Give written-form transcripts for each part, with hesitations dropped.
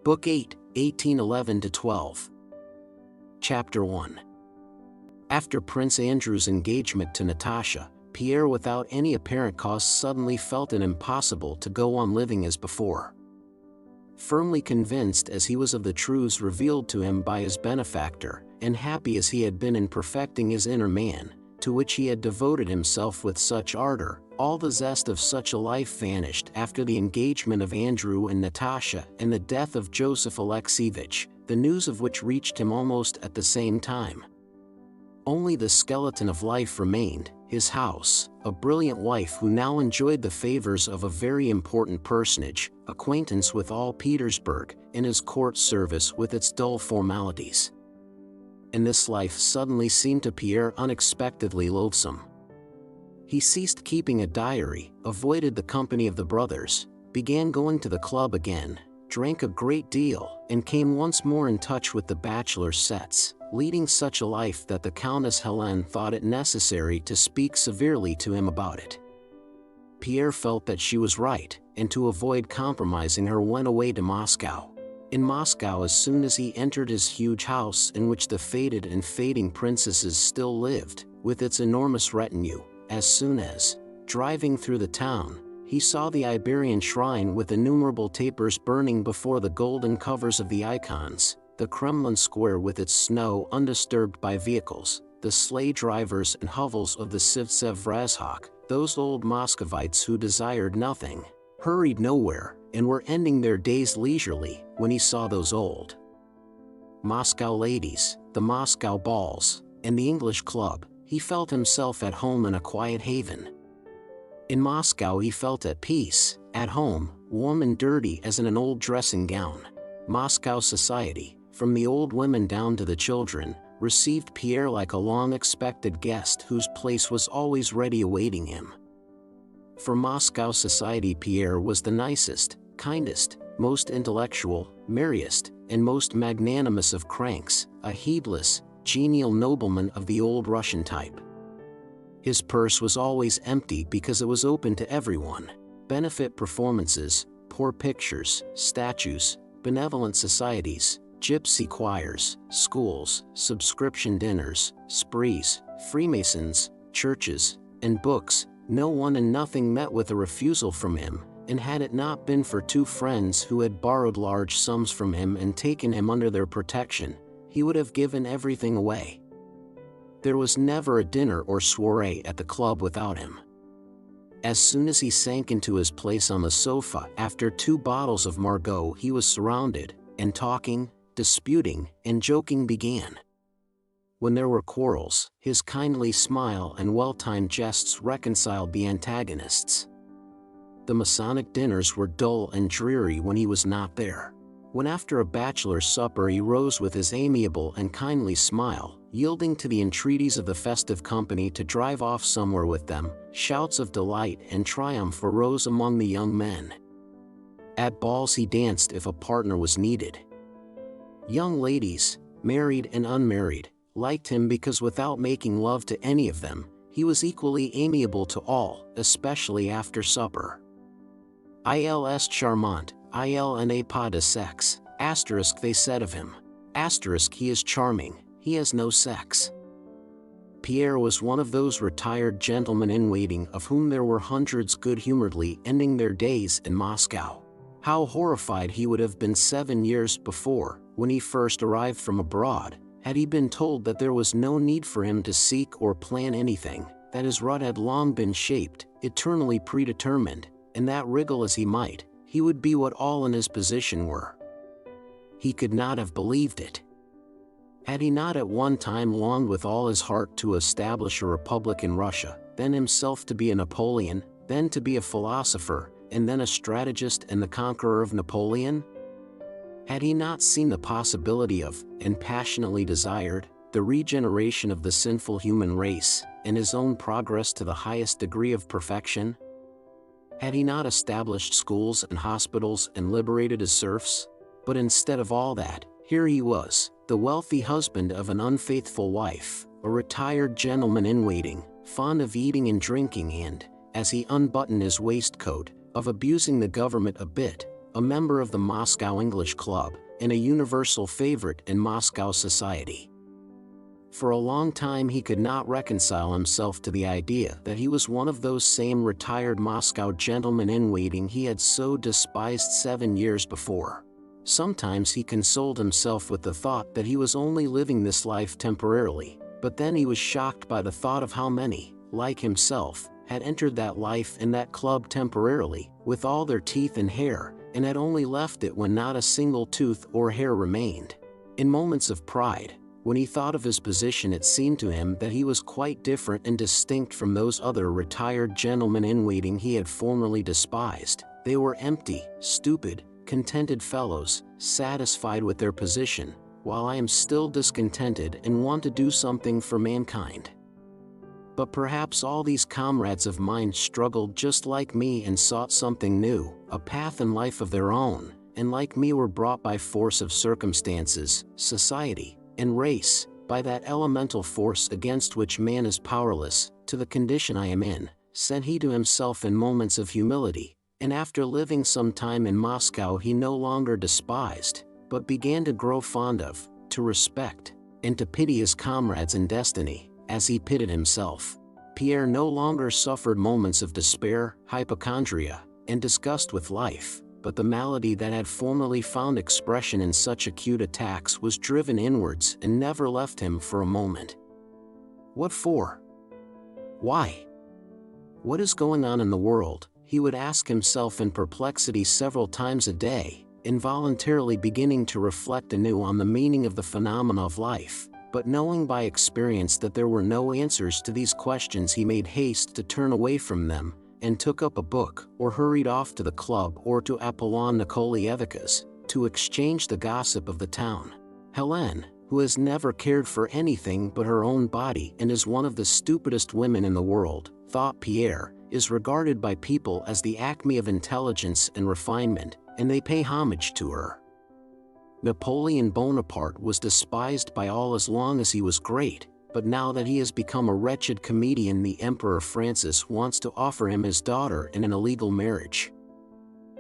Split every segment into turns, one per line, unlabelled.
Book 8, 1811-12. Chapter 1. After Prince Andrew's engagement to Natasha, Pierre without any apparent cause suddenly felt it impossible to go on living as before. Firmly convinced as he was of the truths revealed to him by his benefactor, and happy as he had been in perfecting his inner man, to which he had devoted himself with such ardor, all the zest of such a life vanished after the engagement of Andrew and Natasha and the death of Joseph Alexievich, the news of which reached him almost at the same time. Only the skeleton of life remained, his house, a brilliant wife who now enjoyed the favors of a very important personage, acquaintance with all Petersburg, and his court service with its dull formalities. And this life suddenly seemed to Pierre unexpectedly loathsome. He ceased keeping a diary, avoided the company of the brothers, began going to the club again, drank a great deal, and came once more in touch with the bachelor sets, leading such a life that the Countess Helene thought it necessary to speak severely to him about it. Pierre felt that she was right, and to avoid compromising her went away to Moscow. In Moscow, as soon as he entered his huge house in which the faded and fading princesses still lived, with its enormous retinue, as soon as, driving through the town, he saw the Iberian shrine with innumerable tapers burning before the golden covers of the icons, the Kremlin square with its snow undisturbed by vehicles, the sleigh drivers and hovels of the Sivtsev-Razhok, those old Muscovites who desired nothing, hurried nowhere, and were ending their days leisurely, when he saw those old Moscow ladies, the Moscow balls, and the English club, he felt himself at home in a quiet haven. In Moscow he felt at peace, at home, warm and dirty as in an old dressing gown. Moscow society, from the old women down to the children, received Pierre like a long-expected guest whose place was always ready awaiting him. For Moscow society Pierre was the nicest, kindest, most intellectual, merriest, and most magnanimous of cranks, a heedless, genial nobleman of the old Russian type. His purse was always empty because it was open to everyone. Benefit performances, poor pictures, statues, benevolent societies, gypsy choirs, schools, subscription dinners, sprees, Freemasons, churches, and books, no one and nothing met with a refusal from him, and had it not been for two friends who had borrowed large sums from him and taken him under their protection, he would have given everything away. There was never a dinner or soiree at the club without him. As soon as he sank into his place on the sofa after 2 bottles of Margaux, he was surrounded, and talking, disputing, and joking began. When there were quarrels, his kindly smile and well-timed jests reconciled the antagonists. The Masonic dinners were dull and dreary when he was not there. When after a bachelor's supper he rose with his amiable and kindly smile, yielding to the entreaties of the festive company to drive off somewhere with them, shouts of delight and triumph arose among the young men. At balls he danced if a partner was needed. Young ladies, married and unmarried, liked him because without making love to any of them, he was equally amiable to all, especially after supper. Il est charmant, il n'a pas de sexe, * they said of him. * he is charming, he has no sex. Pierre was one of those retired gentlemen-in-waiting of whom there were hundreds good-humoredly ending their days in Moscow. How horrified he would have been 7 years before, when he first arrived from abroad, had he been told that there was no need for him to seek or plan anything, that his rut had long been shaped, eternally predetermined, and that wriggle as he might, he would be what all in his position were. He could not have believed it. Had he not at one time longed with all his heart to establish a republic in Russia, then himself to be a Napoleon, then to be a philosopher, and then a strategist and the conqueror of Napoleon? Had he not seen the possibility of, and passionately desired, the regeneration of the sinful human race, and his own progress to the highest degree of perfection? Had he not established schools and hospitals and liberated his serfs? But instead of all that, here he was, the wealthy husband of an unfaithful wife, a retired gentleman-in-waiting, fond of eating and drinking and, as he unbuttoned his waistcoat, of abusing the government a bit, a member of the Moscow English Club, and a universal favorite in Moscow society. For a long time he could not reconcile himself to the idea that he was one of those same retired Moscow gentlemen-in-waiting he had so despised 7 years before. Sometimes he consoled himself with the thought that he was only living this life temporarily, but then he was shocked by the thought of how many, like himself, had entered that life and that club temporarily, with all their teeth and hair, and had only left it when not a single tooth or hair remained. In moments of pride, when he thought of his position, it seemed to him that he was quite different and distinct from those other retired gentlemen-in-waiting he had formerly despised. They were empty, stupid, contented fellows, satisfied with their position, while I am still discontented and want to do something for mankind. But perhaps all these comrades of mine struggled just like me and sought something new, a path in life of their own, and like me were brought by force of circumstances, society, and race, by that elemental force against which man is powerless, to the condition I am in, said he to himself in moments of humility, and after living some time in Moscow he no longer despised, but began to grow fond of, to respect, and to pity his comrades in destiny, as he pitted himself. Pierre no longer suffered moments of despair, hypochondria, and disgust with life, but the malady that had formerly found expression in such acute attacks was driven inwards and never left him for a moment. What for? Why? What is going on in the world? He would ask himself in perplexity several times a day, involuntarily beginning to reflect anew on the meaning of the phenomena of life, but knowing by experience that there were no answers to these questions, he made haste to turn away from them, and took up a book, or hurried off to the club or to Apollon Nikolaevitch's, to exchange the gossip of the town. Helene, who has never cared for anything but her own body and is one of the stupidest women in the world, thought Pierre, is regarded by people as the acme of intelligence and refinement, and they pay homage to her. Napoleon Bonaparte was despised by all as long as he was great, but now that he has become a wretched comedian, the Emperor Francis wants to offer him his daughter in an illegal marriage.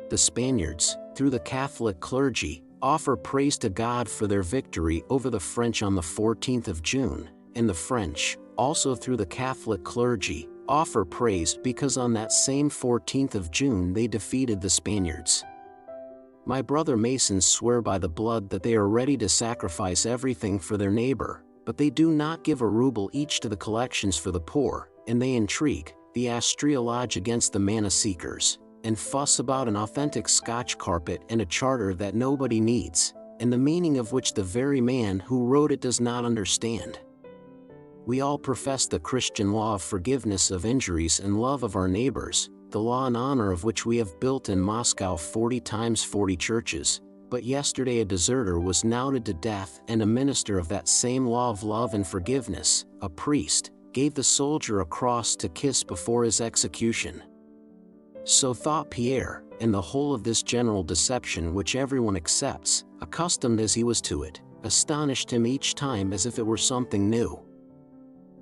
The Spaniards, through the Catholic clergy, offer praise to God for their victory over the French on the 14th of June, and the French, also through the Catholic clergy, offer praise because on that same 14th of June they defeated the Spaniards. My brother Masons swear by the blood that they are ready to sacrifice everything for their neighbor, but they do not give a ruble each to the collections for the poor, and they intrigue, the astrologe against the manna seekers, and fuss about an authentic Scotch carpet and a charter that nobody needs, and the meaning of which the very man who wrote it does not understand. We all profess the Christian law of forgiveness of injuries and love of our neighbors, the law and honor of which we have built in Moscow 40 times 40 churches, but yesterday a deserter was knouted to death, and a minister of that same law of love and forgiveness, a priest, gave the soldier a cross to kiss before his execution. So thought Pierre, and the whole of this general deception which everyone accepts, accustomed as he was to it, astonished him each time as if it were something new.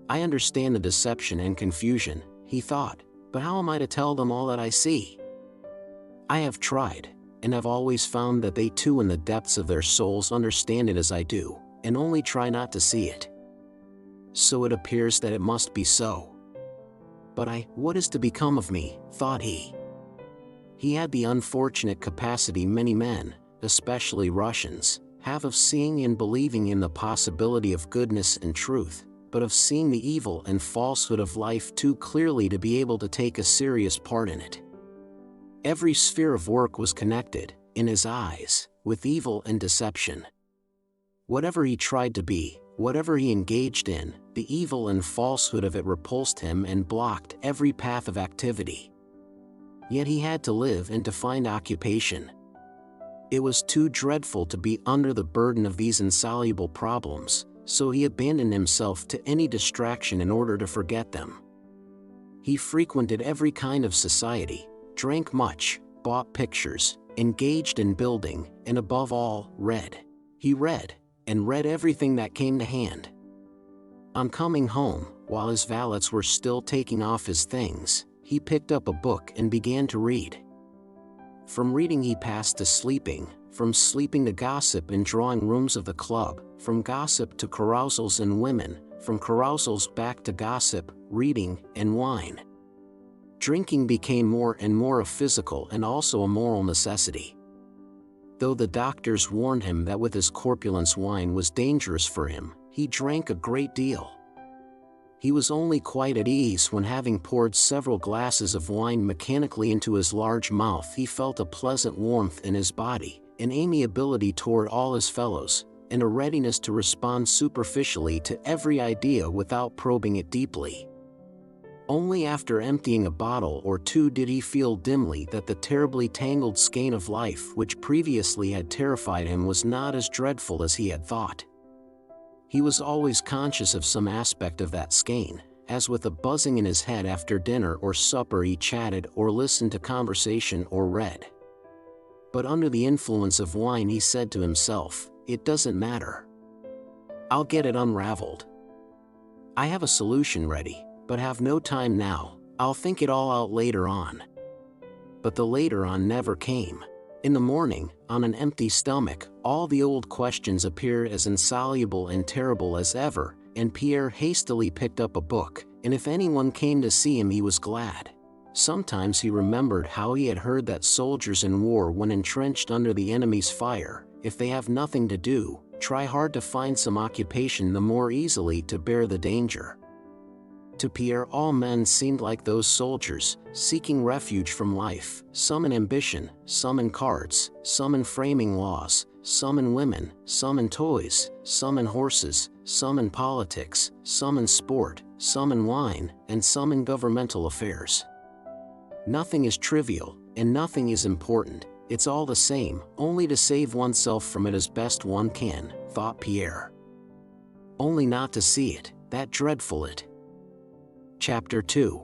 I understand the deception and confusion, he thought, but how am I to tell them all that I see? I have tried, and have always found that they too in the depths of their souls understand it as I do, and only try not to see it. So it appears that it must be so. But what is to become of me, thought he. He had the unfortunate capacity many men, especially Russians, have of seeing and believing in the possibility of goodness and truth, but of seeing the evil and falsehood of life too clearly to be able to take a serious part in it. Every sphere of work was connected, in his eyes, with evil and deception. Whatever he tried to be, whatever he engaged in, the evil and falsehood of it repulsed him and blocked every path of activity. Yet he had to live and to find occupation. It was too dreadful to be under the burden of these insoluble problems, so he abandoned himself to any distraction in order to forget them. He frequented every kind of society, drank much, bought pictures, engaged in building, and above all, read. He read, and read everything that came to hand. On coming home, while his valets were still taking off his things, he picked up a book and began to read. From reading he passed to sleeping, from sleeping to gossip in drawing rooms of the club, from gossip to carousals and women, from carousals back to gossip, reading, and wine. Drinking became more and more a physical and also a moral necessity. Though the doctors warned him that with his corpulence wine was dangerous for him, he drank a great deal. He was only quite at ease when, having poured several glasses of wine mechanically into his large mouth, he felt a pleasant warmth in his body, an amiability toward all his fellows, and a readiness to respond superficially to every idea without probing it deeply. Only after emptying a bottle or two did he feel dimly that the terribly tangled skein of life which previously had terrified him was not as dreadful as he had thought. He was always conscious of some aspect of that skein, as with a buzzing in his head after dinner or supper he chatted or listened to conversation or read. But under the influence of wine he said to himself, "It doesn't matter. I'll get it unraveled. I have a solution ready, but have no time now. I'll think it all out later on." But the later on never came. In the morning, on an empty stomach, all the old questions appeared as insoluble and terrible as ever, and Pierre hastily picked up a book, and if anyone came to see him he was glad. Sometimes he remembered how he had heard that soldiers in war, when entrenched under the enemy's fire, if they have nothing to do, try hard to find some occupation the more easily to bear the danger. To Pierre all men seemed like those soldiers, seeking refuge from life, some in ambition, some in cards, some in framing laws, some in women, some in toys, some in horses, some in politics, some in sport, some in wine, and some in governmental affairs. Nothing is trivial, and nothing is important. It's all the same, only to save oneself from it as best one can, thought Pierre. Only not to see it, that dreadful it. Chapter 2.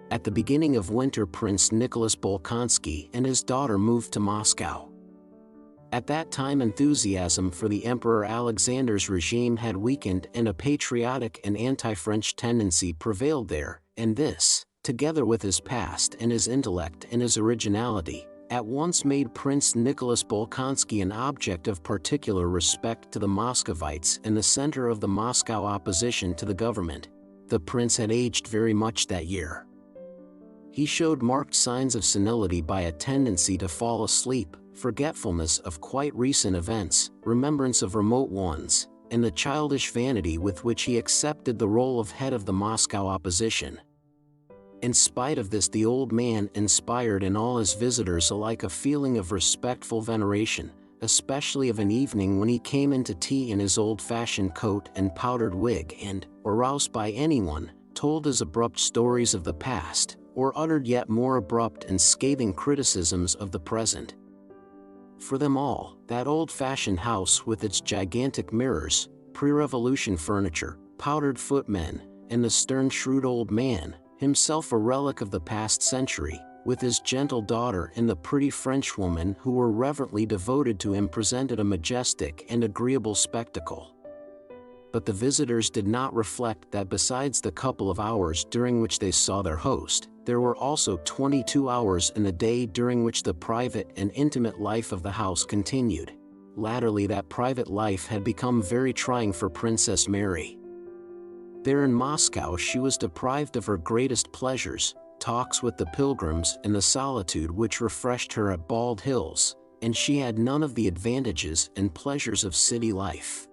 At the beginning of winter, Prince Nicholas Bolkonsky and his daughter moved to Moscow. At that time enthusiasm for the Emperor Alexander's regime had weakened and a patriotic and anti-French tendency prevailed there, and this, together with his past and his intellect and his originality, at once made Prince Nicholas Bolkonsky an object of particular respect to the Muscovites and the center of the Moscow opposition to the government. The prince had aged very much that year. He showed marked signs of senility by a tendency to fall asleep, forgetfulness of quite recent events, remembrance of remote ones, and the childish vanity with which he accepted the role of head of the Moscow opposition. In spite of this, the old man inspired in all his visitors alike a feeling of respectful veneration, especially of an evening when he came in to tea in his old-fashioned coat and powdered wig and, aroused by anyone, told his abrupt stories of the past, or uttered yet more abrupt and scathing criticisms of the present. For them all, that old-fashioned house with its gigantic mirrors, pre-revolution furniture, powdered footmen, and the stern shrewd old man, himself a relic of the past century, with his gentle daughter and the pretty Frenchwoman who were reverently devoted to him, presented a majestic and agreeable spectacle. But the visitors did not reflect that besides the couple of hours during which they saw their host, there were also 22 hours in the day during which the private and intimate life of the house continued. Latterly that private life had become very trying for Princess Mary. There in Moscow she was deprived of her greatest pleasures, talks with the pilgrims and the solitude which refreshed her at Bald Hills, and she had none of the advantages and pleasures of city life.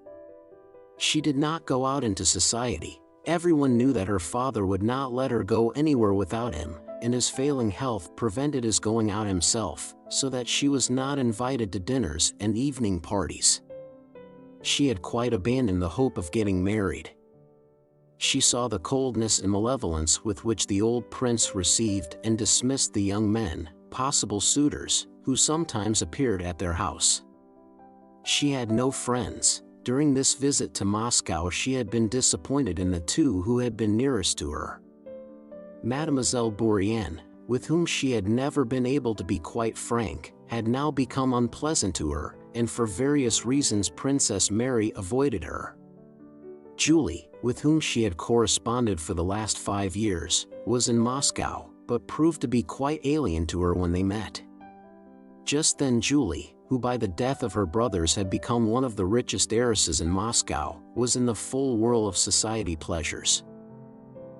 She did not go out into society. Everyone knew that her father would not let her go anywhere without him, and his failing health prevented his going out himself, so that she was not invited to dinners and evening parties. She had quite abandoned the hope of getting married. She saw the coldness and malevolence with which the old prince received and dismissed the young men, possible suitors, who sometimes appeared at their house. She had no friends. During this visit to Moscow she had been disappointed in the two who had been nearest to her. Mademoiselle Bourrienne, with whom she had never been able to be quite frank, had now become unpleasant to her, and for various reasons Princess Mary avoided her. Julie, with whom she had corresponded for the last 5 years, was in Moscow, but proved to be quite alien to her when they met. Just then Julie, who by the death of her brothers had become one of the richest heiresses in Moscow, was in the full whirl of society pleasures.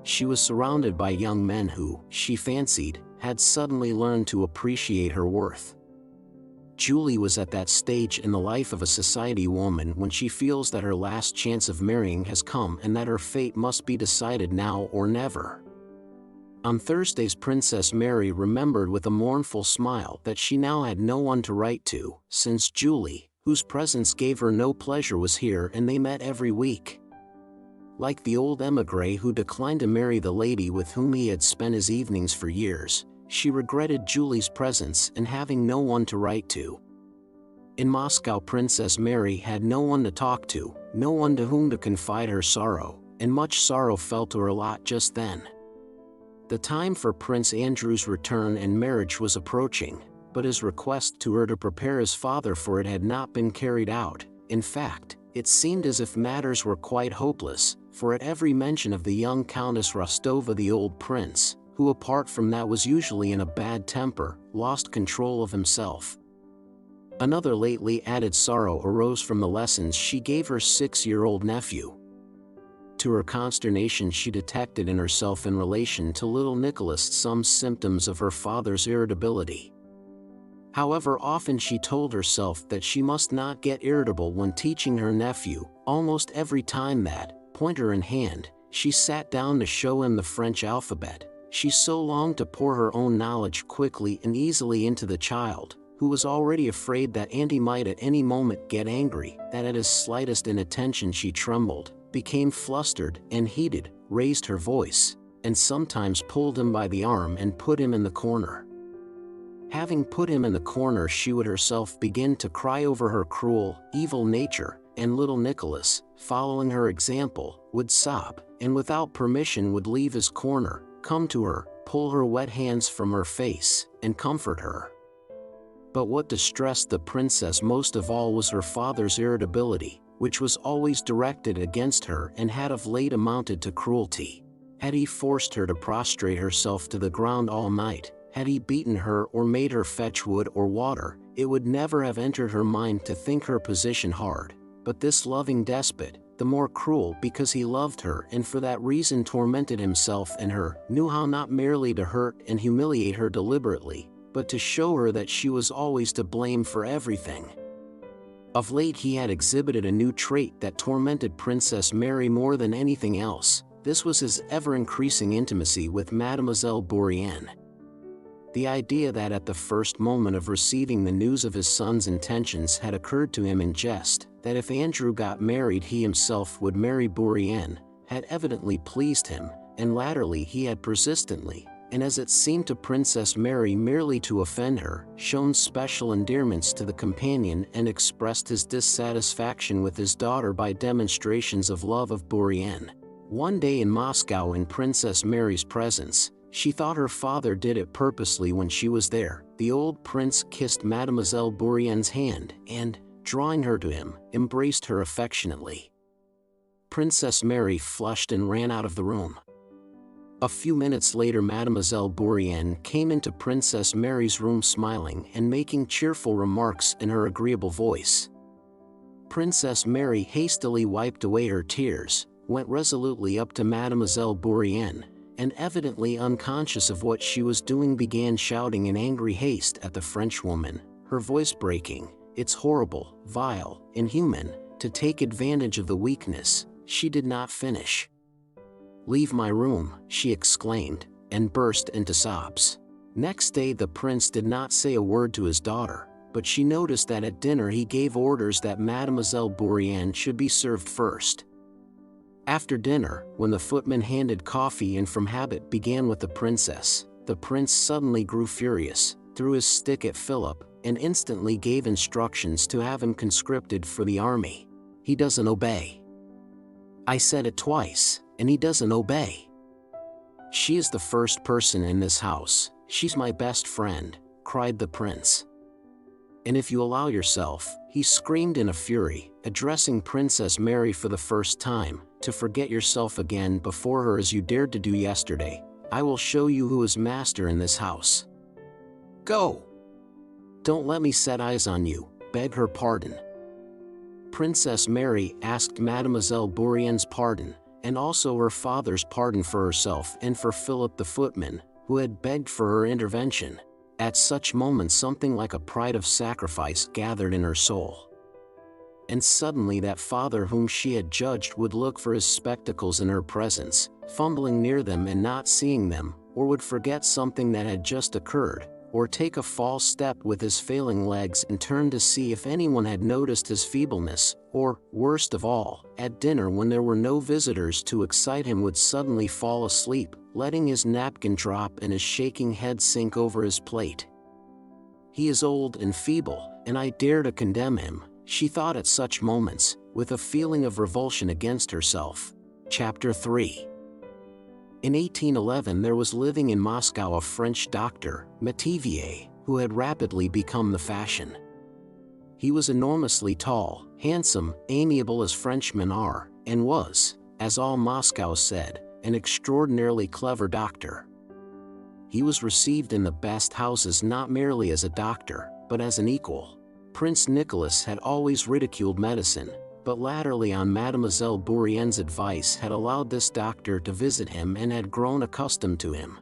She was surrounded by young men who, she fancied, had suddenly learned to appreciate her worth. Julie was at that stage in the life of a society woman when she feels that her last chance of marrying has come and that her fate must be decided now or never. On Thursdays, Princess Mary remembered with a mournful smile that she now had no one to write to, since Julie, whose presence gave her no pleasure, was here and they met every week. Like the old émigré who declined to marry the lady with whom he had spent his evenings for years, she regretted Julie's presence and having no one to write to. In Moscow, Princess Mary had no one to talk to, no one to whom to confide her sorrow, and much sorrow fell to her lot just then. The time for Prince Andrew's return and marriage was approaching, but his request to her to prepare his father for it had not been carried out. In fact, it seemed as if matters were quite hopeless, for at every mention of the young Countess Rostova, the old prince, who apart from that was usually in a bad temper, lost control of himself. Another lately added sorrow arose from the lessons she gave her 6-year-old nephew. To her consternation, she detected in herself in relation to little Nicholas some symptoms of her father's irritability. However often she told herself that she must not get irritable when teaching her nephew, almost every time that, pointer in hand, she sat down to show him the French alphabet, she so longed to pour her own knowledge quickly and easily into the child, who was already afraid that Auntie might at any moment get angry, that at his slightest inattention she trembled, became flustered and heated, raised her voice, and sometimes pulled him by the arm and put him in the corner. Having put him in the corner, she would herself begin to cry over her cruel, evil nature, and little Nicholas, following her example, would sob, and without permission would leave his corner, come to her, pull her wet hands from her face, and comfort her. But what distressed the princess most of all was her father's irritability, which was always directed against her and had of late amounted to cruelty. Had he forced her to prostrate herself to the ground all night, had he beaten her or made her fetch wood or water, it would never have entered her mind to think her position hard. But this loving despot, the more cruel because he loved her and for that reason tormented himself and her, knew how not merely to hurt and humiliate her deliberately, but to show her that she was always to blame for everything. Of late he had exhibited a new trait that tormented Princess Mary more than anything else. This was his ever-increasing intimacy with Mademoiselle Bourienne. The idea that at the first moment of receiving the news of his son's intentions had occurred to him in jest, that if Andrew got married he himself would marry Bourienne, had evidently pleased him, and latterly he had persistently, and as it seemed to Princess Mary merely to offend her, shown special endearments to the companion and expressed his dissatisfaction with his daughter by demonstrations of love of Bourienne. One day in Moscow, in Princess Mary's presence, she thought her father did it purposely when she was there. The old prince kissed Mademoiselle Bourienne's hand and, drawing her to him, embraced her affectionately. Princess Mary flushed and ran out of the room. A few minutes later Mademoiselle Bourienne came into Princess Mary's room smiling and making cheerful remarks in her agreeable voice. Princess Mary hastily wiped away her tears, went resolutely up to Mademoiselle Bourienne, and evidently unconscious of what she was doing began shouting in angry haste at the Frenchwoman, her voice breaking, "It's horrible, vile, inhuman, to take advantage of the weakness." She did not finish. "Leave my room," she exclaimed, and burst into sobs. Next day the prince did not say a word to his daughter, but she noticed that at dinner he gave orders that Mademoiselle Bourienne should be served first. After dinner, when the footman handed coffee and from habit began with the princess, the prince suddenly grew furious, threw his stick at Philip, and instantly gave instructions to have him conscripted for the army. "He doesn't obey. I said it twice, and he doesn't obey. She is the first person in this house, she's my best friend," cried the prince. "And if you allow yourself," he screamed in a fury, addressing Princess Mary for the first time, "to forget yourself again before her as you dared to do yesterday, I will show you who is master in this house. Go! Don't let me set eyes on you, beg her pardon." Princess Mary asked Mademoiselle Bourienne's pardon, and also her father's pardon for herself and for Philip the footman, who had begged for her intervention. At such moments something like a pride of sacrifice gathered in her soul. And suddenly that father whom she had judged would look for his spectacles in her presence, fumbling near them and not seeing them, or would forget something that had just occurred, or take a false step with his failing legs and turn to see if anyone had noticed his feebleness, or, worst of all, at dinner when there were no visitors to excite him would suddenly fall asleep, letting his napkin drop and his shaking head sink over his plate. "He is old and feeble, and I dare to condemn him," she thought at such moments, with a feeling of revulsion against herself. Chapter 3. In 1811 there was living in Moscow a French doctor, Métivier, who had rapidly become the fashion. He was enormously tall, handsome, amiable as Frenchmen are, and was, as all Moscow said, an extraordinarily clever doctor. He was received in the best houses not merely as a doctor, but as an equal. Prince Nicholas had always ridiculed medicine, but latterly on Mademoiselle Bourienne's advice had allowed this doctor to visit him and had grown accustomed to him.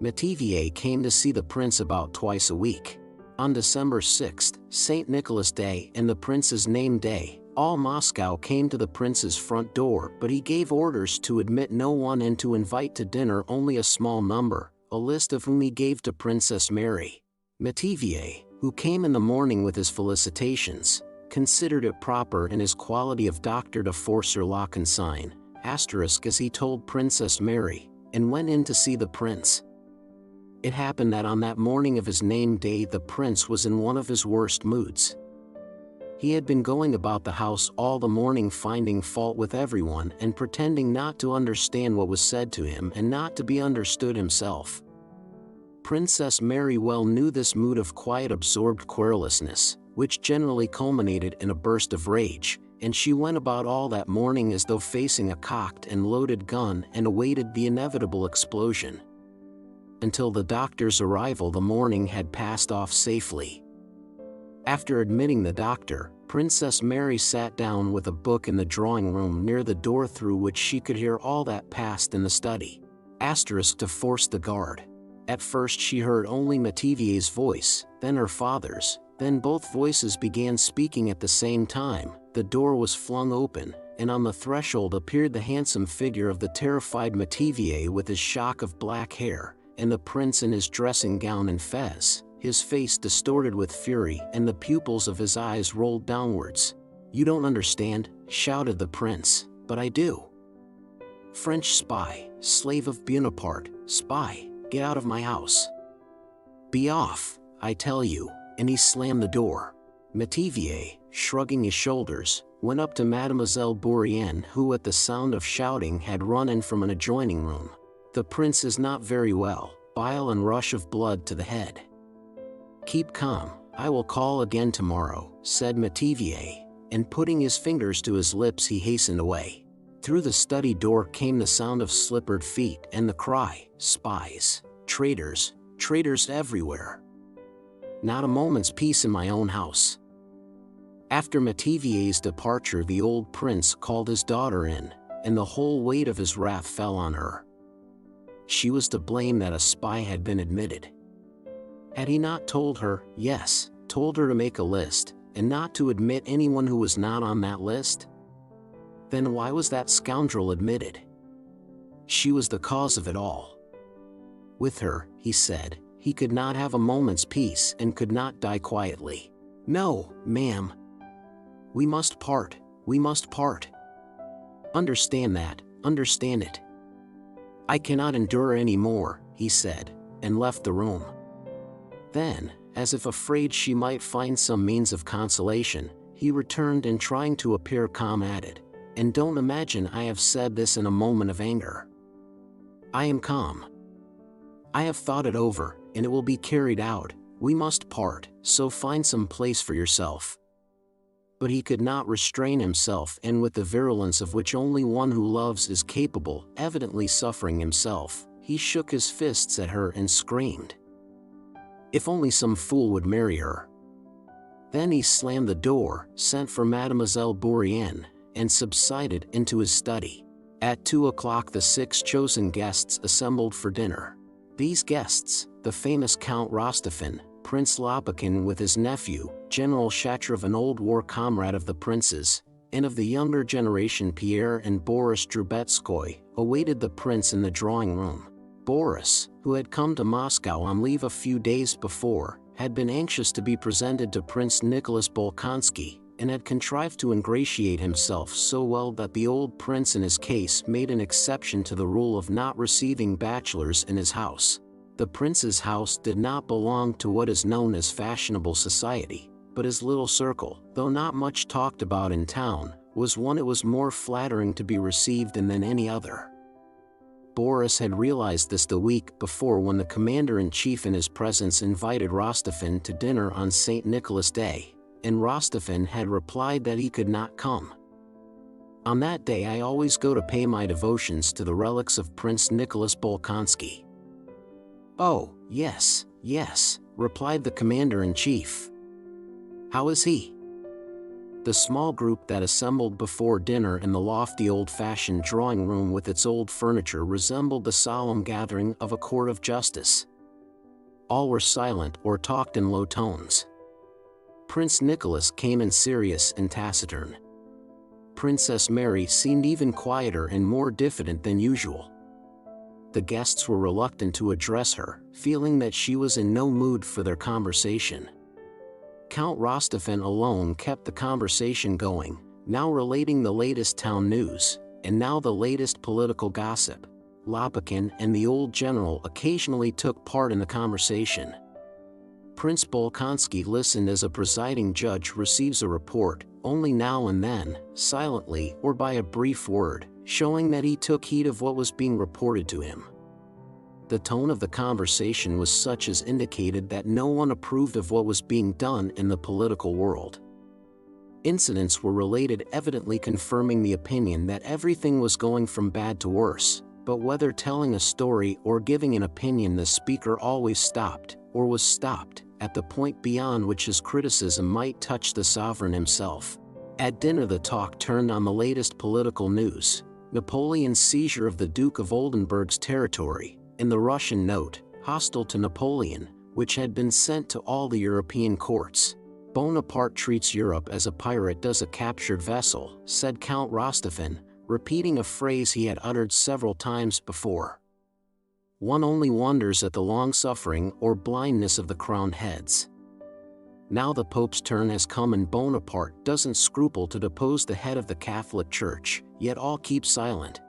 Métivier came to see the prince about twice a week. On December 6, St. Nicholas Day and the prince's name day, all Moscow came to the prince's front door, but he gave orders to admit no one and to invite to dinner only a small number, a list of whom he gave to Princess Mary. Métivier, who came in the morning with his felicitations, considered it proper in his quality of doctor to force her la consigne, as he told Princess Mary, and went in to see the prince. It happened that on that morning of his name day the prince was in one of his worst moods. He had been going about the house all the morning finding fault with everyone and pretending not to understand what was said to him and not to be understood himself. Princess Mary well knew this mood of quiet absorbed querulousness, which generally culminated in a burst of rage, and she went about all that morning as though facing a cocked and loaded gun and awaited the inevitable explosion. Until the doctor's arrival the morning had passed off safely. After admitting the doctor, Princess Mary sat down with a book in the drawing room near the door through which she could hear all that passed in the study. To force the guard. At first she heard only Métivier's voice, then her father's, then both voices began speaking at the same time. The door was flung open, and on the threshold appeared the handsome figure of the terrified Métivier with his shock of black hair, and the prince in his dressing gown and fez, his face distorted with fury and the pupils of his eyes rolled downwards. "You don't understand," shouted the prince, "but I do. French spy, slave of Bonaparte, spy, get out of my house. Be off, I tell you," and he slammed the door. Métivier, shrugging his shoulders, went up to Mademoiselle Bourienne, who at the sound of shouting had run in from an adjoining room. "The prince is not very well, bile and rush of blood to the head." "Keep calm, I will call again tomorrow," said Métivier, and putting his fingers to his lips he hastened away. Through the study door came the sound of slippered feet and the cry, "Spies, traitors, traitors everywhere. Not a moment's peace in my own house." After Métivier's departure the old prince called his daughter in, and the whole weight of his wrath fell on her. She was to blame that a spy had been admitted. Had he not told her, yes, told her to make a list, and not to admit anyone who was not on that list? Then why was that scoundrel admitted? She was the cause of it all. With her, he said, he could not have a moment's peace and could not die quietly. "No, ma'am. We must part, we must part. Understand that, understand it. I cannot endure any more," he said, and left the room. Then, as if afraid she might find some means of consolation, he returned and trying to appear calm added, "And don't imagine I have said this in a moment of anger. I am calm. I have thought it over, and it will be carried out. We must part, so find some place for yourself." But he could not restrain himself, and with the virulence of which only one who loves is capable, evidently suffering himself, he shook his fists at her and screamed. If only some fool would marry her. Then he slammed the door, sent for Mademoiselle Bourrienne, and subsided into his study. At 2 o'clock the 6 chosen guests assembled for dinner. These guests, the famous Count Rostophin, Prince Lopukhin with his nephew, General Shatrov, an old war comrade of the prince's, and of the younger generation Pierre and Boris Drubetskoy, awaited the prince in the drawing room. Boris, who had come to Moscow on leave a few days before, had been anxious to be presented to Prince Nicholas Bolkonsky, and had contrived to ingratiate himself so well that the old prince in his case made an exception to the rule of not receiving bachelors in his house. The prince's house did not belong to what is known as fashionable society, but his little circle, though not much talked about in town, was one it was more flattering to be received in than any other. Boris had realized this the week before when the commander-in-chief in his presence invited Rostophin to dinner on St. Nicholas Day, and Rostophin had replied that he could not come. On that day I always go to pay my devotions to the relics of Prince Nicholas Bolkonsky. Oh, yes, yes, replied the commander-in-chief. How is he? The small group that assembled before dinner in the lofty old-fashioned drawing room with its old furniture resembled the solemn gathering of a court of justice. All were silent or talked in low tones. Prince Nicholas came in serious and taciturn. Princess Mary seemed even quieter and more diffident than usual. The guests were reluctant to address her, feeling that she was in no mood for their conversation. Count Rostophin alone kept the conversation going, now relating the latest town news, and now the latest political gossip. Lopukhin and the old general occasionally took part in the conversation. Prince Bolkonsky listened as a presiding judge receives a report, only now and then, silently or by a brief word, showing that he took heed of what was being reported to him. The tone of the conversation was such as indicated that no one approved of what was being done in the political world. Incidents were related evidently confirming the opinion that everything was going from bad to worse, but whether telling a story or giving an opinion the speaker always stopped, or was stopped, at the point beyond which his criticism might touch the sovereign himself. At dinner the talk turned on the latest political news, Napoleon's seizure of the Duke of Oldenburg's territory, and the Russian note, hostile to Napoleon, which had been sent to all the European courts. Bonaparte treats Europe as a pirate does a captured vessel, said Count Rostophin, repeating a phrase he had uttered several times before. One only wonders at the long-suffering or blindness of the crowned heads. Now the Pope's turn has come and Bonaparte doesn't scruple to depose the head of the Catholic Church, yet all keep silent.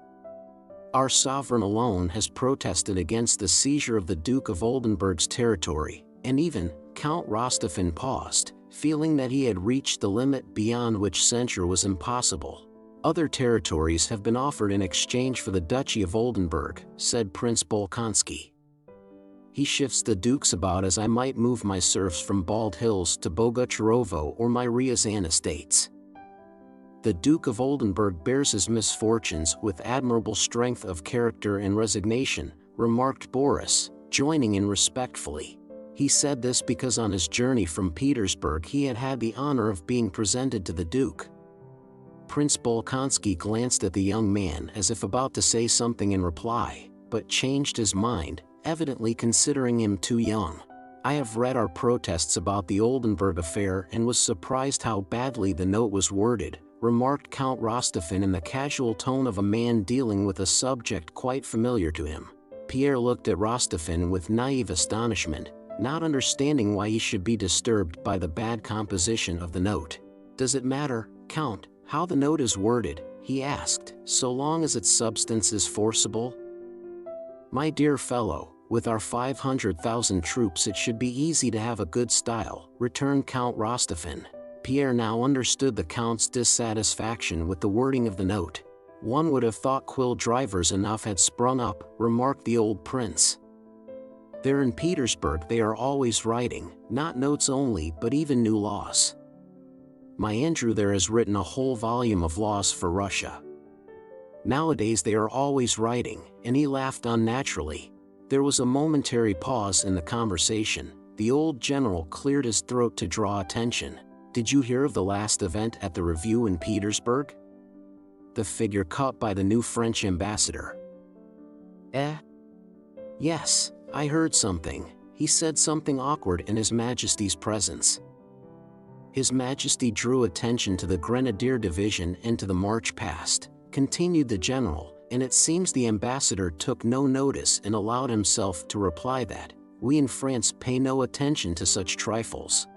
Our sovereign alone has protested against the seizure of the Duke of Oldenburg's territory, and even, Count Rostophin paused, feeling that he had reached the limit beyond which censure was impossible. Other territories have been offered in exchange for the Duchy of Oldenburg, said Prince Bolkonsky. He shifts the dukes about as I might move my serfs from Bald Hills to Bogucharovo or my Ryazan estates. The Duke of Oldenburg bears his misfortunes with admirable strength of character and resignation, remarked Boris, joining in respectfully. He said this because on his journey from Petersburg he had had the honor of being presented to the Duke. Prince Bolkonsky glanced at the young man as if about to say something in reply, but changed his mind, evidently considering him too young. I have read our protests about the Oldenburg affair and was surprised how badly the note was worded, remarked Count Rostophin in the casual tone of a man dealing with a subject quite familiar to him. Pierre looked at Rostophin with naive astonishment, not understanding why he should be disturbed by the bad composition of the note. Does it matter, Count, how the note is worded, he asked, so long as its substance is forcible? My dear fellow, with our 500,000 troops it should be easy to have a good style, returned Count Rostophin. Pierre now understood the Count's dissatisfaction with the wording of the note. One would have thought quill drivers enough had sprung up, remarked the old prince. There in Petersburg they are always writing, not notes only but even new laws. My Andrew there has written a whole volume of laws for Russia. Nowadays they are always writing, and he laughed unnaturally. There was a momentary pause in the conversation, The old general cleared his throat to draw attention. "Did you hear of the last event at the review in Petersburg? The figure caught by the new French ambassador." "Yes, I heard something. He said something awkward in His Majesty's presence." "His Majesty drew attention to the Grenadier Division and to the march past," continued the general, "and it seems the ambassador took no notice and allowed himself to reply that, 'We in France pay no attention to such trifles.'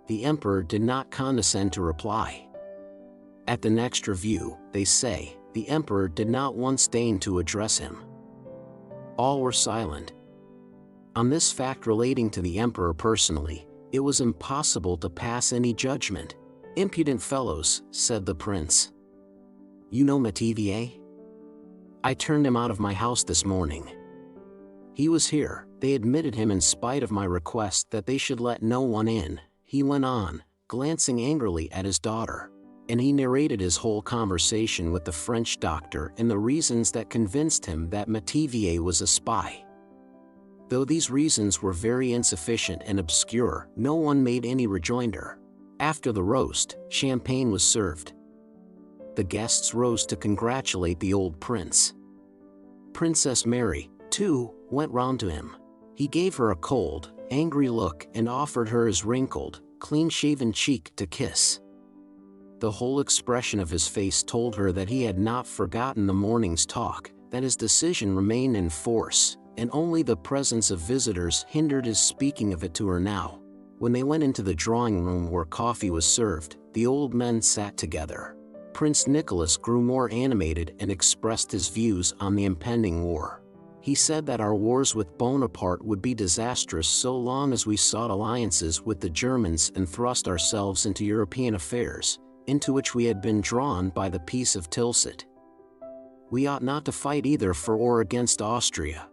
The emperor did not condescend to reply. At the next review, they say, the emperor did not once deign to address him." All were silent. On this fact relating to the emperor personally, it was impossible to pass any judgment. "Impudent fellows," said the prince. "You know Metivier? I turned him out of my house this morning. He was here. They admitted him in spite of my request that they should let no one in," he went on, glancing angrily at his daughter. And he narrated his whole conversation with the French doctor and the reasons that convinced him that Metivier was a spy. Though these reasons were very insufficient and obscure, no one made any rejoinder. After the roast, champagne was served. The guests rose to congratulate the old prince. Princess Mary, too, went round to him. He gave her a cold, angry look and offered her his wrinkled, clean-shaven cheek to kiss. The whole expression of his face told her that he had not forgotten the morning's talk, that his decision remained in force, and only the presence of visitors hindered his speaking of it to her now. When they went into the drawing room where coffee was served, the old men sat together. Prince Nicholas grew more animated and expressed his views on the impending war. He said that our wars with Bonaparte would be disastrous so long as we sought alliances with the Germans and thrust ourselves into European affairs, into which we had been drawn by the Peace of Tilsit. We ought not to fight either for or against Austria.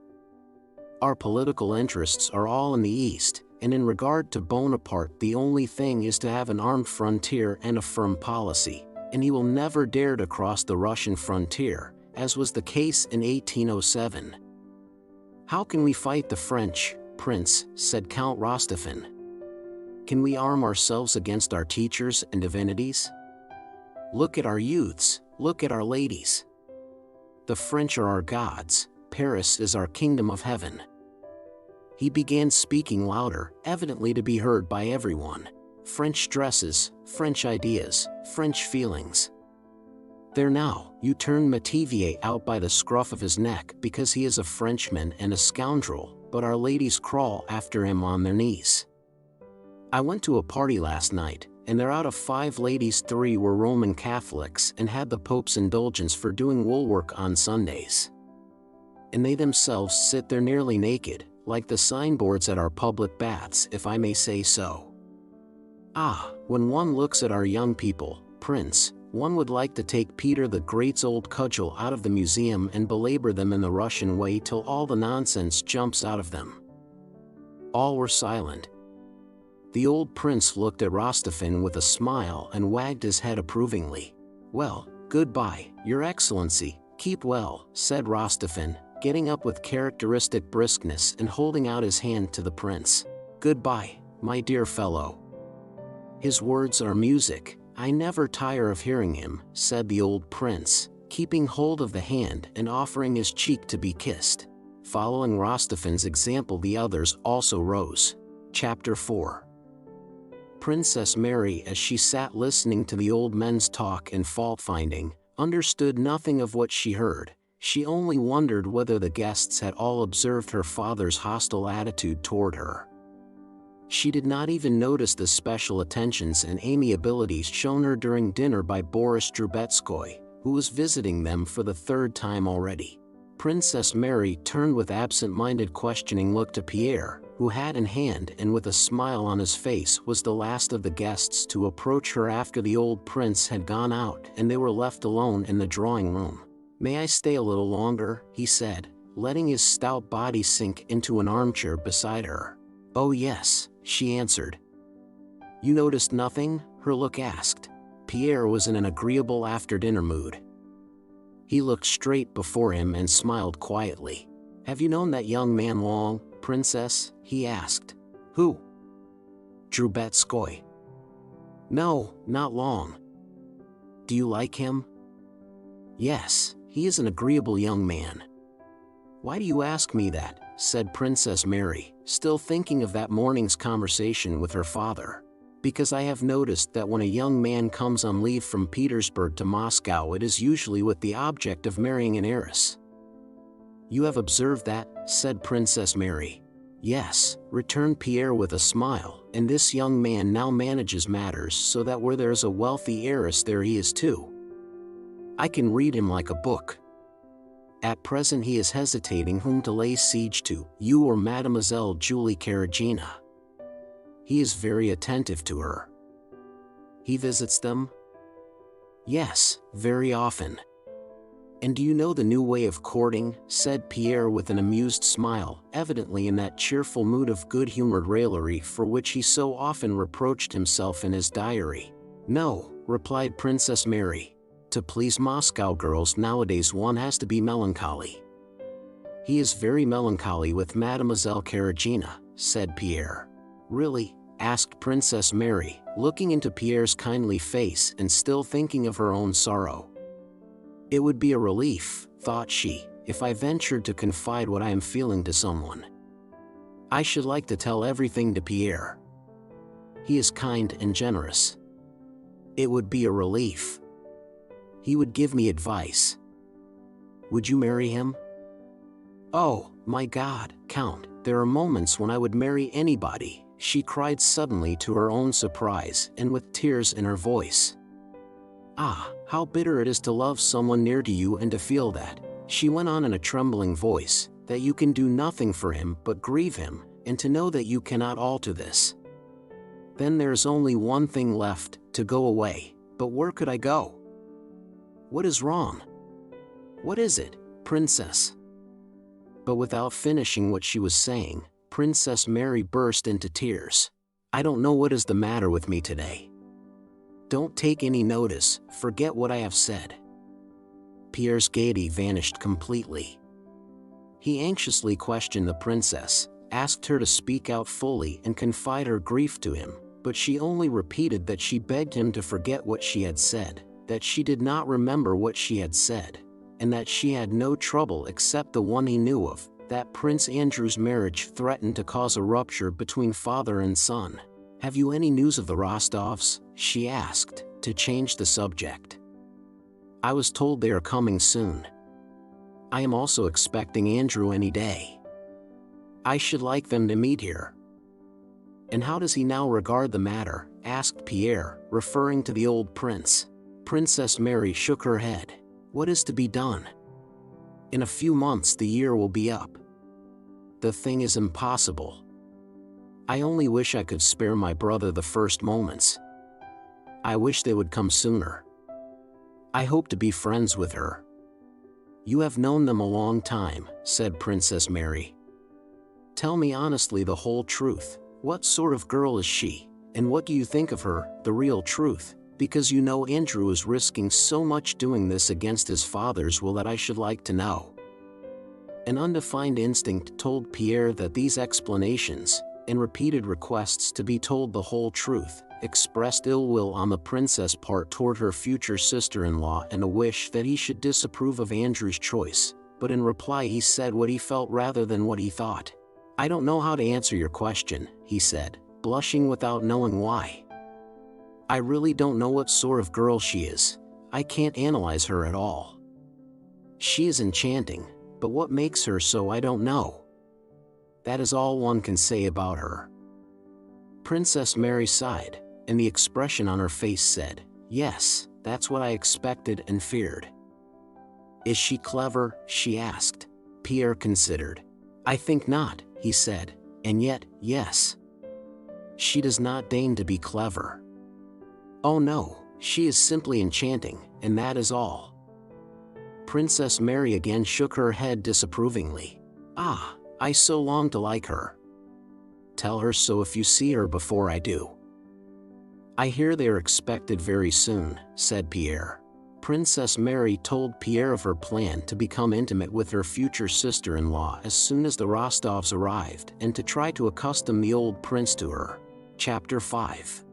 Our political interests are all in the East, and in regard to Bonaparte the only thing is to have an armed frontier and a firm policy, and he will never dare to cross the Russian frontier, as was the case in 1807. "How can we fight the French, Prince?" said Count Rostophin. "Can we arm ourselves against our teachers and divinities? Look at our youths, look at our ladies. The French are our gods, Paris is our kingdom of heaven." He began speaking louder, evidently to be heard by everyone. "French dresses, French ideas, French feelings. There now, you turn Metivier out by the scruff of his neck because he is a Frenchman and a scoundrel, but our ladies crawl after him on their knees. I went to a party last night, and there out of 5 ladies 3 were Roman Catholics and had the Pope's indulgence for doing woolwork on Sundays. And they themselves sit there nearly naked, like the signboards at our public baths, if I may say so. Ah, when one looks at our young people, Prince, one would like to take Peter the Great's old cudgel out of the museum and belabor them in the Russian way till all the nonsense jumps out of them." All were silent. The old prince looked at Rostophin with a smile and wagged his head approvingly. "Well, goodbye, Your Excellency, keep well," said Rostophin, getting up with characteristic briskness and holding out his hand to the prince. "Goodbye, my dear fellow. His words are music. I never tire of hearing him," said the old prince, keeping hold of the hand and offering his cheek to be kissed. Following Rostofin's example, the others also rose. Chapter 4. Princess Mary, as she sat listening to the old men's talk and fault-finding, understood nothing of what she heard. She only wondered whether the guests had all observed her father's hostile attitude toward her. She did not even notice the special attentions and amiabilities shown her during dinner by Boris Drubetskoy, who was visiting them for the 3rd time already. Princess Mary turned with absent-minded questioning look to Pierre, who hat in hand and with a smile on his face was the last of the guests to approach her after the old prince had gone out and they were left alone in the drawing room. "May I stay a little longer?" he said, letting his stout body sink into an armchair beside her. "Oh yes," she answered. "You noticed nothing?" her look asked. Pierre was in an agreeable after-dinner mood. He looked straight before him and smiled quietly. "Have you known that young man long, Princess?" he asked. Who? Drubetskoy. No, not long. Do you like him? Yes, he is an agreeable young man. Why do you ask me that? Said Princess Mary, still thinking of that morning's conversation with her father. Because I have noticed that when a young man comes on leave from Petersburg to Moscow, it is usually with the object of marrying an heiress. You have observed that? Said Princess Mary. Yes, returned Pierre with a smile, and this young man now manages matters so that where there is a wealthy heiress there he is too. I can read him like a book. At present he is hesitating whom to lay siege to, you or Mademoiselle Julie Karenina. He is very attentive to her. He visits them? Yes, very often. And do you know the new way of courting? Said Pierre with an amused smile, evidently in that cheerful mood of good-humored raillery for which he so often reproached himself in his diary. No, replied Princess Mary. To please Moscow girls nowadays one has to be melancholy. He is very melancholy with Mademoiselle Karenina, said Pierre. Really? Asked Princess Mary, looking into Pierre's kindly face and still thinking of her own sorrow. It would be a relief, thought she, if I ventured to confide what I am feeling to someone. I should like to tell everything to Pierre. He is kind and generous. It would be a relief. He would give me advice. Would you marry him? Oh, my God, Count, there are moments when I would marry anybody, she cried suddenly to her own surprise and with tears in her voice. Ah, how bitter it is to love someone near to you and to feel that, she went on in a trembling voice, that you can do nothing for him but grieve him, and to know that you cannot alter this. Then there's only one thing left, to go away, but where could I go? What is wrong? What is it, Princess? But without finishing what she was saying, Princess Mary burst into tears. I don't know what is the matter with me today. Don't take any notice, forget what I have said. Pierre's gaiety vanished completely. He anxiously questioned the princess, asked her to speak out fully and confide her grief to him, but she only repeated that she begged him to forget what she had said, that she did not remember what she had said, and that she had no trouble except the one he knew of, that Prince Andrew's marriage threatened to cause a rupture between father and son. Have you any news of the Rostovs? She asked, to change the subject. I was told they are coming soon. I am also expecting Andrew any day. I should like them to meet here. And how does he now regard the matter? Asked Pierre, referring to the old prince. Princess Mary shook her head. What is to be done? In a few months the year will be up. The thing is impossible. I only wish I could spare my brother the first moments. I wish they would come sooner. I hope to be friends with her. You have known them a long time, said Princess Mary. Tell me honestly the whole truth. What sort of girl is she, and what do you think of her, the real truth? Because you know Andrew is risking so much doing this against his father's will that I should like to know. An undefined instinct told Pierre that these explanations, and repeated requests to be told the whole truth, expressed ill will on the princess' part toward her future sister-in-law and a wish that he should disapprove of Andrew's choice, but in reply he said what he felt rather than what he thought. I don't know how to answer your question, he said, blushing without knowing why. I really don't know what sort of girl she is. I can't analyze her at all. She is enchanting, but what makes her so I don't know. That is all one can say about her. Princess Mary sighed, and the expression on her face said, yes, that's what I expected and feared. Is she clever? She asked. Pierre considered. I think not, he said, and yet, yes. She does not deign to be clever. Oh no, she is simply enchanting, and that is all. Princess Mary again shook her head disapprovingly. Ah, I so long to like her. Tell her so if you see her before I do. I hear they are expected very soon, said Pierre. Princess Mary told Pierre of her plan to become intimate with her future sister-in-law as soon as the Rostovs arrived and to try to accustom the old prince to her. Chapter 5.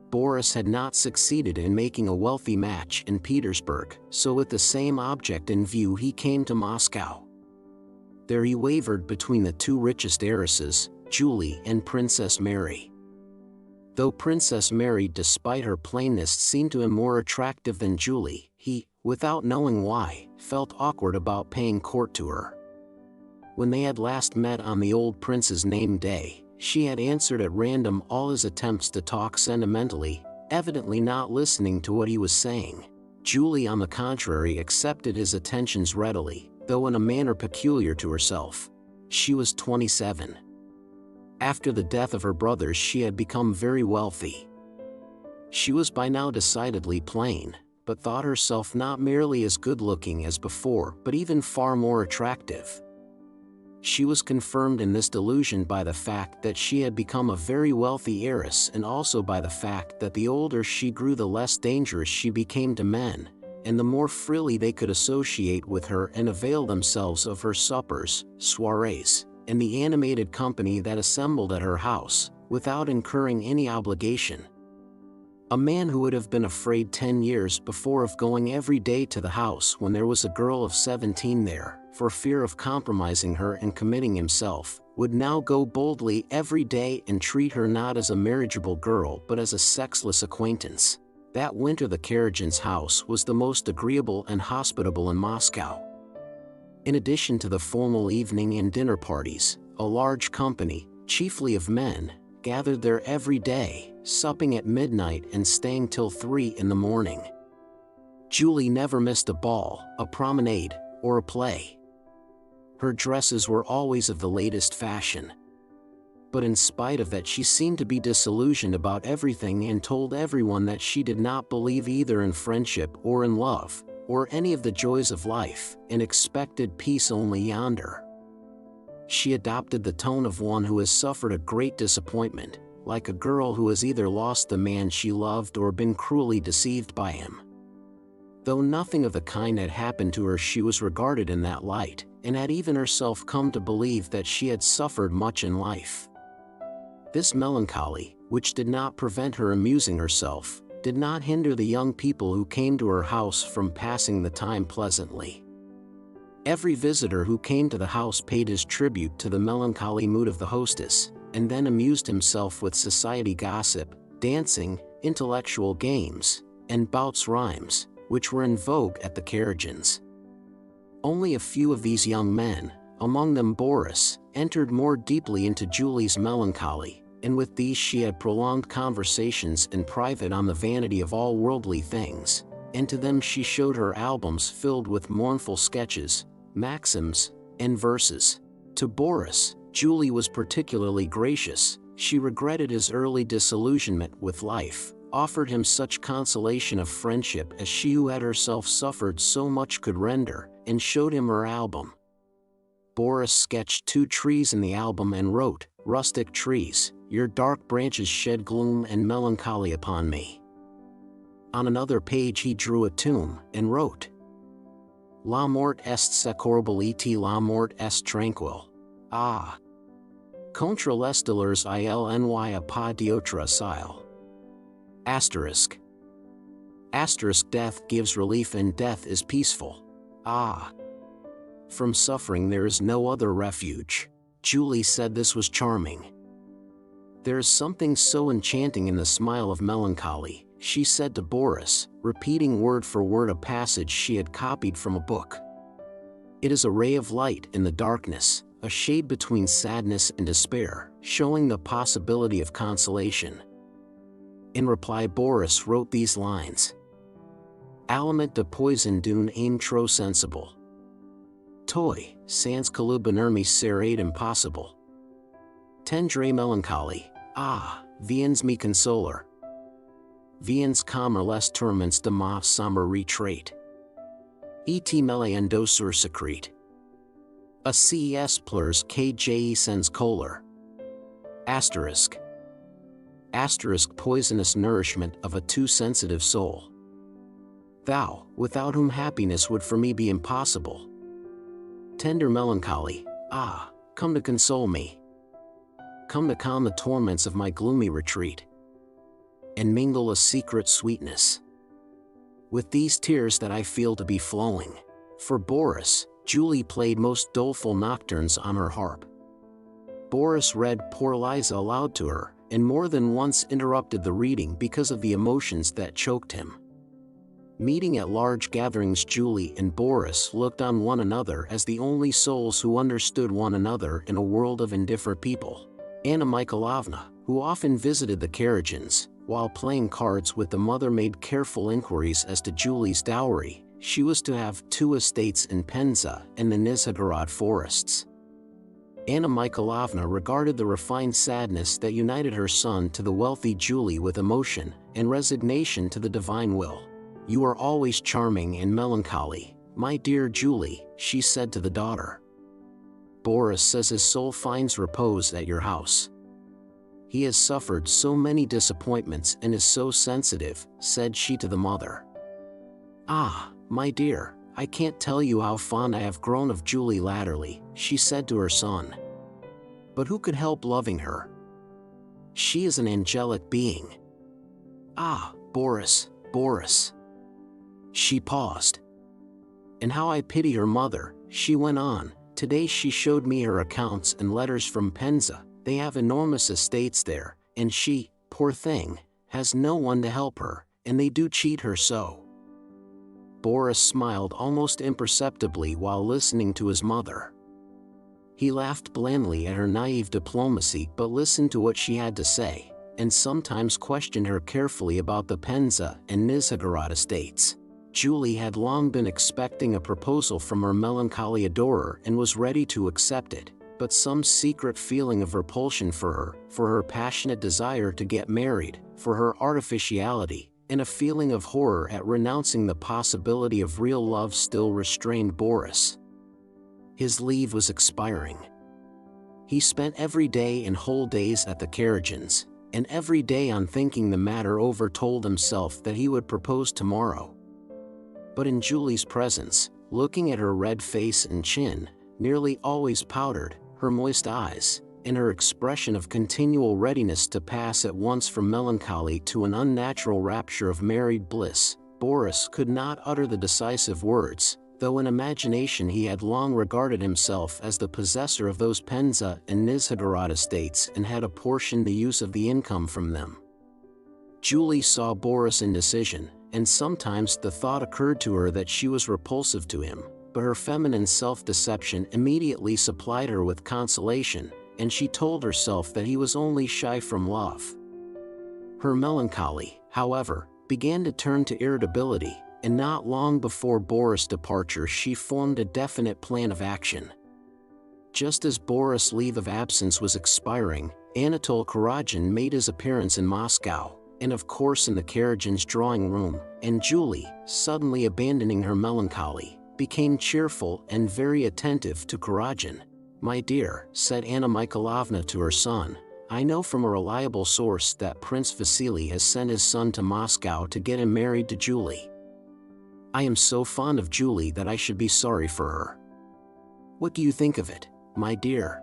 Boris had not succeeded in making a wealthy match in Petersburg, so with the same object in view he came to Moscow. There he wavered between the two richest heiresses, Julie and Princess Mary. Though Princess Mary, despite her plainness, seemed to him more attractive than Julie, he, without knowing why, felt awkward about paying court to her. When they had last met on the old prince's name day, she had answered at random all his attempts to talk sentimentally, evidently not listening to what he was saying. Julie, on the contrary, accepted his attentions readily, though in a manner peculiar to herself. She was 27. After the death of her brothers, she had become very wealthy. She was by now decidedly plain, but thought herself not merely as good-looking as before, but even far more attractive. She was confirmed in this delusion by the fact that she had become a very wealthy heiress, and also by the fact that the older she grew, the less dangerous she became to men, and the more freely they could associate with her and avail themselves of her suppers, soirees, and the animated company that assembled at her house, without incurring any obligation. A man who would have been afraid 10 years before of going every day to the house when there was a girl of 17 there, for fear of compromising her and committing himself, would now go boldly every day and treat her not as a marriageable girl but as a sexless acquaintance. That winter the Karagins' house was the most agreeable and hospitable in Moscow. In addition to the formal evening and dinner parties, a large company, chiefly of men, gathered there every day, supping at midnight and staying till 3 in the morning. Julie never missed a ball, a promenade, or a play. Her dresses were always of the latest fashion. But in spite of that, she seemed to be disillusioned about everything and told everyone that she did not believe either in friendship or in love, or any of the joys of life, and expected peace only yonder. She adopted the tone of one who has suffered a great disappointment, like a girl who has either lost the man she loved or been cruelly deceived by him. Though nothing of the kind had happened to her, she was regarded in that light, and had even herself come to believe that she had suffered much in life. This melancholy, which did not prevent her amusing herself, did not hinder the young people who came to her house from passing the time pleasantly. Every visitor who came to the house paid his tribute to the melancholy mood of the hostess, and then amused himself with society gossip, dancing, intellectual games, and bouts rhymes, which were in vogue at the Karagins'. Only a few of these young men, among them Boris, entered more deeply into Julie's melancholy, and with these she had prolonged conversations in private on the vanity of all worldly things, and to them she showed her albums filled with mournful sketches, maxims, and verses. To Boris, Julie was particularly gracious. She regretted his early disillusionment with life, offered him such consolation of friendship as she who had herself suffered so much could render, and showed him her album. Boris sketched 2 trees in the album and wrote, "Rustic trees, your dark branches shed gloom and melancholy upon me." On another page he drew a tomb, and wrote, "La mort est secorable et la mort est tranquille. Ah! Contre les douleurs il n'y a pas d'autre asile." Asterisk. Asterisk. Death gives relief and death is peaceful. Ah! From suffering there is no other refuge. Julie said this was charming. There is something so enchanting in the smile of melancholy, she said to Boris, repeating word for word a passage she had copied from a book. It is a ray of light in the darkness, a shade between sadness and despair, showing the possibility of consolation. In reply Boris wrote these lines. Aliment de poison d'une âme trop sensible. Toi, sans calubinermi serait impossible. Tendre melancholy, ah, viens me consoler. Viens calmer les tourments de ma sombre retraite. Et mêlé en sur secrète. A ces pleurs que j'ai sans colère. Asterisk. Asterisk. Poisonous nourishment of a too sensitive soul. Thou, without whom happiness would for me be impossible. Tender melancholy, ah, come to console me. Come to calm the torments of my gloomy retreat, and mingle a secret sweetness with these tears that I feel to be flowing. For Boris, Julie played most doleful nocturnes on her harp. Boris read Poor Liza aloud to her, and more than once interrupted the reading because of the emotions that choked him. Meeting at large gatherings, Julie and Boris looked on one another as the only souls who understood one another in a world of indifferent people. Anna Mikhailovna, who often visited the Karagins, while playing cards with the mother, made careful inquiries as to Julie's dowry. She was to have 2 estates in Penza and the Nizhegorod forests. Anna Mikhailovna regarded the refined sadness that united her son to the wealthy Julie with emotion and resignation to the divine will. You are always charming and melancholy, my dear Julie, she said to the daughter. Boris says his soul finds repose at your house. He has suffered so many disappointments and is so sensitive, said she to the mother. Ah, my dear, I can't tell you how fond I have grown of Julie latterly, she said to her son. But who could help loving her? She is an angelic being. Ah, Boris, Boris. She paused. And how I pity her mother, she went on. Today she showed me her accounts and letters from Penza. They have enormous estates there, and she, poor thing, has no one to help her, and they do cheat her so. Boris smiled almost imperceptibly while listening to his mother. He laughed blandly at her naive diplomacy but listened to what she had to say, and sometimes questioned her carefully about the Penza and Nizhegorod estates. Julie had long been expecting a proposal from her melancholy adorer and was ready to accept it, but some secret feeling of repulsion for her passionate desire to get married, for her artificiality, and a feeling of horror at renouncing the possibility of real love still restrained Boris. His leave was expiring. He spent every day and whole days at the Karagins, and every day on thinking the matter over told himself that he would propose tomorrow. But in Julie's presence, looking at her red face and chin, nearly always powdered, her moist eyes, and her expression of continual readiness to pass at once from melancholy to an unnatural rapture of married bliss, Boris could not utter the decisive words, though in imagination he had long regarded himself as the possessor of those Penza and Nizhegorod estates and had apportioned the use of the income from them. Julie saw Boris' indecision, and sometimes the thought occurred to her that she was repulsive to him, but her feminine self-deception immediately supplied her with consolation, and she told herself that he was only shy from love. Her melancholy, however, began to turn to irritability, and not long before Boris' departure she formed a definite plan of action. Just as Boris' leave of absence was expiring, Anatole Karagin made his appearance in Moscow, and of course in the Karagin's drawing room, and Julie, suddenly abandoning her melancholy, became cheerful and very attentive to Karagin. My dear, said Anna Mikhailovna to her son, I know from a reliable source that Prince Vasily has sent his son to Moscow to get him married to Julie. I am so fond of Julie that I should be sorry for her. What do you think of it, my dear?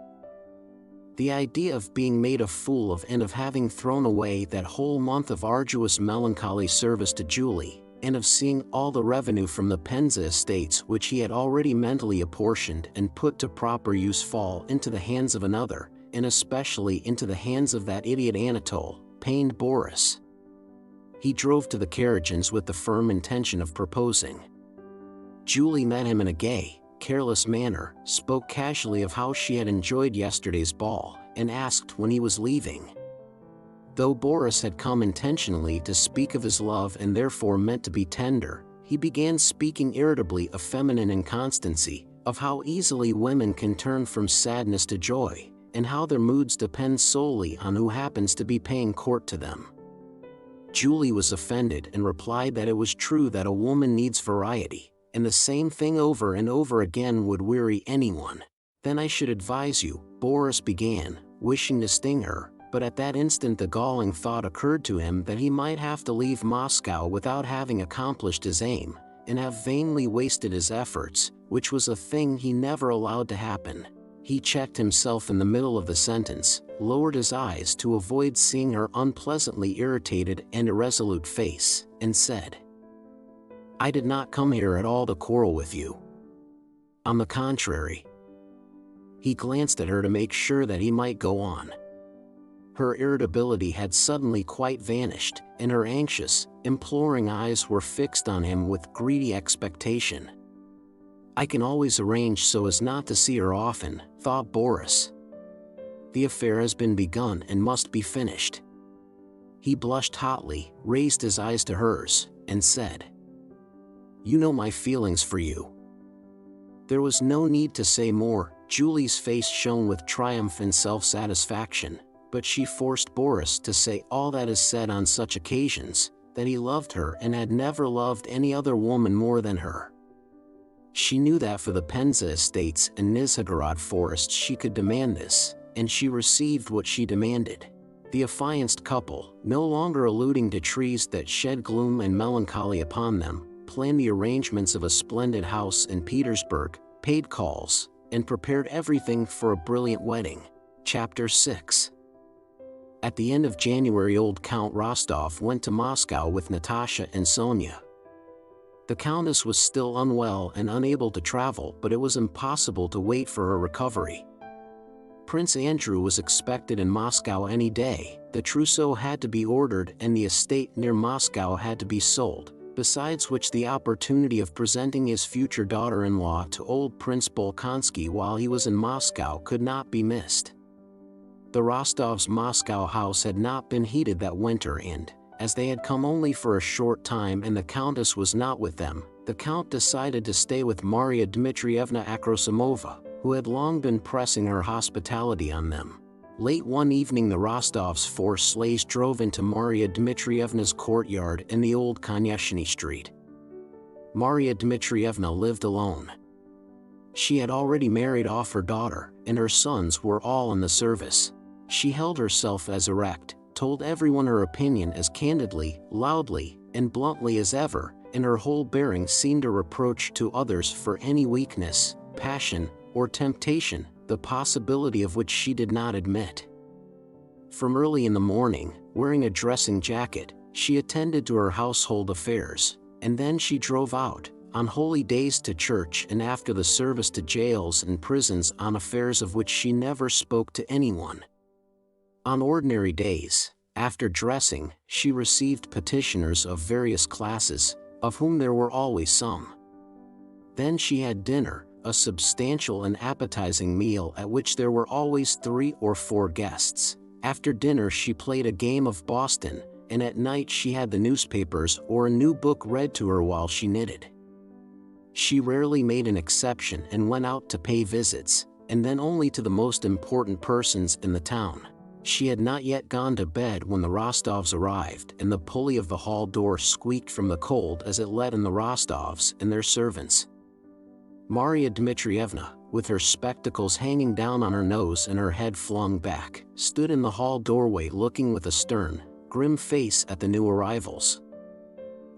The idea of being made a fool of and of having thrown away that whole month of arduous melancholy service to Julie, and of seeing all the revenue from the Penza estates which he had already mentally apportioned and put to proper use fall into the hands of another, and especially into the hands of that idiot Anatole, pained Boris. He drove to the Karagins with the firm intention of proposing. Julie met him in a gay, careless manner, spoke casually of how she had enjoyed yesterday's ball, and asked when he was leaving. Though Boris had come intentionally to speak of his love and therefore meant to be tender, he began speaking irritably of feminine inconstancy, of how easily women can turn from sadness to joy, and how their moods depend solely on who happens to be paying court to them. Julie was offended and replied that it was true that a woman needs variety, and the same thing over and over again would weary anyone. Then I should advise you, Boris began, wishing to sting her, but at that instant the galling thought occurred to him that he might have to leave Moscow without having accomplished his aim, and have vainly wasted his efforts, which was a thing he never allowed to happen. He checked himself in the middle of the sentence, lowered his eyes to avoid seeing her unpleasantly irritated and irresolute face, and said, "I did not come here at all to quarrel with you. On the contrary." He glanced at her to make sure that he might go on. Her irritability had suddenly quite vanished, and her anxious, imploring eyes were fixed on him with greedy expectation. "I can always arrange so as not to see her often," thought Boris. "The affair has been begun and must be finished." He blushed hotly, raised his eyes to hers, and said, "You know my feelings for you." There was no need to say more. Julie's face shone with triumph and self-satisfaction, but she forced Boris to say all that is said on such occasions, that he loved her and had never loved any other woman more than her. She knew that for the Penza estates and Nizhegorod forest she could demand this, and she received what she demanded. The affianced couple, no longer alluding to trees that shed gloom and melancholy upon them, planned the arrangements of a splendid house in Petersburg, paid calls, and prepared everything for a brilliant wedding. Chapter 6. At the end of January, old Count Rostov went to Moscow with Natasha and Sonia. The Countess was still unwell and unable to travel, but it was impossible to wait for her recovery. Prince Andrew was expected in Moscow any day. The trousseau had to be ordered and the estate near Moscow had to be sold, besides which the opportunity of presenting his future daughter-in-law to old Prince Bolkonsky while he was in Moscow could not be missed. The Rostovs' Moscow house had not been heated that winter, and, as they had come only for a short time and the Countess was not with them, the Count decided to stay with Maria Dmitrievna Akrosimova, who had long been pressing her hospitality on them. Late one evening the Rostovs' 4 sleighs drove into Maria Dmitrievna's courtyard in the old Konyeshny Street. Maria Dmitrievna lived alone. She had already married off her daughter, and her sons were all in the service. She held herself as erect, told everyone her opinion as candidly, loudly, and bluntly as ever, and her whole bearing seemed a reproach to others for any weakness, passion, or temptation, the possibility of which she did not admit. From early in the morning, wearing a dressing jacket, she attended to her household affairs, and then she drove out, on holy days to church and after the service to jails and prisons on affairs of which she never spoke to anyone. On ordinary days, after dressing, she received petitioners of various classes, of whom there were always some. Then she had dinner, a substantial and appetizing meal at which there were always 3 or 4 guests. After dinner she played a game of Boston, and at night she had the newspapers or a new book read to her while she knitted. She rarely made an exception and went out to pay visits, and then only to the most important persons in the town. She had not yet gone to bed when the Rostovs arrived, and the pulley of the hall door squeaked from the cold as it let in the Rostovs and their servants. Maria Dmitrievna, with her spectacles hanging down on her nose and her head flung back, stood in the hall doorway looking with a stern, grim face at the new arrivals.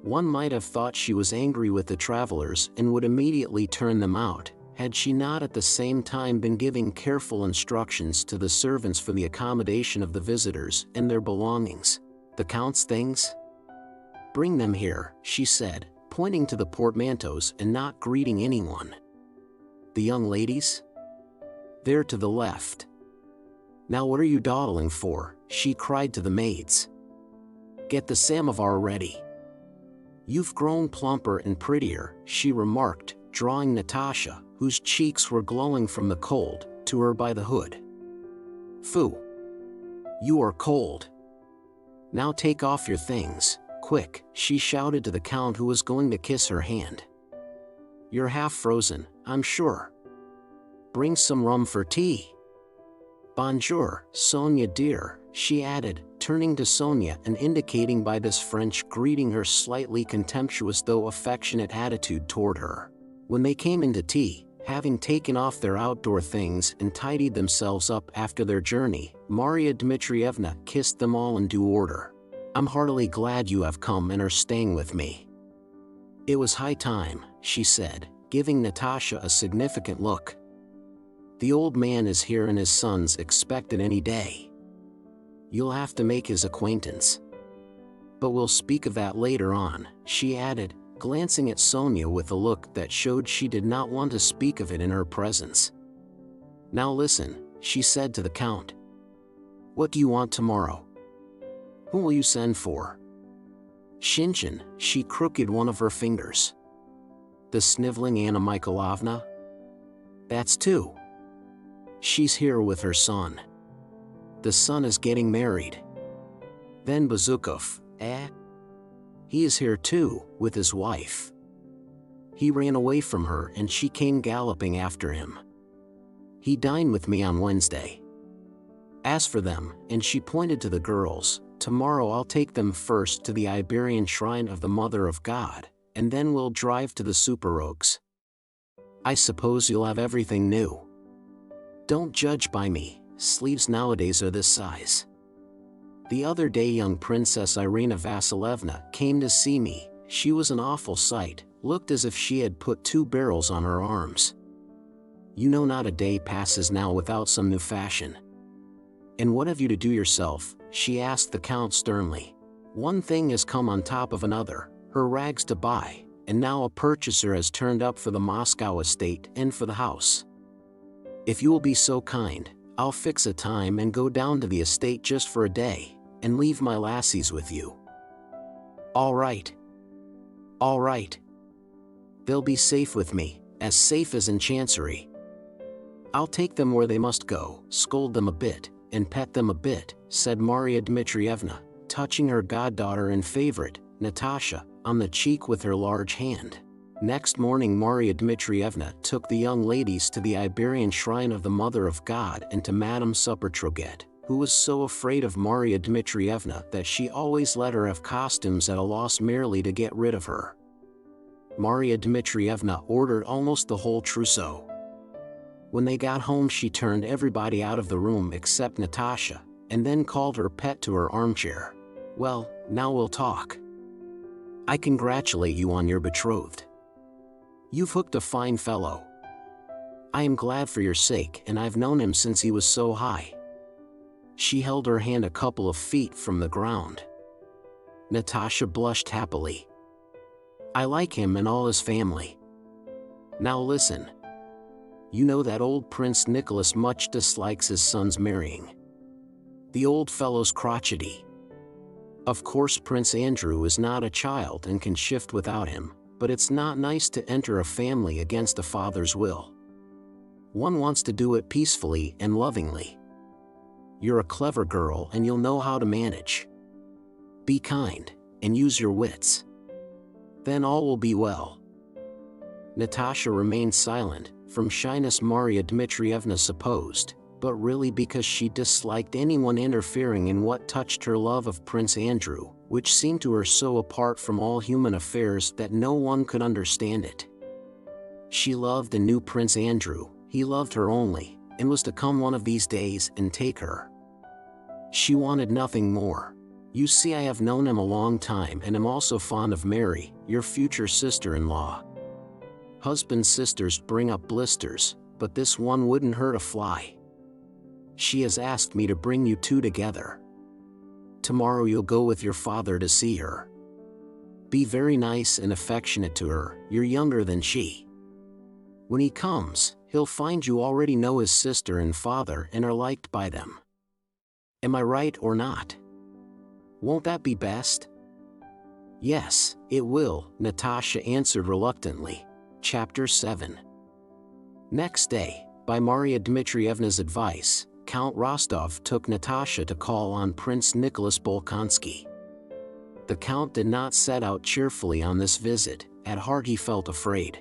One might have thought she was angry with the travelers and would immediately turn them out, had she not at the same time been giving careful instructions to the servants for the accommodation of the visitors and their belongings. "The Count's things? Bring them here," she said, pointing to the portmanteaus and not greeting anyone. "The young ladies? There to the left. Now what are you dawdling for?" she cried to the maids. "Get the samovar ready. You've grown plumper and prettier," she remarked, drawing Natasha, whose cheeks were glowing from the cold, to her by the hood. "Phew! You are cold. Now take off your things, quick," she shouted to the Count, who was going to kiss her hand. "You're half frozen, I'm sure. Bring some rum for tea. Bonjour, Sonia dear," she added, turning to Sonia and indicating by this French greeting her slightly contemptuous though affectionate attitude toward her. When they came into tea, having taken off their outdoor things and tidied themselves up after their journey, Maria Dmitrievna kissed them all in due order. "I'm heartily glad you have come and are staying with me." "It was high time," she said, giving Natasha a significant look. "The old man is here and his son's expected any day. You'll have to make his acquaintance. But we'll speak of that later on," she added, glancing at Sonia with a look that showed she did not want to speak of it in her presence. "Now listen," she said to the Count. "What do you want tomorrow? Who will you send for?" "Shinshin," she crooked one of her fingers. "The sniveling Anna Mikhailovna? That's two. She's here with her son. The son is getting married." "Then Bezukhov, eh? He is here too, with his wife. He ran away from her and she came galloping after him. He dined with me on Wednesday. As for them," and she pointed to the girls, "tomorrow I'll take them first to the Iberian Shrine of the Mother of God, and then we'll drive to the Superogs. I suppose you'll have everything new. Don't judge by me, sleeves nowadays are this size. The other day young Princess Irina Vasilievna came to see me. She was an awful sight, looked as if she had put 2 barrels on her arms. You know, not a day passes now without some new fashion." "And what have you to do yourself?" she asked the Count sternly. "One thing has come on top of another, her rags to buy, and now a purchaser has turned up for the Moscow estate and for the house. If you will be so kind, I'll fix a time and go down to the estate just for a day, and leave my lassies with you." "All right. All right. They'll be safe with me, as safe as in Chancery. I'll take them where they must go, scold them a bit, and pet them a bit," said Maria Dmitrievna, touching her goddaughter and favorite, Natasha, on the cheek with her large hand. Next morning Maria Dmitrievna took the young ladies to the Iberian Shrine of the Mother of God and to Madame Supertroget, who was so afraid of Maria Dmitrievna that she always let her have costumes at a loss merely to get rid of her. Maria Dmitrievna ordered almost the whole trousseau. When they got home she turned everybody out of the room except Natasha, and then called her pet to her armchair. "Well, now we'll talk. I congratulate you on your betrothed. You've hooked a fine fellow. I am glad for your sake, and I've known him since he was so high." She held her hand a couple of feet from the ground. Natasha blushed happily. "I like him and all his family. Now listen. You know that old Prince Nicholas much dislikes his sons marrying. The old fellow's crotchety. Of course Prince Andrew is not a child and can shift without him, but it's not nice to enter a family against a father's will. One wants to do it peacefully and lovingly. You're a clever girl and you'll know how to manage. Be kind, and use your wits. Then all will be well." Natasha remained silent, from shyness Maria Dmitrievna supposed, but really because she disliked anyone interfering in what touched her love of Prince Andrew, which seemed to her so apart from all human affairs that no one could understand it. She loved and knew Prince Andrew, he loved her only, and was to come one of these days and take her. She wanted nothing more. "You see, I have known him a long time and am also fond of Mary, your future sister-in-law. Husband's sisters bring up blisters, but this one wouldn't hurt a fly. She has asked me to bring you two together. Tomorrow you'll go with your father to see her. Be very nice and affectionate to her, you're younger than she. When he comes, he'll find you already know his sister and father and are liked by them. Am I right or not? Won't that be best?" "Yes, it will," Natasha answered reluctantly. Chapter 7. Next day, by Maria Dmitrievna's advice, Count Rostov took Natasha to call on Prince Nicholas Bolkonsky. The Count did not set out cheerfully on this visit, at heart he felt afraid.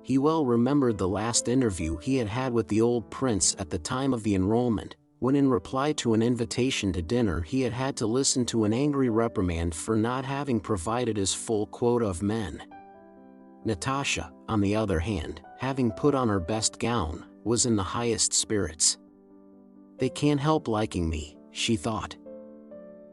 He well remembered the last interview he had had with the old prince at the time of the enrollment, when in reply to an invitation to dinner he had had to listen to an angry reprimand for not having provided his full quota of men. Natasha, on the other hand, having put on her best gown, was in the highest spirits. They can't help liking me, she thought.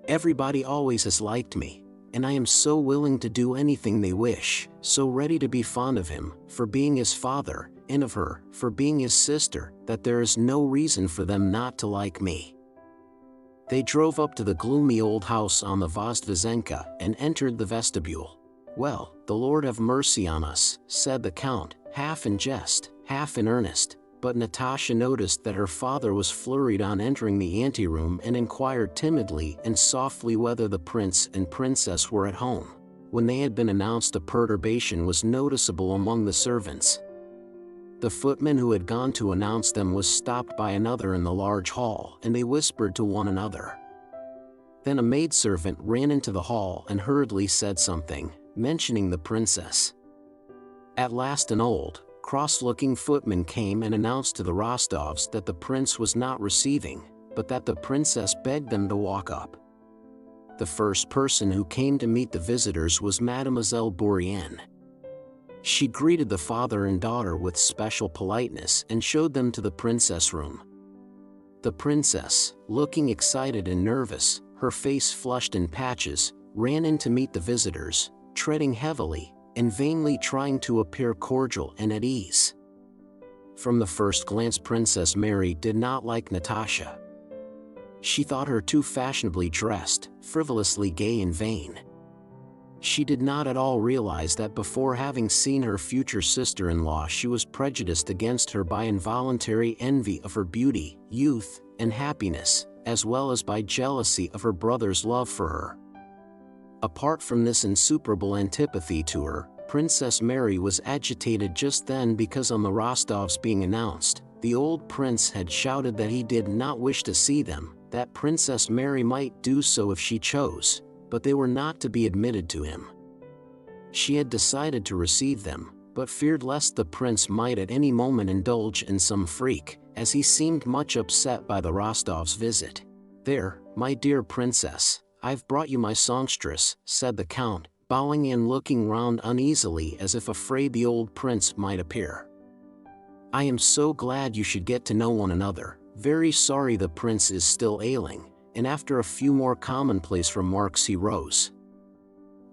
Everybody always has liked me, and I am so willing to do anything they wish, so ready to be fond of him, for being his father, and of her, for being his sister, that there is no reason for them not to like me. They drove up to the gloomy old house on the Vozdvizenka and entered the vestibule. "Well, the Lord have mercy on us," said the Count, half in jest, half in earnest, but Natasha noticed that her father was flurried on entering the anteroom and inquired timidly and softly whether the prince and princess were at home. When they had been announced, a perturbation was noticeable among the servants. The footman who had gone to announce them was stopped by another in the large hall, and they whispered to one another. Then a maidservant ran into the hall and hurriedly said something, mentioning the princess. At last an old, cross-looking footman came and announced to the Rostovs that the prince was not receiving, but that the princess begged them to walk up. The first person who came to meet the visitors was Mademoiselle Bourienne. She greeted the father and daughter with special politeness and showed them to the princess room. The princess, looking excited and nervous, her face flushed in patches, ran in to meet the visitors, treading heavily, and vainly trying to appear cordial and at ease. From the first glance, Princess Mary did not like Natasha. She thought her too fashionably dressed, frivolously gay and vain. She did not at all realize that before having seen her future sister-in-law, she was prejudiced against her by involuntary envy of her beauty, youth, and happiness, as well as by jealousy of her brother's love for her. Apart from this insuperable antipathy to her, Princess Mary was agitated just then because on the Rostovs being announced, the old prince had shouted that he did not wish to see them, that Princess Mary might do so if she chose, but they were not to be admitted to him. She had decided to receive them, but feared lest the prince might at any moment indulge in some freak, as he seemed much upset by the Rostovs' visit. "There, my dear princess, I've brought you my songstress," said the Count, bowing and looking round uneasily as if afraid the old prince might appear. "I am so glad you should get to know one another. Very sorry the prince is still ailing," and after a few more commonplace remarks he rose.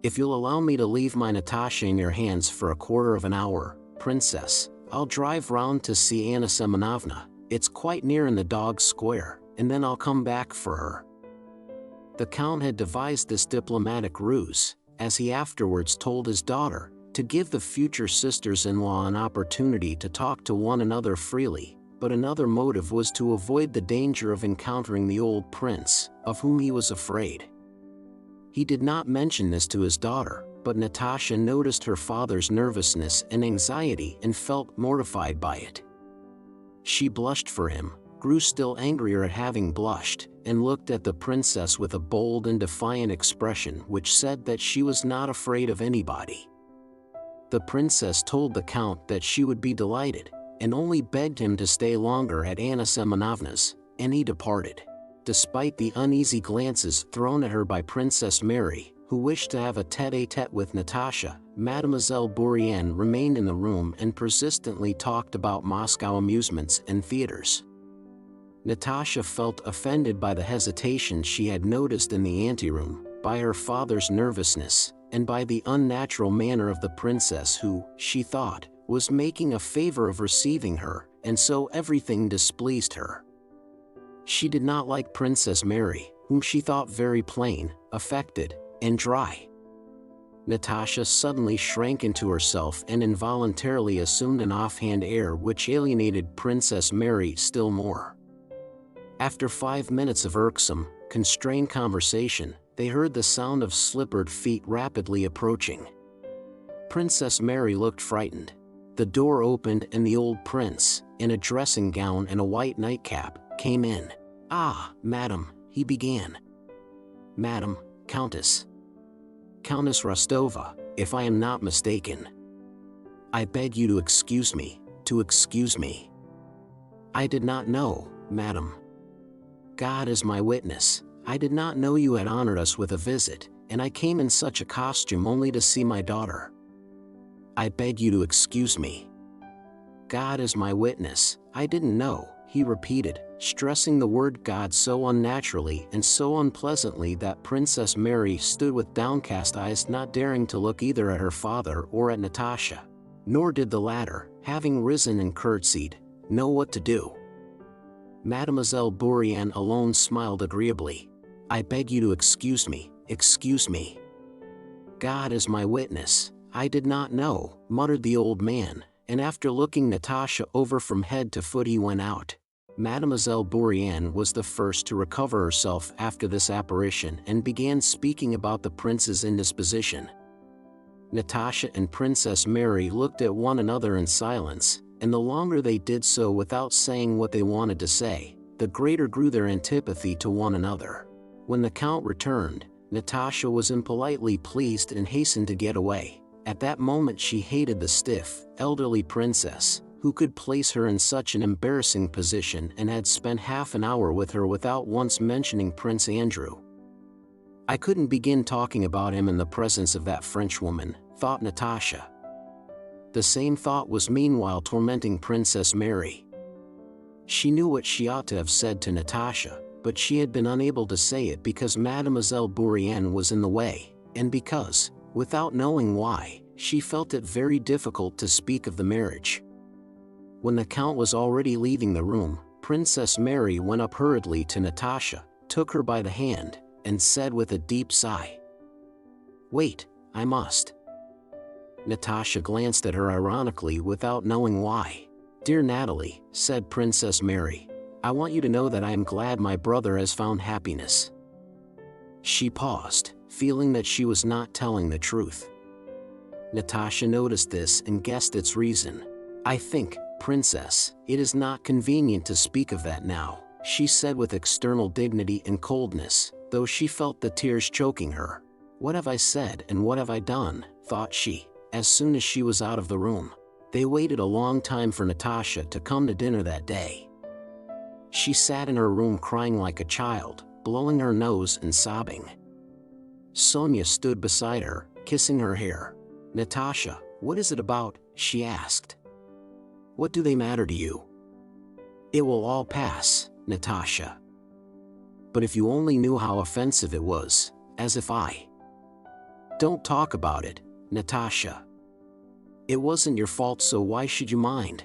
"If you'll allow me to leave my Natasha in your hands for a quarter of an hour, princess, I'll drive round to see Anna Semenovna. It's quite near in the Dog Square, and then I'll come back for her." The Count had devised this diplomatic ruse, as he afterwards told his daughter, to give the future sisters-in-law an opportunity to talk to one another freely, but another motive was to avoid the danger of encountering the old prince, of whom he was afraid. He did not mention this to his daughter, but Natasha noticed her father's nervousness and anxiety and felt mortified by it. She blushed for him, grew still angrier at having blushed, and looked at the princess with a bold and defiant expression which said that she was not afraid of anybody. The princess told the Count that she would be delighted, and only begged him to stay longer at Anna Semenovna's, and he departed. Despite the uneasy glances thrown at her by Princess Mary, who wished to have a tête-à-tête with Natasha, Mademoiselle Bourienne remained in the room and persistently talked about Moscow amusements and theaters. Natasha felt offended by the hesitation she had noticed in the anteroom, by her father's nervousness, and by the unnatural manner of the princess who, she thought, was making a favor of receiving her, and so everything displeased her. She did not like Princess Mary, whom she thought very plain, affected, and dry. Natasha suddenly shrank into herself and involuntarily assumed an offhand air which alienated Princess Mary still more. After 5 minutes of irksome, constrained conversation, they heard the sound of slippered feet rapidly approaching. Princess Mary looked frightened. The door opened and the old prince, in a dressing gown and a white nightcap, came in. "Ah, madam," he began. "Madam, Countess Rostova, if I am not mistaken. I beg you to excuse me, I did not know, madam. God is my witness, I did not know you had honored us with a visit, and I came in such a costume only to see my daughter. I beg you to excuse me. God is my witness, I didn't know," he repeated, stressing the word God so unnaturally and so unpleasantly that Princess Mary stood with downcast eyes, not daring to look either at her father or at Natasha. Nor did the latter, having risen and curtsied, know what to do. Mademoiselle Bourienne alone smiled agreeably. "I beg you to excuse me, excuse me. God is my witness, I did not know," muttered the old man, and after looking Natasha over from head to foot he went out. Mademoiselle Bourienne was the first to recover herself after this apparition and began speaking about the prince's indisposition. Natasha and Princess Mary looked at one another in silence, and the longer they did so without saying what they wanted to say, the greater grew their antipathy to one another. When the Count returned, Natasha was impolitely pleased and hastened to get away. At that moment she hated the stiff, elderly princess, who could place her in such an embarrassing position and had spent half an hour with her without once mentioning Prince Andrew. "I couldn't begin talking about him in the presence of that Frenchwoman," thought Natasha. The same thought was meanwhile tormenting Princess Mary. She knew what she ought to have said to Natasha, but she had been unable to say it because Mademoiselle Bourienne was in the way, and because, without knowing why, she felt it very difficult to speak of the marriage. When the Count was already leaving the room, Princess Mary went up hurriedly to Natasha, took her by the hand, and said with a deep sigh, "Wait, I must." Natasha glanced at her ironically without knowing why. "Dear Natalie," said Princess Mary, "I want you to know that I am glad my brother has found happiness." She paused, feeling that she was not telling the truth. Natasha noticed this and guessed its reason. "I think, Princess, it is not convenient to speak of that now," she said with external dignity and coldness, though she felt the tears choking her. "What have I said and what have I done?" thought she, as soon as she was out of the room. They waited a long time for Natasha to come to dinner that day. She sat in her room crying like a child, blowing her nose and sobbing. Sonia stood beside her, kissing her hair. "Natasha, what is it about?" she asked. "What do they matter to you?" "It will all pass, Natasha. But if you only knew how offensive it was, as if I..." "Don't talk about it, Natasha. It wasn't your fault, so why should you mind?"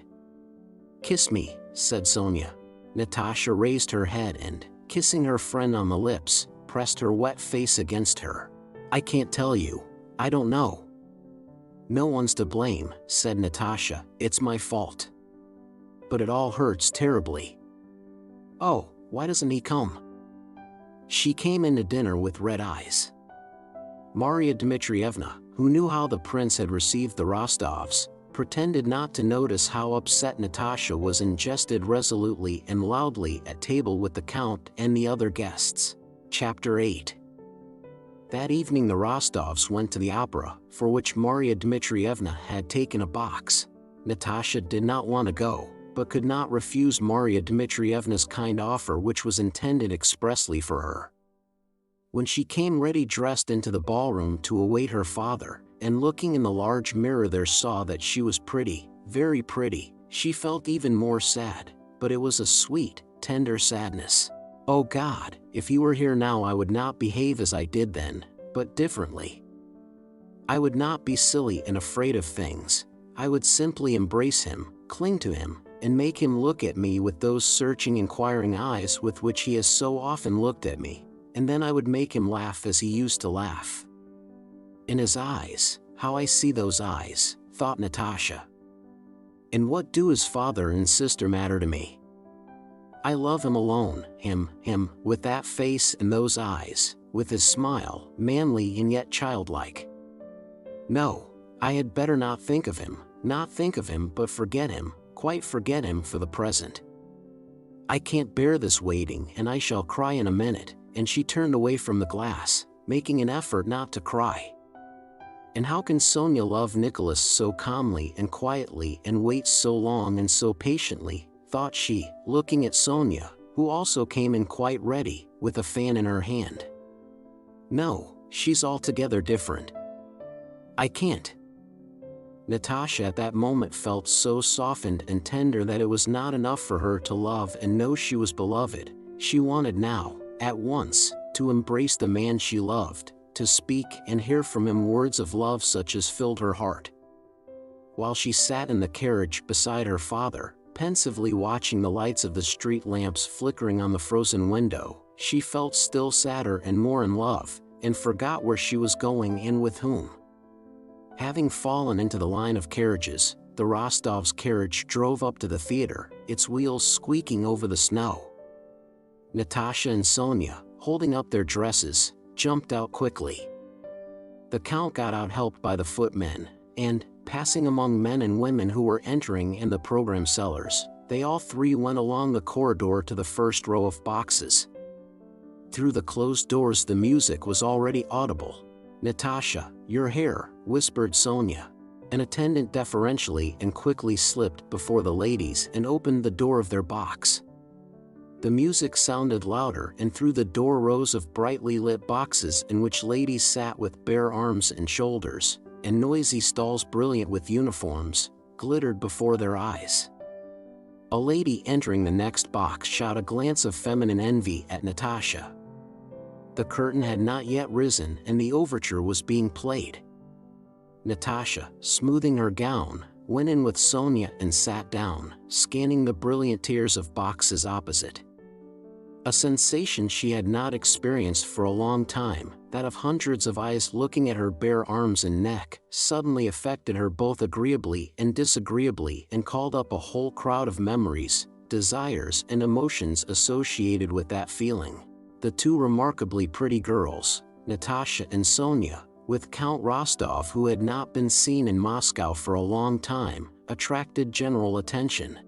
"Kiss me," said Sonia. Natasha raised her head and, kissing her friend on the lips, pressed her wet face against her. "I can't tell you. I don't know." "No one's to blame," said Natasha. "It's my fault. But it all hurts terribly." "Oh, why doesn't he come?" She came into dinner with red eyes. Maria Dmitrievna, who knew how the prince had received the Rostovs, pretended not to notice how upset Natasha was and jested resolutely and loudly at table with the Count and the other guests. Chapter 8. That evening the Rostovs went to the opera, for which Maria Dmitrievna had taken a box. Natasha did not want to go, but could not refuse Maria Dmitrievna's kind offer, which was intended expressly for her. When she came ready dressed into the ballroom to await her father, and looking in the large mirror there saw that she was pretty, very pretty, she felt even more sad, but it was a sweet, tender sadness. "Oh God, if he were here now I would not behave as I did then, but differently. I would not be silly and afraid of things. I would simply embrace him, cling to him, and make him look at me with those searching, inquiring eyes with which he has so often looked at me, and then I would make him laugh as he used to laugh. In his eyes, how I see those eyes," thought Natasha. "And what do his father and sister matter to me? I love him alone, him, with that face and those eyes, with his smile, manly and yet childlike. No, I had better not think of him, but forget him, quite forget him for the present. I can't bear this waiting and I shall cry in a minute," and she turned away from the glass, making an effort not to cry. And how can Sonia love Nicholas so calmly and quietly and wait so long and so patiently, thought she, looking at Sonia, who also came in quite ready, with a fan in her hand. "No, she's altogether different. I can't." Natasha at that moment felt so softened and tender that it was not enough for her to love and know she was beloved. She wanted now, at once, to embrace the man she loved, to speak and hear from him words of love such as filled her heart. While she sat in the carriage beside her father, pensively watching the lights of the street lamps flickering on the frozen window, she felt still sadder and more in love, and forgot where she was going and with whom. Having fallen into the line of carriages, the Rostovs' carriage drove up to the theater, its wheels squeaking over the snow. Natasha and Sonia, holding up their dresses, jumped out quickly. The Count got out helped by the footmen, and, passing among men and women who were entering and the program sellers, they all three went along the corridor to the first row of boxes. Through the closed doors the music was already audible. "Natasha, your hair," whispered Sonia. An attendant deferentially and quickly slipped before the ladies and opened the door of their box. The music sounded louder, and through the door rows of brightly lit boxes in which ladies sat with bare arms and shoulders, and noisy stalls brilliant with uniforms, glittered before their eyes. A lady entering the next box shot a glance of feminine envy at Natasha. The curtain had not yet risen and the overture was being played. Natasha, smoothing her gown, went in with Sonia and sat down, scanning the brilliant tiers of boxes opposite. A sensation she had not experienced for a long time, that of hundreds of eyes looking at her bare arms and neck, suddenly affected her both agreeably and disagreeably and called up a whole crowd of memories, desires and emotions associated with that feeling. The two remarkably pretty girls, Natasha and Sonia, with Count Rostov who had not been seen in Moscow for a long time, attracted general attention.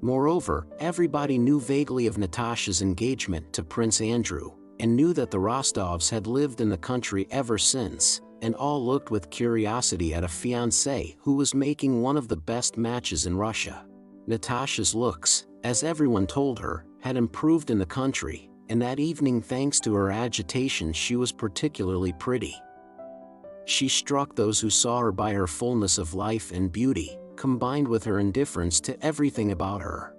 Moreover, everybody knew vaguely of Natasha's engagement to Prince Andrew, and knew that the Rostovs had lived in the country ever since, and all looked with curiosity at a fiancé who was making one of the best matches in Russia. Natasha's looks, as everyone told her, had improved in the country, and that evening thanks to her agitation she was particularly pretty. She struck those who saw her by her fullness of life and beauty, combined with her indifference to everything about her.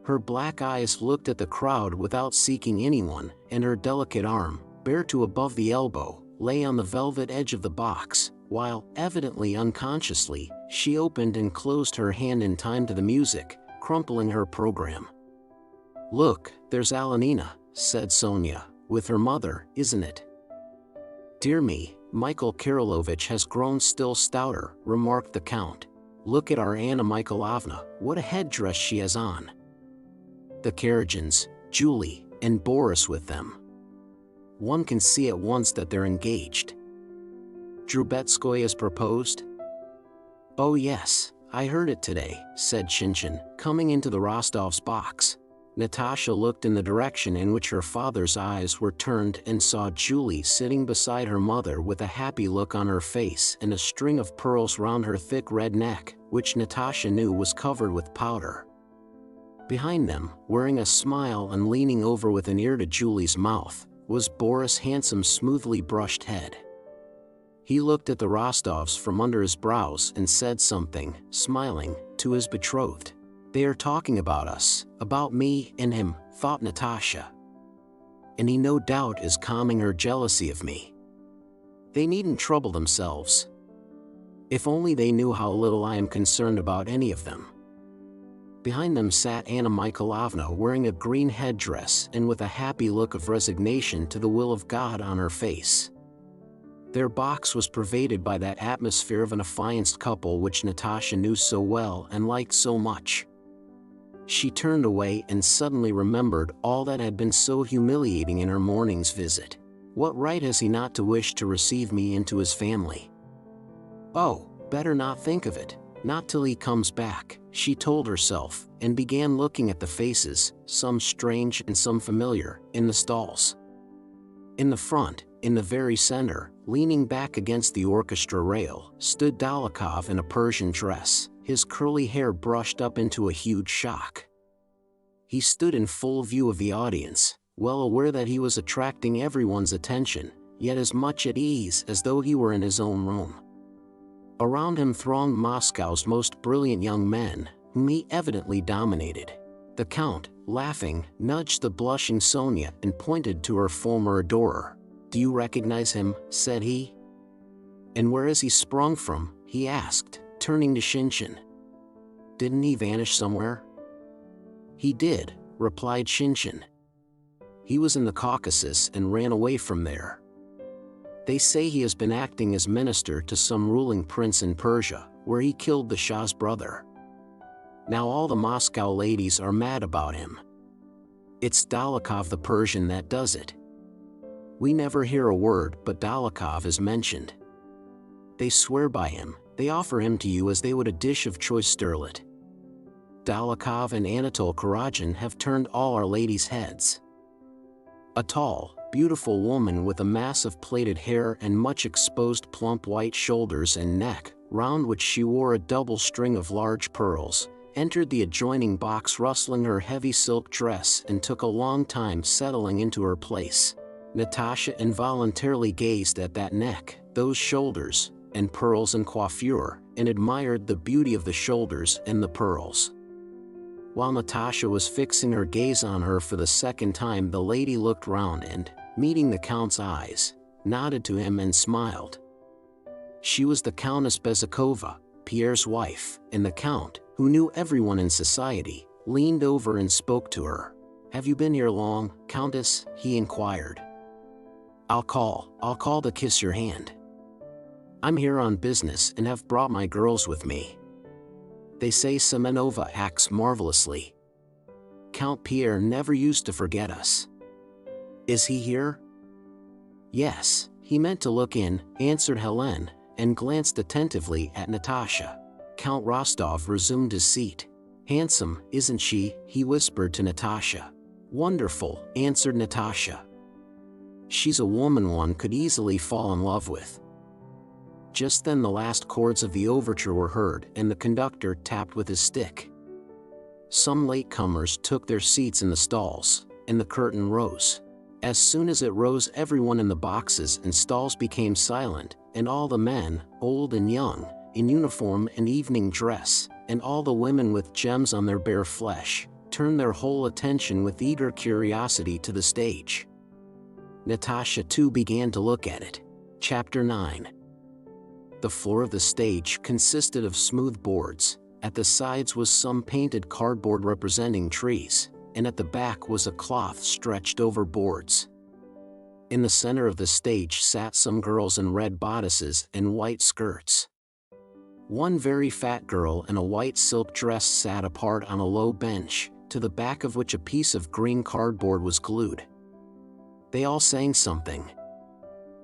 Her black eyes looked at the crowd without seeking anyone, and her delicate arm, bare to above the elbow, lay on the velvet edge of the box, while, evidently unconsciously, she opened and closed her hand in time to the music, crumpling her program. "Look, there's Alenina," said Sonia, "with her mother, isn't it?" "Dear me, Michael Kirillovich has grown still stouter," remarked the Count. "Look at our Anna Mikhailovna, what a headdress she has on. The Karagins, Julie, and Boris with them. One can see at once that they're engaged. Drubetskoy has proposed?" "Oh yes, I heard it today," said Shinshin, coming into the Rostovs' box. Natasha looked in the direction in which her father's eyes were turned and saw Julie sitting beside her mother with a happy look on her face and a string of pearls round her thick red neck, which Natasha knew was covered with powder. Behind them, wearing a smile and leaning over with an ear to Julie's mouth, was Boris' handsome smoothly brushed head. He looked at the Rostovs from under his brows and said something, smiling, to his betrothed. "They are talking about us, about me and him," thought Natasha. "And he no doubt is calming her jealousy of me. They needn't trouble themselves. If only they knew how little I am concerned about any of them." Behind them sat Anna Mikhailovna wearing a green headdress and with a happy look of resignation to the will of God on her face. Their box was pervaded by that atmosphere of an affianced couple which Natasha knew so well and liked so much. She turned away and suddenly remembered all that had been so humiliating in her morning's visit. "What right has he not to wish to receive me into his family? Oh, better not think of it, not till he comes back," she told herself, and began looking at the faces, some strange and some familiar, in the stalls. In the front, in the very center, leaning back against the orchestra rail, stood Dolokhov in a Persian dress, his curly hair brushed up into a huge shock. He stood in full view of the audience, well aware that he was attracting everyone's attention, yet as much at ease as though he were in his own room. Around him thronged Moscow's most brilliant young men, whom he evidently dominated. The Count, laughing, nudged the blushing Sonia and pointed to her former adorer. "Do you recognize him?" said he. "And where has he sprung from?" he asked, turning to Shinshin. "Didn't he vanish somewhere?" "He did," replied Shinshin. "He was in the Caucasus and ran away from there. They say he has been acting as minister to some ruling prince in Persia, where he killed the Shah's brother. Now all the Moscow ladies are mad about him. It's Dolokhov the Persian that does it. We never hear a word but Dolokhov is mentioned. They swear by him, they offer him to you as they would a dish of choice sterlet. Dolokhov and Anatole Karagin have turned all our ladies' heads." A tall, beautiful woman with a mass of plaited hair and much exposed plump white shoulders and neck, round which she wore a double string of large pearls, entered the adjoining box rustling her heavy silk dress and took a long time settling into her place. Natasha involuntarily gazed at that neck, those shoulders, and pearls and coiffure, and admired the beauty of the shoulders and the pearls. While Natasha was fixing her gaze on her for the second time, the lady looked round and, meeting the Count's eyes, nodded to him and smiled. She was the Countess Bezukhova, Pierre's wife, and the Count, who knew everyone in society, leaned over and spoke to her. "Have you been here long, Countess?" he inquired. I'll call to kiss your hand. I'm here on business and have brought my girls with me. They say Semenova acts marvelously. Count Pierre never used to forget us. Is he here?" "Yes, he meant to look in," answered Helene, and glanced attentively at Natasha. Count Rostov resumed his seat. "Handsome, isn't she?" he whispered to Natasha. "Wonderful," answered Natasha. "She's a woman one could easily fall in love with." Just then the last chords of the overture were heard and the conductor tapped with his stick. Some latecomers took their seats in the stalls, and the curtain rose. As soon as it rose, everyone in the boxes and stalls became silent, and all the men, old and young, in uniform and evening dress, and all the women with gems on their bare flesh, turned their whole attention with eager curiosity to the stage. Natasha too began to look at it. Chapter 9. The floor of the stage consisted of smooth boards, at the sides was some painted cardboard representing trees, and at the back was a cloth stretched over boards. In the center of the stage sat some girls in red bodices and white skirts. One very fat girl in a white silk dress sat apart on a low bench, to the back of which a piece of green cardboard was glued. They all sang something.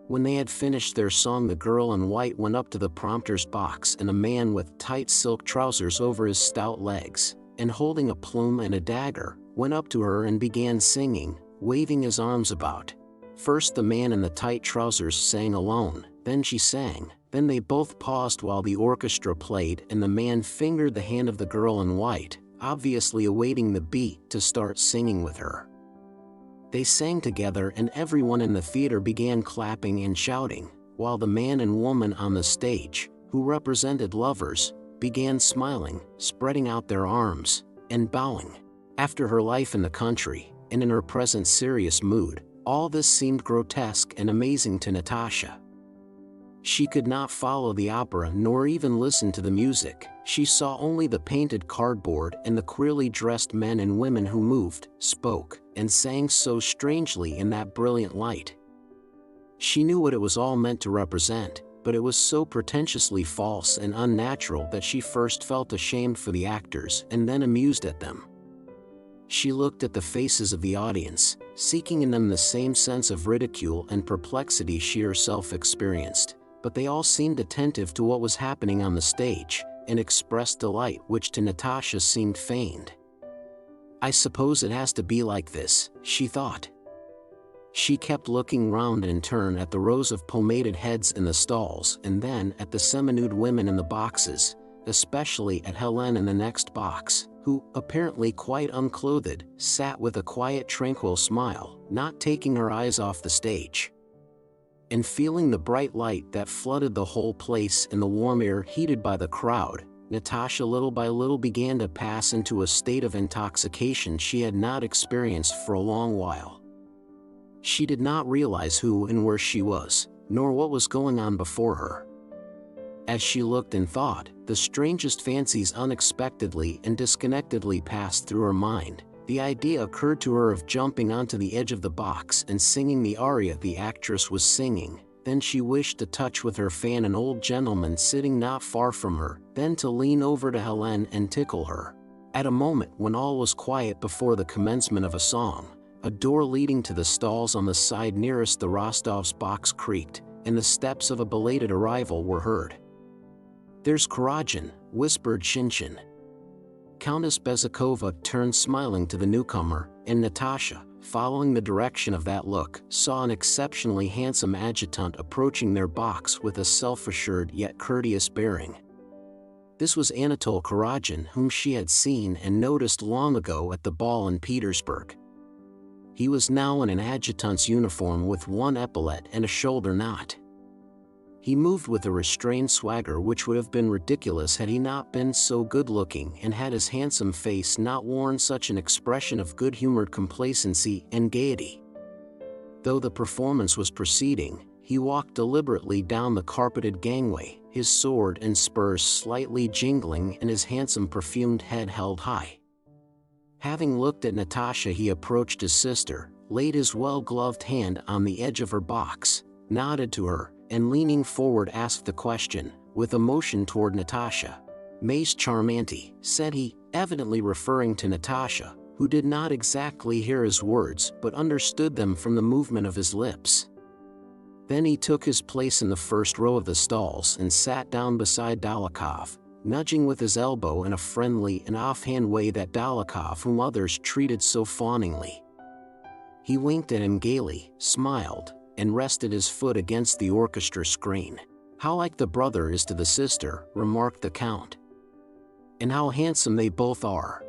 When they had finished their song, the girl in white went up to the prompter's box, and a man with tight silk trousers over his stout legs, and holding a plume and a dagger, went up to her and began singing, waving his arms about. First the man in the tight trousers sang alone, then she sang, then they both paused while the orchestra played, and the man fingered the hand of the girl in white, obviously awaiting the beat to start singing with her. They sang together and everyone in the theater began clapping and shouting, while the man and woman on the stage, who represented lovers, began smiling, spreading out their arms, and bowing. After her life in the country, and in her present serious mood, all this seemed grotesque and amazing to Natasha. She could not follow the opera nor even listen to the music. She saw only the painted cardboard and the queerly dressed men and women who moved, spoke, and sang so strangely in that brilliant light. She knew what it was all meant to represent, but it was so pretentiously false and unnatural that she first felt ashamed for the actors and then amused at them. She looked at the faces of the audience, seeking in them the same sense of ridicule and perplexity she herself experienced, but they all seemed attentive to what was happening on the stage, and expressed delight which to Natasha seemed feigned. I suppose it has to be like this, she thought. She kept looking round in turn at the rows of pomaded heads in the stalls and then at the semi-nude women in the boxes, especially at Helene in the next box, who, apparently quite unclothed, sat with a quiet tranquil smile, not taking her eyes off the stage. And feeling the bright light that flooded the whole place and the warm air heated by the crowd, Natasha little by little began to pass into a state of intoxication she had not experienced for a long while. She did not realize who and where she was, nor what was going on before her. As she looked and thought, the strangest fancies unexpectedly and disconnectedly passed through her mind. The idea occurred to her of jumping onto the edge of the box and singing the aria the actress was singing. Then she wished to touch with her fan an old gentleman sitting not far from her, then to lean over to Hélène and tickle her. At a moment when all was quiet before the commencement of a song, a door leading to the stalls on the side nearest the Rostovs' box creaked, and the steps of a belated arrival were heard. "There's Kuragin," whispered Shinshin. Countess Bezukhova turned smiling to the newcomer, and Natasha, following the direction of that look, saw an exceptionally handsome adjutant approaching their box with a self-assured yet courteous bearing. This was Anatole Kuragin, whom she had seen and noticed long ago at the ball in Petersburg. He was now in an adjutant's uniform with one epaulet and a shoulder knot. He moved with a restrained swagger which would have been ridiculous had he not been so good-looking and had his handsome face not worn such an expression of good-humored complacency and gaiety. Though the performance was proceeding, he walked deliberately down the carpeted gangway, his sword and spurs slightly jingling and his handsome perfumed head held high. Having looked at Natasha, he approached his sister, laid his well-gloved hand on the edge of her box, nodded to her, and leaning forward asked the question, with a motion toward Natasha. "Mais charmante," said he, evidently referring to Natasha, who did not exactly hear his words but understood them from the movement of his lips. Then he took his place in the first row of the stalls and sat down beside Dolokhov, nudging with his elbow in a friendly and offhand way that Dolokhov whom others treated so fawningly. He winked at him gaily, smiled, and rested his foot against the orchestra screen. "How like the brother is to the sister," remarked the count. "And how handsome they both are."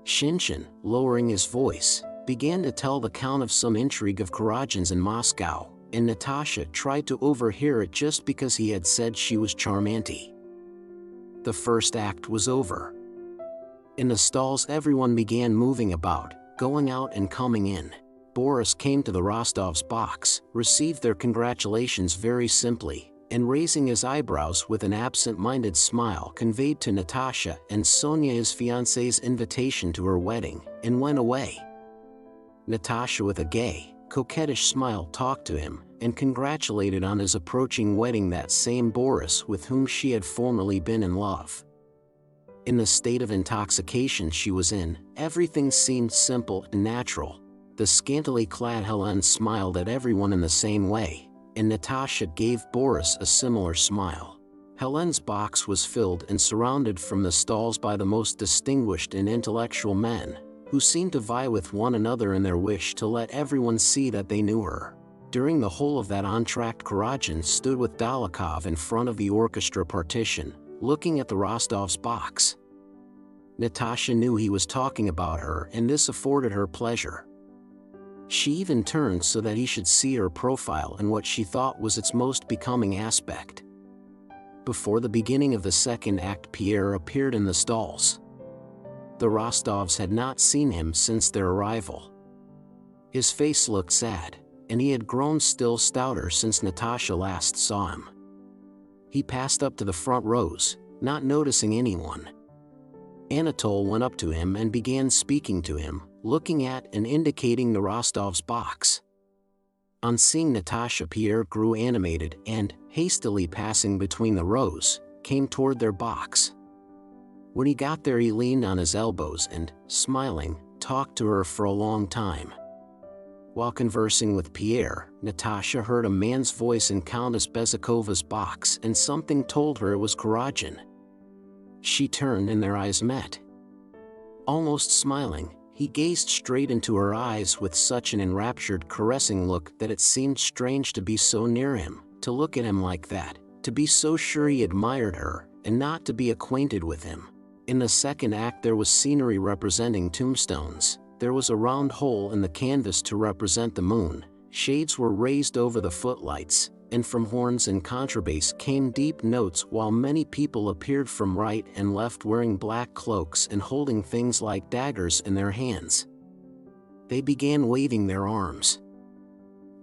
Shinshin, lowering his voice, began to tell the count of some intrigue of Kuragin's in Moscow, and Natasha tried to overhear it just because he had said she was charmante. The first act was over. In the stalls everyone began moving about, going out and coming in. Boris came to the Rostovs' box, received their congratulations very simply, and raising his eyebrows with an absent-minded smile conveyed to Natasha and Sonia his fiancée's invitation to her wedding, and went away. Natasha with a gay, coquettish smile talked to him, and congratulated on his approaching wedding that same Boris with whom she had formerly been in love. In the state of intoxication she was in, everything seemed simple and natural. The scantily clad Hélène smiled at everyone in the same way, and Natasha gave Boris a similar smile. Hélène's box was filled and surrounded from the stalls by the most distinguished and intellectual men, who seemed to vie with one another in their wish to let everyone see that they knew her. During the whole of that entr'acte Kuragin stood with Dolokhov in front of the orchestra partition, looking at the Rostovs' box. Natasha knew he was talking about her, and this afforded her pleasure. She even turned so that he should see her profile in what she thought was its most becoming aspect. Before the beginning of the second act, Pierre appeared in the stalls. The Rostovs had not seen him since their arrival. His face looked sad, and he had grown still stouter since Natasha last saw him. He passed up to the front rows, not noticing anyone. Anatole went up to him and began speaking to him, looking at and indicating the Rostovs' box. On seeing Natasha, Pierre grew animated and, hastily passing between the rows, came toward their box. When he got there he leaned on his elbows and, smiling, talked to her for a long time. While conversing with Pierre, Natasha heard a man's voice in Countess Bezukhova's box, and something told her it was Kuragin. She turned and their eyes met. Almost smiling, he gazed straight into her eyes with such an enraptured, caressing look that it seemed strange to be so near him, to look at him like that, to be so sure he admired her, and not to be acquainted with him. In the second act there was scenery representing tombstones. There was a round hole in the canvas to represent the moon, Shades were raised over the footlights, and from horns and contrabass came deep notes, while many people appeared from right and left wearing black cloaks and holding things like daggers in their hands. They began waving their arms.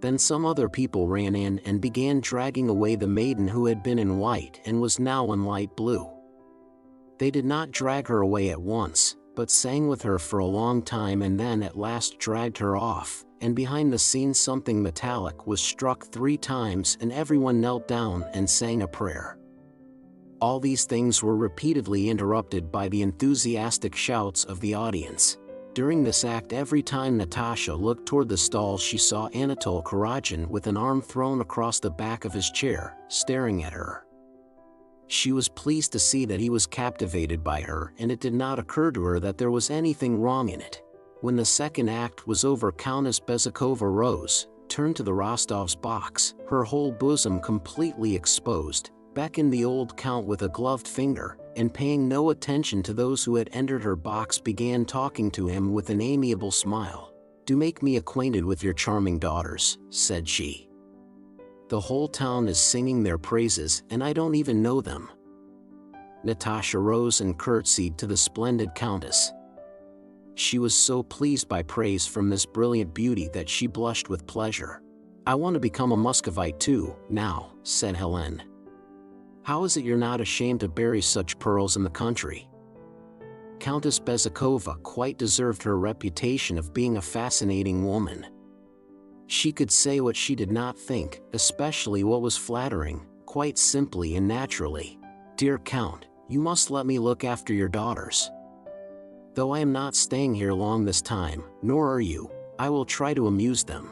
Then some other people ran in and began dragging away the maiden who had been in white and was now in light blue. They did not drag her away at once, but sang with her for a long time and then at last dragged her off, and behind the scenes something metallic was struck 3 times and everyone knelt down and sang a prayer. All these things were repeatedly interrupted by the enthusiastic shouts of the audience. During this act, every time Natasha looked toward the stalls, she saw Anatole Kuragin with an arm thrown across the back of his chair, staring at her. She was pleased to see that he was captivated by her, and it did not occur to her that there was anything wrong in it. When the second act was over, Countess Bezukhova rose, turned to the Rostov's box, her whole bosom completely exposed, beckoned the old count with a gloved finger, and paying no attention to those who had entered her box, began talking to him with an amiable smile. "Do make me acquainted with your charming daughters," said she. "The whole town is singing their praises and I don't even know them." Natasha rose and curtsied to the splendid countess. She was so pleased by praise from this brilliant beauty that she blushed with pleasure. "I want to become a Muscovite too, now," said Helene. "How is it you're not ashamed to bury such pearls in the country?" Countess Bezukhova quite deserved her reputation of being a fascinating woman. She could say what she did not think, especially what was flattering, quite simply and naturally. "Dear Count, you must let me look after your daughters. Though I am not staying here long this time, nor are you, I will try to amuse them.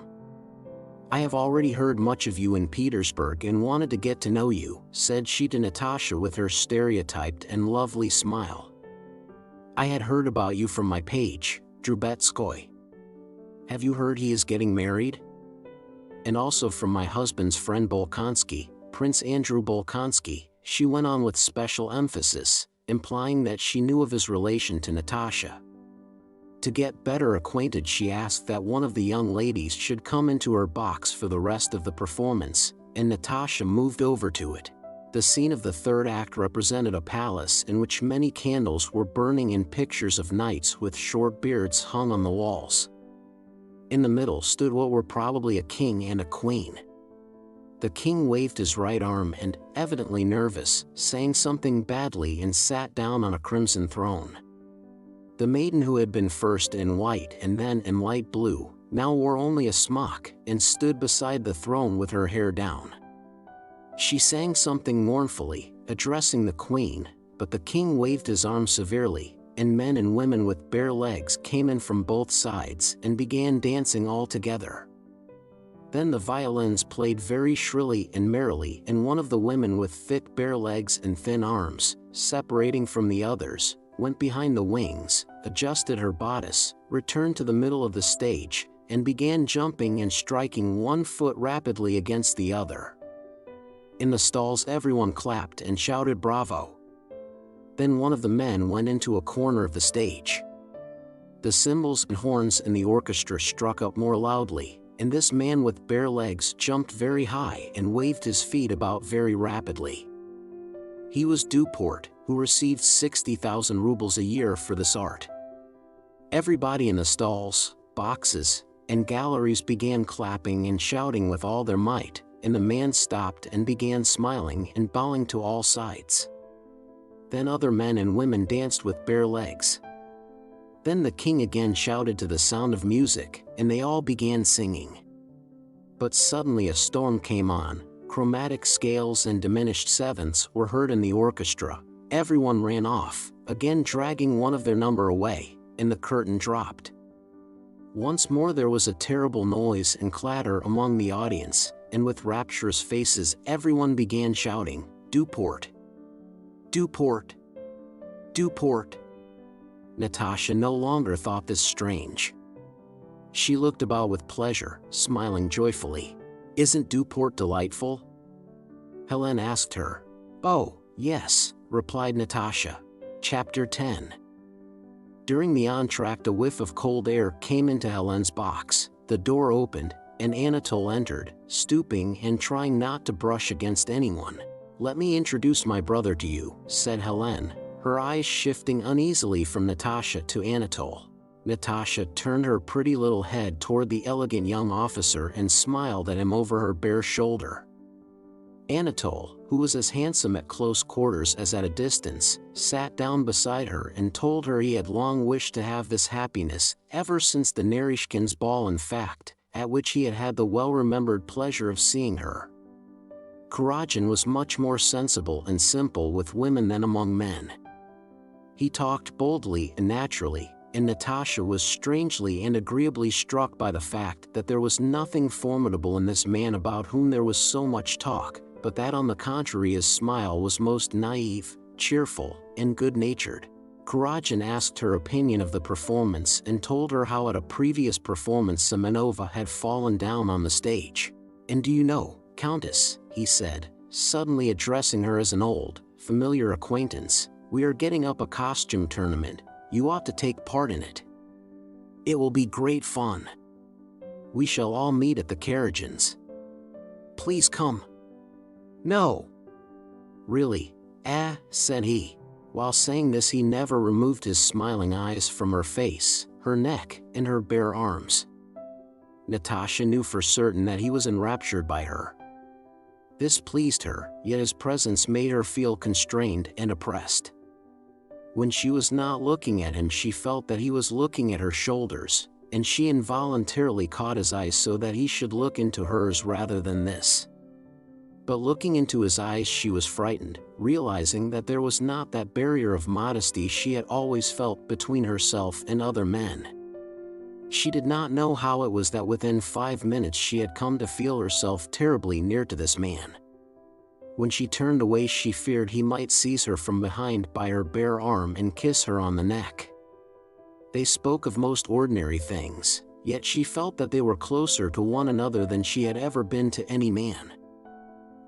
I have already heard much of you in Petersburg and wanted to get to know you," said she to Natasha with her stereotyped and lovely smile. "I had heard about you from my page, Drubetskoy. Have you heard he is getting married? And also from my husband's friend Bolkonsky, Prince Andrei Bolkonsky," she went on with special emphasis, implying that she knew of his relation to Natasha. To get better acquainted, she asked that one of the young ladies should come into her box for the rest of the performance, and Natasha moved over to it. The scene of the third act represented a palace in which many candles were burning and pictures of knights with short beards hung on the walls. In the middle stood what were probably a king and a queen. The king waved his right arm and, evidently nervous, sang something badly and sat down on a crimson throne. The maiden, who had been first in white and then in light blue, now wore only a smock and stood beside the throne with her hair down. She sang something mournfully, addressing the queen, but the king waved his arm severely, and men and women with bare legs came in from both sides and began dancing all together. Then the violins played very shrilly and merrily, and one of the women with thick bare legs and thin arms, separating from the others, went behind the wings, adjusted her bodice, returned to the middle of the stage, and began jumping and striking one foot rapidly against the other. In the stalls everyone clapped and shouted bravo. Then one of the men went into a corner of the stage. The cymbals and horns in the orchestra struck up more loudly, and this man with bare legs jumped very high and waved his feet about very rapidly. He was Duport, who received 60,000 rubles a year for this art. Everybody in the stalls, boxes, and galleries began clapping and shouting with all their might, and the man stopped and began smiling and bowing to all sides. Then other men and women danced with bare legs. Then the king again shouted to the sound of music, and they all began singing. But suddenly a storm came on, chromatic scales and diminished sevenths were heard in the orchestra. Everyone ran off, again dragging one of their number away, and the curtain dropped. Once more there was a terrible noise and clatter among the audience, and with rapturous faces everyone began shouting, "Duport! Duport! Duport!" Natasha no longer thought this strange. She looked about with pleasure, smiling joyfully. "Isn't Duport delightful?" Helene asked her. "Oh, yes," replied Natasha. Chapter 10. During the entr'acte a whiff of cold air came into Helene's box. The door opened, and Anatole entered, stooping and trying not to brush against anyone. "Let me introduce my brother to you," said Helene, her eyes shifting uneasily from Natasha to Anatole. Natasha turned her pretty little head toward the elegant young officer and smiled at him over her bare shoulder. Anatole, who was as handsome at close quarters as at a distance, sat down beside her and told her he had long wished to have this happiness, ever since the Naryshkins' ball, in fact, at which he had had the well-remembered pleasure of seeing her. Kurágin was much more sensible and simple with women than among men. He talked boldly and naturally, and Natasha was strangely and agreeably struck by the fact that there was nothing formidable in this man about whom there was so much talk, but that on the contrary his smile was most naive, cheerful, and good-natured. Kurágin asked her opinion of the performance and told her how at a previous performance Semenova had fallen down on the stage. "And do you know, Countess," he said, suddenly addressing her as an old, familiar acquaintance, "we are getting up a costume tournament. You ought to take part in it. It will be great fun. We shall all meet at the Kurágins'. Please come." "No. Really, said he. While saying this he never removed his smiling eyes from her face, her neck, and her bare arms. Natasha knew for certain that he was enraptured by her. This pleased her, yet his presence made her feel constrained and oppressed. When she was not looking at him she felt that he was looking at her shoulders, and she involuntarily caught his eyes so that he should look into hers rather than this. But looking into his eyes she was frightened, realizing that there was not that barrier of modesty she had always felt between herself and other men. She did not know how it was that within 5 minutes she had come to feel herself terribly near to this man. When she turned away she feared he might seize her from behind by her bare arm and kiss her on the neck. They spoke of most ordinary things, yet she felt that they were closer to one another than she had ever been to any man.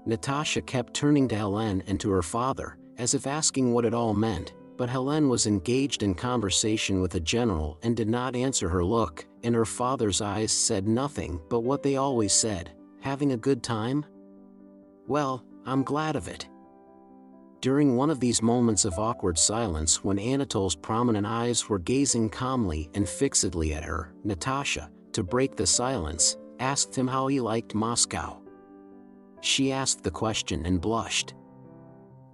Natasha kept turning to Helene and to her father, as if asking what it all meant, but Helene was engaged in conversation with a general and did not answer her look, and her father's eyes said nothing but what they always said, "Having a good time? Well, I'm glad of it." During one of these moments of awkward silence when Anatole's prominent eyes were gazing calmly and fixedly at her, Natasha, to break the silence, asked him how he liked Moscow. She asked the question and blushed.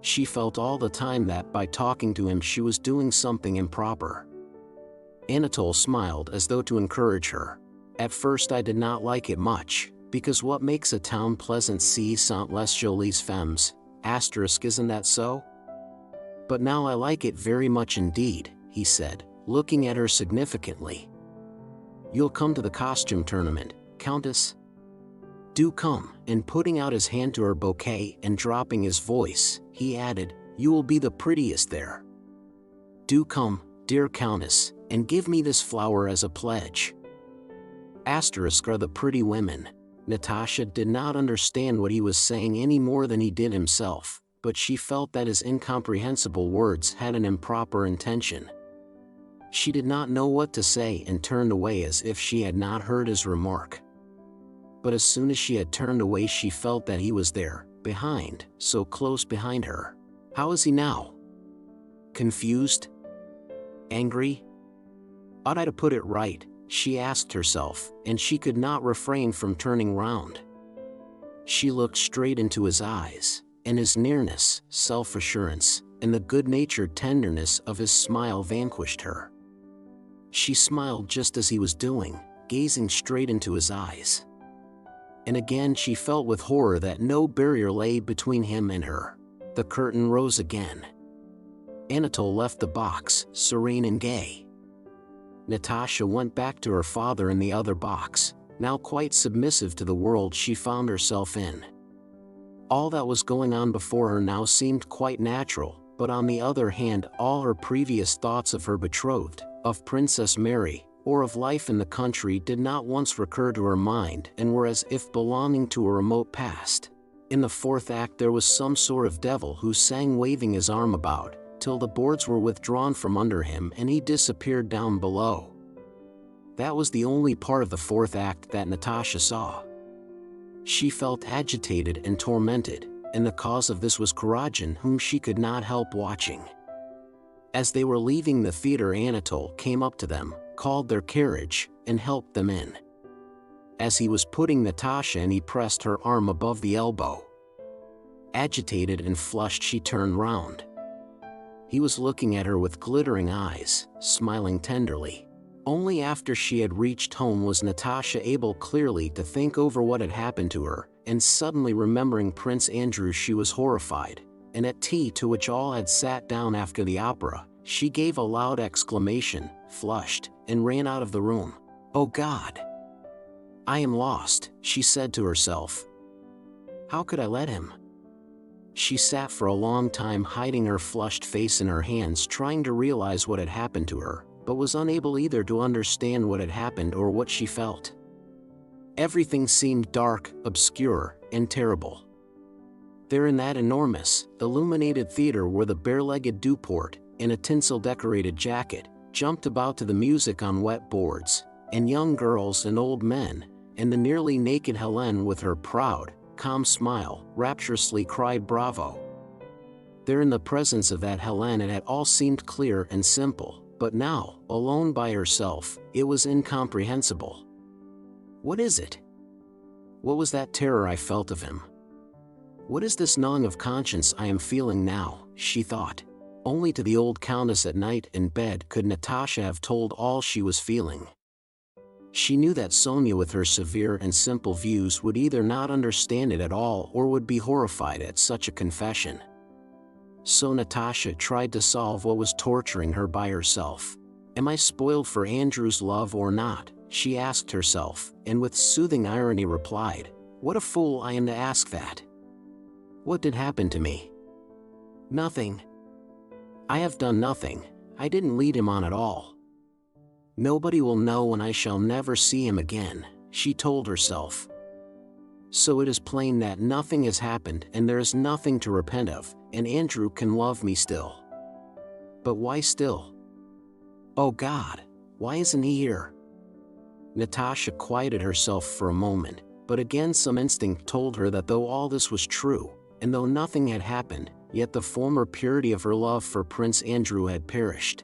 She felt all the time that by talking to him she was doing something improper. Anatole smiled as though to encourage her. "At first I did not like it much, because what makes a town pleasant ce sont les jolies femmes, isn't that so? But now I like it very much indeed," he said, looking at her significantly. "You'll come to the costume tournament, Countess? Do come," and putting out his hand to her bouquet and dropping his voice, he added, "You will be the prettiest there. Do come, dear Countess, and give me this flower as a pledge." Are the pretty women. Natasha did not understand what he was saying any more than he did himself, but she felt that his incomprehensible words had an improper intention. She did not know what to say and turned away as if she had not heard his remark. But as soon as she had turned away she felt that he was there, behind, so close behind her. How is he now? Confused? Angry? Ought I to put it right? She asked herself, and she could not refrain from turning round. She looked straight into his eyes, and his nearness, self-assurance, and the good-natured tenderness of his smile vanquished her. She smiled just as he was doing, gazing straight into his eyes. And again she felt with horror that no barrier lay between him and her. The curtain rose again. Anatole left the box, serene and gay. Natasha went back to her father in the other box, now quite submissive to the world she found herself in. All that was going on before her now seemed quite natural, but on the other hand all her previous thoughts of her betrothed, of Princess Mary, or of life in the country did not once recur to her mind and were as if belonging to a remote past. In the fourth act there was some sort of devil who sang waving his arm about, till the boards were withdrawn from under him and he disappeared down below. That was the only part of the fourth act that Natasha saw. She felt agitated and tormented, and the cause of this was Karenina, whom she could not help watching. As they were leaving the theater, Anatole came up to them, called their carriage, and helped them in. As he was putting Natasha in, he pressed her arm above the elbow. Agitated and flushed, she turned round. He was looking at her with glittering eyes, smiling tenderly. Only after she had reached home was Natasha able clearly to think over what had happened to her, and suddenly remembering Prince Andrew, she was horrified, and at tea, to which all had sat down after the opera, she gave a loud exclamation, flushed, and ran out of the room. "Oh God! I am lost," she said to herself. "How could I let him?" She sat for a long time hiding her flushed face in her hands, trying to realize what had happened to her, but was unable either to understand what had happened or what she felt. Everything seemed dark, obscure, and terrible. There in that enormous, illuminated theater were the bare-legged Duport, in a tinsel-decorated jacket, jumped about to the music on wet boards, and young girls and old men, and the nearly naked Helene with her proud, calm smile, rapturously cried bravo. There in the presence of that Helene it had all seemed clear and simple, but now, alone by herself, it was incomprehensible. What is it? What was that terror I felt of him? What is this gnawing of conscience I am feeling now, she thought. Only to the old countess at night in bed could Natasha have told all she was feeling. She knew that Sonia with her severe and simple views would either not understand it at all or would be horrified at such a confession. So Natasha tried to solve what was torturing her by herself. Am I spoiled for Andrew's love or not? She asked herself, and with soothing irony replied, what a fool I am to ask that. What did happen to me? Nothing. I have done nothing. I didn't lead him on at all. Nobody will know, and I shall never see him again, she told herself. So it is plain that nothing has happened and there is nothing to repent of, and Andrew can love me still. But why still? Oh God, why isn't he here? Natasha quieted herself for a moment, but again some instinct told her that though all this was true, and though nothing had happened, yet the former purity of her love for Prince Andrew had perished.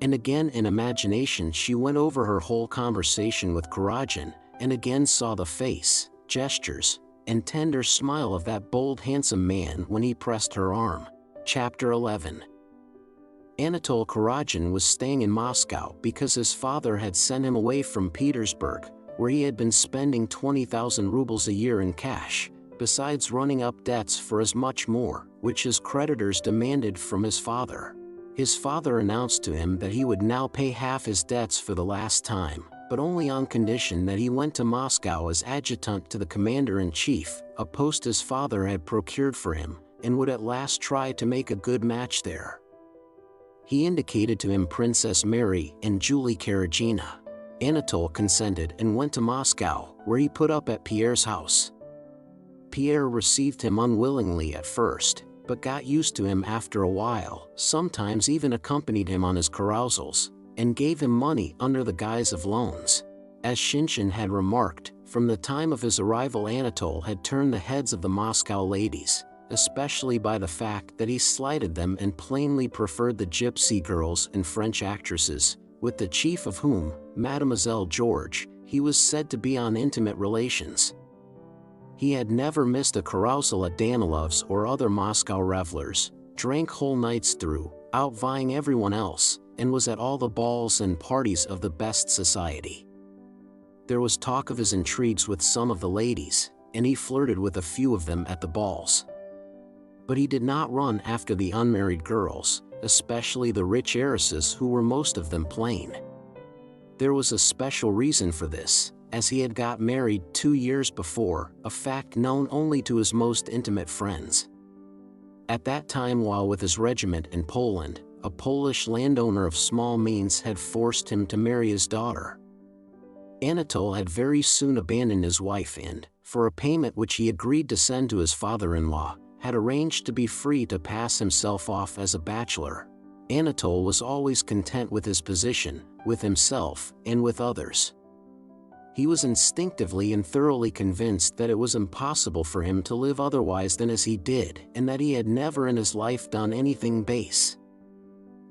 And again in imagination she went over her whole conversation with Karenina, and again saw the face, gestures, and tender smile of that bold handsome man when he pressed her arm. Chapter 11. Anatole Karenina was staying in Moscow because his father had sent him away from Petersburg, where he had been spending 20,000 rubles a year in cash, besides running up debts for as much more, which his creditors demanded from his father. His father announced to him that he would now pay half his debts for the last time, but only on condition that he went to Moscow as adjutant to the commander-in-chief, a post his father had procured for him, and would at last try to make a good match there. He indicated to him Princess Mary and Julie Karenina. Anatole consented and went to Moscow, where he put up at Pierre's house. Pierre received him unwillingly at first, but got used to him after a while, sometimes even accompanied him on his carousals, and gave him money under the guise of loans. As Shinshin had remarked, from the time of his arrival Anatole had turned the heads of the Moscow ladies, especially by the fact that he slighted them and plainly preferred the gypsy girls and French actresses, with the chief of whom, Mademoiselle George, he was said to be on intimate relations. He had never missed a carousal at Danilov's or other Moscow revelers, drank whole nights through, outvying everyone else, and was at all the balls and parties of the best society. There was talk of his intrigues with some of the ladies, and he flirted with a few of them at the balls. But he did not run after the unmarried girls, especially the rich heiresses who were most of them plain. There was a special reason for this, as he had got married 2 years before, a fact known only to his most intimate friends. At that time, while with his regiment in Poland, a Polish landowner of small means had forced him to marry his daughter. Anatole had very soon abandoned his wife and, for a payment which he agreed to send to his father-in-law, had arranged to be free to pass himself off as a bachelor. Anatole was always content with his position, with himself, and with others. He was instinctively and thoroughly convinced that it was impossible for him to live otherwise than as he did, and that he had never in his life done anything base.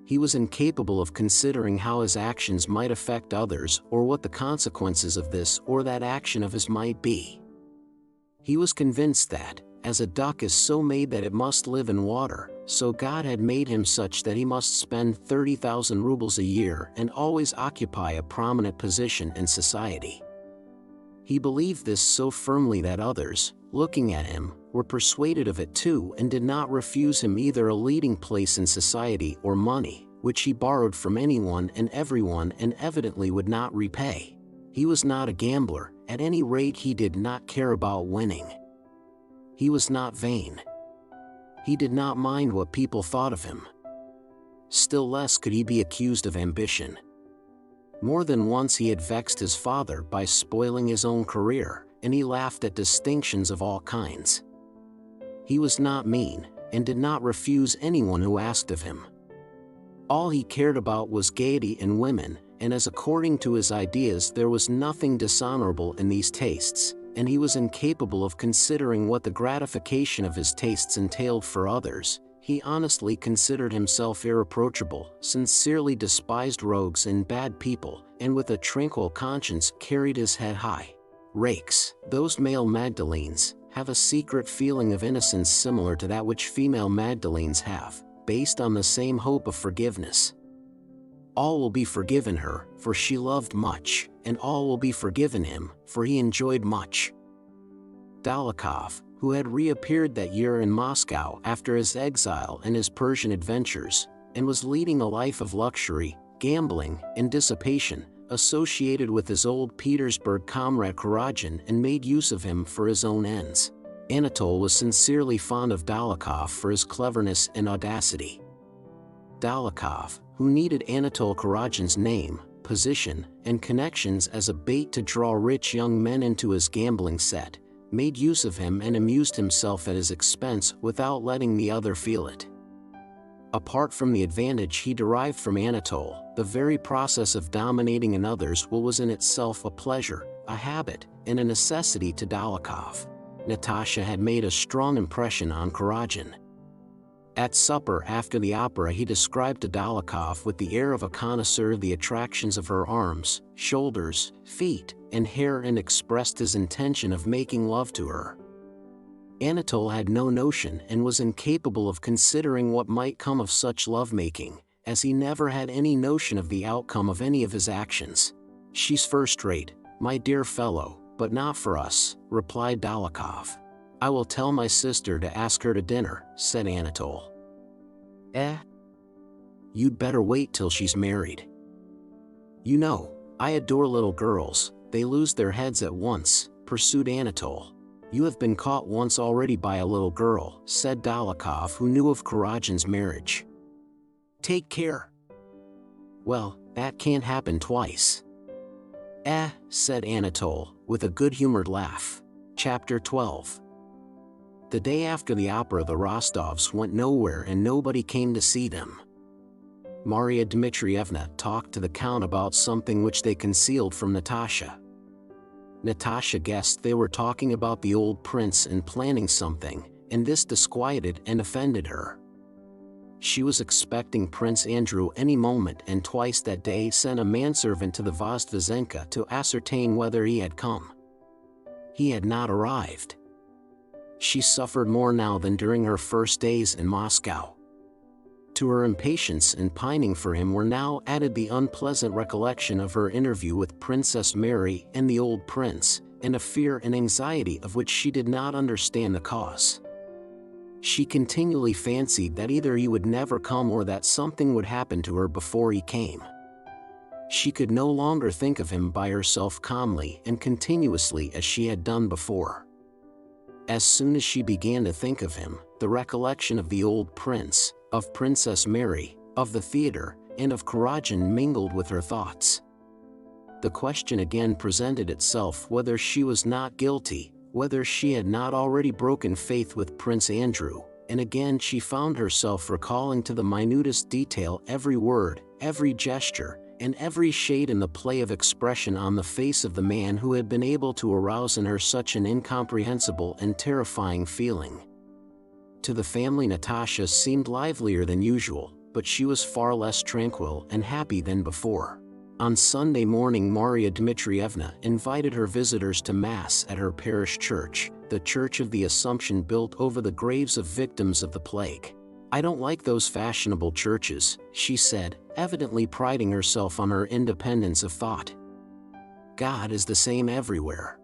He was incapable of considering how his actions might affect others or what the consequences of this or that action of his might be. He was convinced that, as a duck is so made that it must live in water, so God had made him such that he must spend 30,000 rubles a year and always occupy a prominent position in society. He believed this so firmly that others, looking at him, were persuaded of it too and did not refuse him either a leading place in society or money, which he borrowed from anyone and everyone and evidently would not repay. He was not a gambler, at any rate he did not care about winning. He was not vain. He did not mind what people thought of him. Still less could he be accused of ambition. More than once he had vexed his father by spoiling his own career, and he laughed at distinctions of all kinds. He was not mean, and did not refuse anyone who asked of him. All he cared about was gaiety and women, and as according to his ideas there was nothing dishonorable in these tastes, and he was incapable of considering what the gratification of his tastes entailed for others. He honestly considered himself irreproachable, sincerely despised rogues and bad people, and with a tranquil conscience carried his head high. Rakes, those male Magdalenes, have a secret feeling of innocence similar to that which female Magdalenes have, based on the same hope of forgiveness. All will be forgiven her, for she loved much, and all will be forgiven him, for he enjoyed much. Dolokhov, who had reappeared that year in Moscow after his exile and his Persian adventures, and was leading a life of luxury, gambling, and dissipation, associated with his old Petersburg comrade Kuragin and made use of him for his own ends. Anatole was sincerely fond of Dolokhov for his cleverness and audacity. Dolokhov, who needed Anatole Kuragin's name, position, and connections as a bait to draw rich young men into his gambling set, made use of him and amused himself at his expense without letting the other feel it. Apart from the advantage he derived from Anatole, the very process of dominating in others was in itself a pleasure, a habit, and a necessity to Dolokhov. Natasha had made a strong impression on Kuragin. At supper after the opera he described to Dolokhov with the air of a connoisseur the attractions of her arms, shoulders, feet, and hair and expressed his intention of making love to her. Anatole had no notion and was incapable of considering what might come of such lovemaking, as he never had any notion of the outcome of any of his actions. "She's first-rate, my dear fellow, but not for us," replied Dolokhov. "I will tell my sister to ask her to dinner," said Anatole. You'd better wait till she's married. "You know, I adore little girls, they lose their heads at once," pursued Anatole. "You have been caught once already by a little girl," said Dolokhov, who knew of Kuragin's marriage. "Take care." "Well, that can't happen twice." Said Anatole, with a good-humored laugh. Chapter 12. The day after the opera the Rostovs went nowhere and nobody came to see them. Maria Dmitrievna talked to the Count about something which they concealed from Natasha. Natasha guessed they were talking about the old prince and planning something, and this disquieted and offended her. She was expecting Prince Andrew any moment and twice that day sent a manservant to the Vozdvizenka to ascertain whether he had come. He had not arrived. She suffered more now than during her first days in Moscow. To her impatience and pining for him were now added the unpleasant recollection of her interview with Princess Mary and the old prince, and a fear and anxiety of which she did not understand the cause. She continually fancied that either he would never come or that something would happen to her before he came. She could no longer think of him by herself calmly and continuously as she had done before. As soon as she began to think of him, the recollection of the old prince, of Princess Mary, of the theater, and of Kuragin mingled with her thoughts. The question again presented itself whether she was not guilty, whether she had not already broken faith with Prince Andrew, and again she found herself recalling to the minutest detail every word, every gesture, and every shade in the play of expression on the face of the man who had been able to arouse in her such an incomprehensible and terrifying feeling. To the family, Natasha seemed livelier than usual, but she was far less tranquil and happy than before. On Sunday morning, Maria Dmitrievna invited her visitors to Mass at her parish church, the Church of the Assumption built over the graves of victims of the plague. "I don't like those fashionable churches," she said, evidently priding herself on her independence of thought. "God is the same everywhere.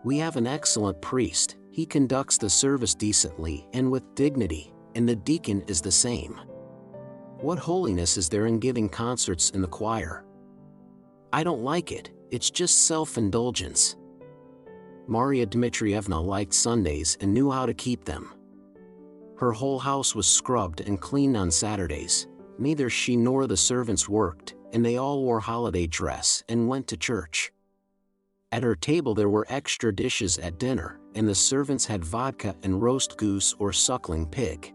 We have an excellent priest, he conducts the service decently and with dignity, and the deacon is the same. What holiness is there in giving concerts in the choir? I don't like it, it's just self-indulgence." Maria Dmitrievna liked Sundays and knew how to keep them. Her whole house was scrubbed and cleaned on Saturdays. Neither she nor the servants worked, and they all wore holiday dress and went to church. At her table there were extra dishes at dinner, and the servants had vodka and roast goose or suckling pig.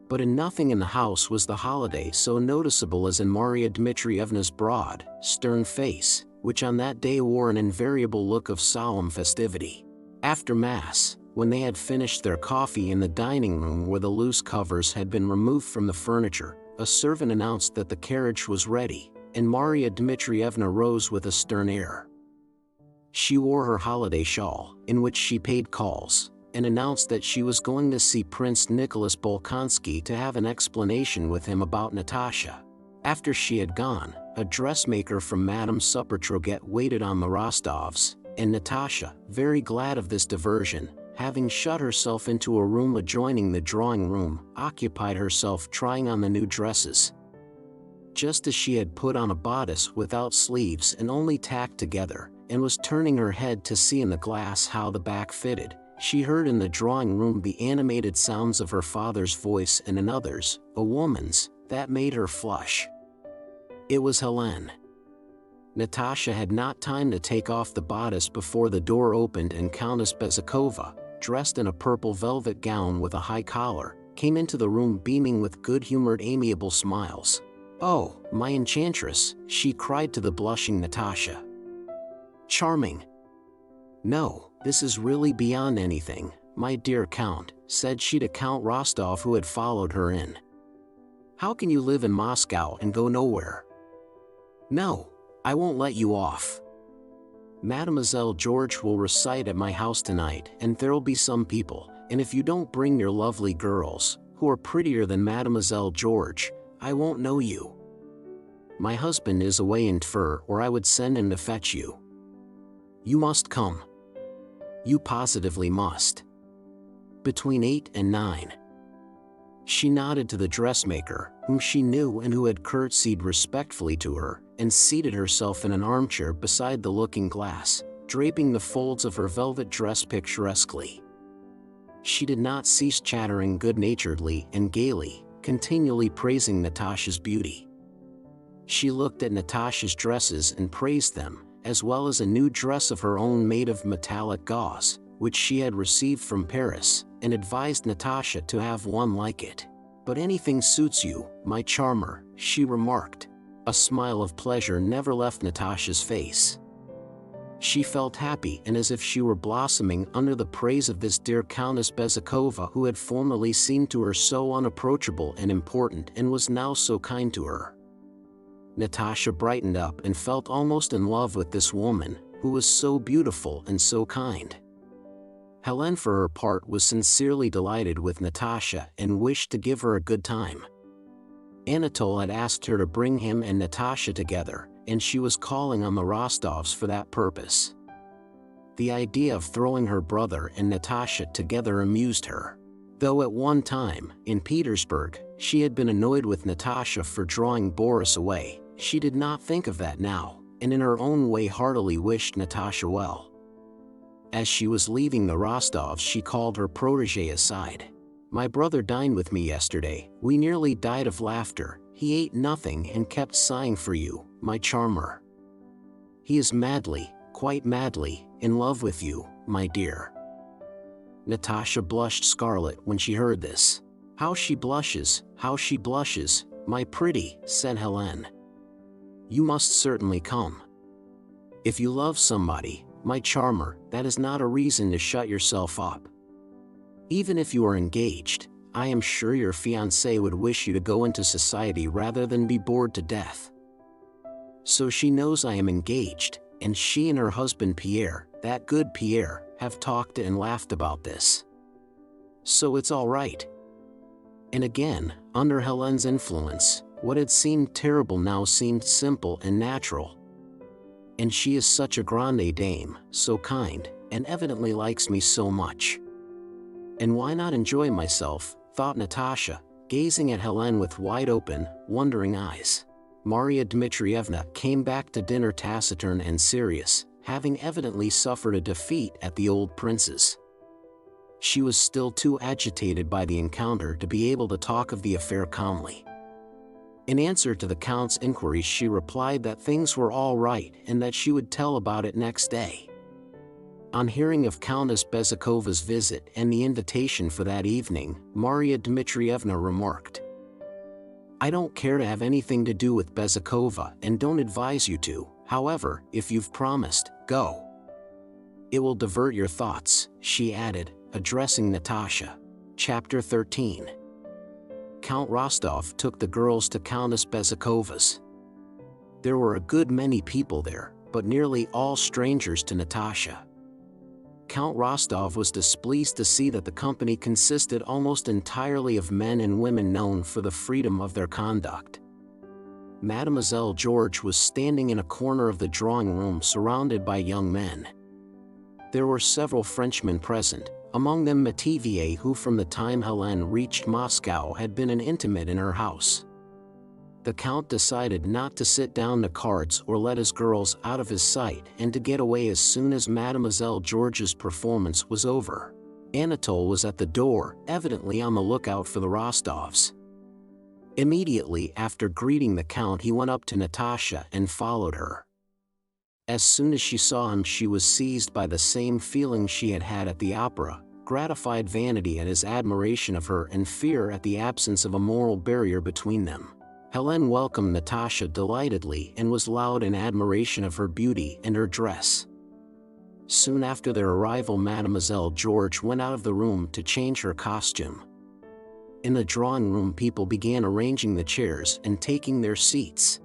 But in nothing in the house was the holiday so noticeable as in Maria Dmitrievna's broad, stern face, which on that day wore an invariable look of solemn festivity. After Mass, when they had finished their coffee in the dining room where the loose covers had been removed from the furniture, a servant announced that the carriage was ready, and Maria Dmitrievna rose with a stern air. She wore her holiday shawl, in which she paid calls, and announced that she was going to see Prince Nicholas Bolkonsky to have an explanation with him about Natasha. After she had gone, a dressmaker from Madame Supertroget waited on the Rostovs, and Natasha, very glad of this diversion, having shut herself into a room adjoining the drawing room, occupied herself trying on the new dresses. Just as she had put on a bodice without sleeves and only tacked together, and was turning her head to see in the glass how the back fitted, she heard in the drawing room the animated sounds of her father's voice and another's, a woman's, that made her flush. It was Helene. Natasha had not time to take off the bodice before the door opened and Countess Bezukhova, dressed in a purple velvet gown with a high collar, came into the room beaming with good-humored amiable smiles. "Oh, my enchantress," she cried to the blushing Natasha. "Charming." "No, this is really beyond anything, my dear Count," said she to Count Rostov, who had followed her in. "How can you live in Moscow and go nowhere? No, I won't let you off. Mademoiselle George will recite at my house tonight, and there'll be some people, and if you don't bring your lovely girls, who are prettier than Mademoiselle George, I won't know you. My husband is away in Tver, or I would send him to fetch you. You must come. You positively must. Between 8 and 9. She nodded to the dressmaker, whom she knew and who had curtsied respectfully to her, and seated herself in an armchair beside the looking-glass, draping the folds of her velvet dress picturesquely. She did not cease chattering good-naturedly and gaily, continually praising Natasha's beauty. She looked at Natasha's dresses and praised them, as well as a new dress of her own made of metallic gauze, which she had received from Paris, and advised Natasha to have one like it. "But anything suits you, my charmer," she remarked. A smile of pleasure never left Natasha's face. She felt happy and as if she were blossoming under the praise of this dear Countess Bezukhova, who had formerly seemed to her so unapproachable and important and was now so kind to her. Natasha brightened up and felt almost in love with this woman, who was so beautiful and so kind. Helene, for her part, was sincerely delighted with Natasha and wished to give her a good time. Anatole had asked her to bring him and Natasha together, and she was calling on the Rostovs for that purpose. The idea of throwing her brother and Natasha together amused her. Though at one time, in Petersburg, she had been annoyed with Natasha for drawing Boris away, she did not think of that now, and in her own way heartily wished Natasha well. As she was leaving the Rostovs, she called her protégé aside. "My brother dined with me yesterday. We nearly died of laughter. He ate nothing and kept sighing for you, my charmer. He is madly, quite madly, in love with you, my dear." Natasha blushed scarlet when she heard this. How she blushes, my pretty," said Helene. you must certainly come. If you love somebody, my charmer, that is not a reason to shut yourself up. Even if you are engaged, I am sure your fiancé would wish you to go into society rather than be bored to death. So she knows I am engaged, and she and her husband Pierre, that good Pierre, have talked and laughed about this. So it's all right. And again, under Helene's influence, what had seemed terrible now seemed simple and natural. And she is such a grande dame, so kind, and evidently likes me so much. And why not enjoy myself, thought Natasha, gazing at Helene with wide-open, wondering eyes. Maria Dmitrievna came back to dinner taciturn and serious, having evidently suffered a defeat at the old prince's. She was still too agitated by the encounter to be able to talk of the affair calmly. In answer to the Count's inquiries, she replied that things were all right and that she would tell about it next day. On hearing of Countess Bezukhova's visit and the invitation for that evening, Maria Dmitrievna remarked, "I don't care to have anything to do with Bezukhova and don't advise you to, however, if you've promised, go. It will divert your thoughts," she added, addressing Natasha. Chapter 13. Count Rostov took the girls to Countess Bezukhova's. There were a good many people there, but nearly all strangers to Natasha. Count Rostov was displeased to see that the company consisted almost entirely of men and women known for the freedom of their conduct. Mademoiselle George was standing in a corner of the drawing room surrounded by young men. There were several Frenchmen present, among them Metivier, who from the time Helene reached Moscow had been an intimate in her house. The Count decided not to sit down to cards or let his girls out of his sight and to get away as soon as Mademoiselle George's performance was over. Anatole was at the door, evidently on the lookout for the Rostovs. Immediately after greeting the Count, he went up to Natasha and followed her. As soon as she saw him, she was seized by the same feeling she had had at the opera, gratified vanity at his admiration of her and fear at the absence of a moral barrier between them. Helene welcomed Natasha delightedly and was loud in admiration of her beauty and her dress. Soon after their arrival, Mademoiselle George went out of the room to change her costume. In the drawing room, people began arranging the chairs and taking their seats.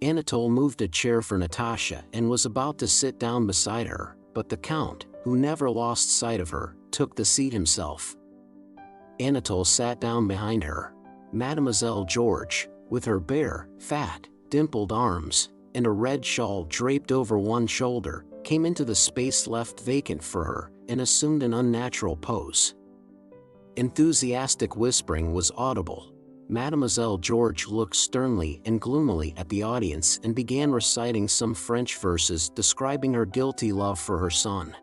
Anatole moved a chair for Natasha and was about to sit down beside her, but the Count, who never lost sight of her, took the seat himself. Anatole sat down behind her. Mademoiselle George, with her bare, fat, dimpled arms, and a red shawl draped over one shoulder, came into the space left vacant for her and assumed an unnatural pose. Enthusiastic whispering was audible. Mademoiselle George looked sternly and gloomily at the audience and began reciting some French verses describing her guilty love for her son.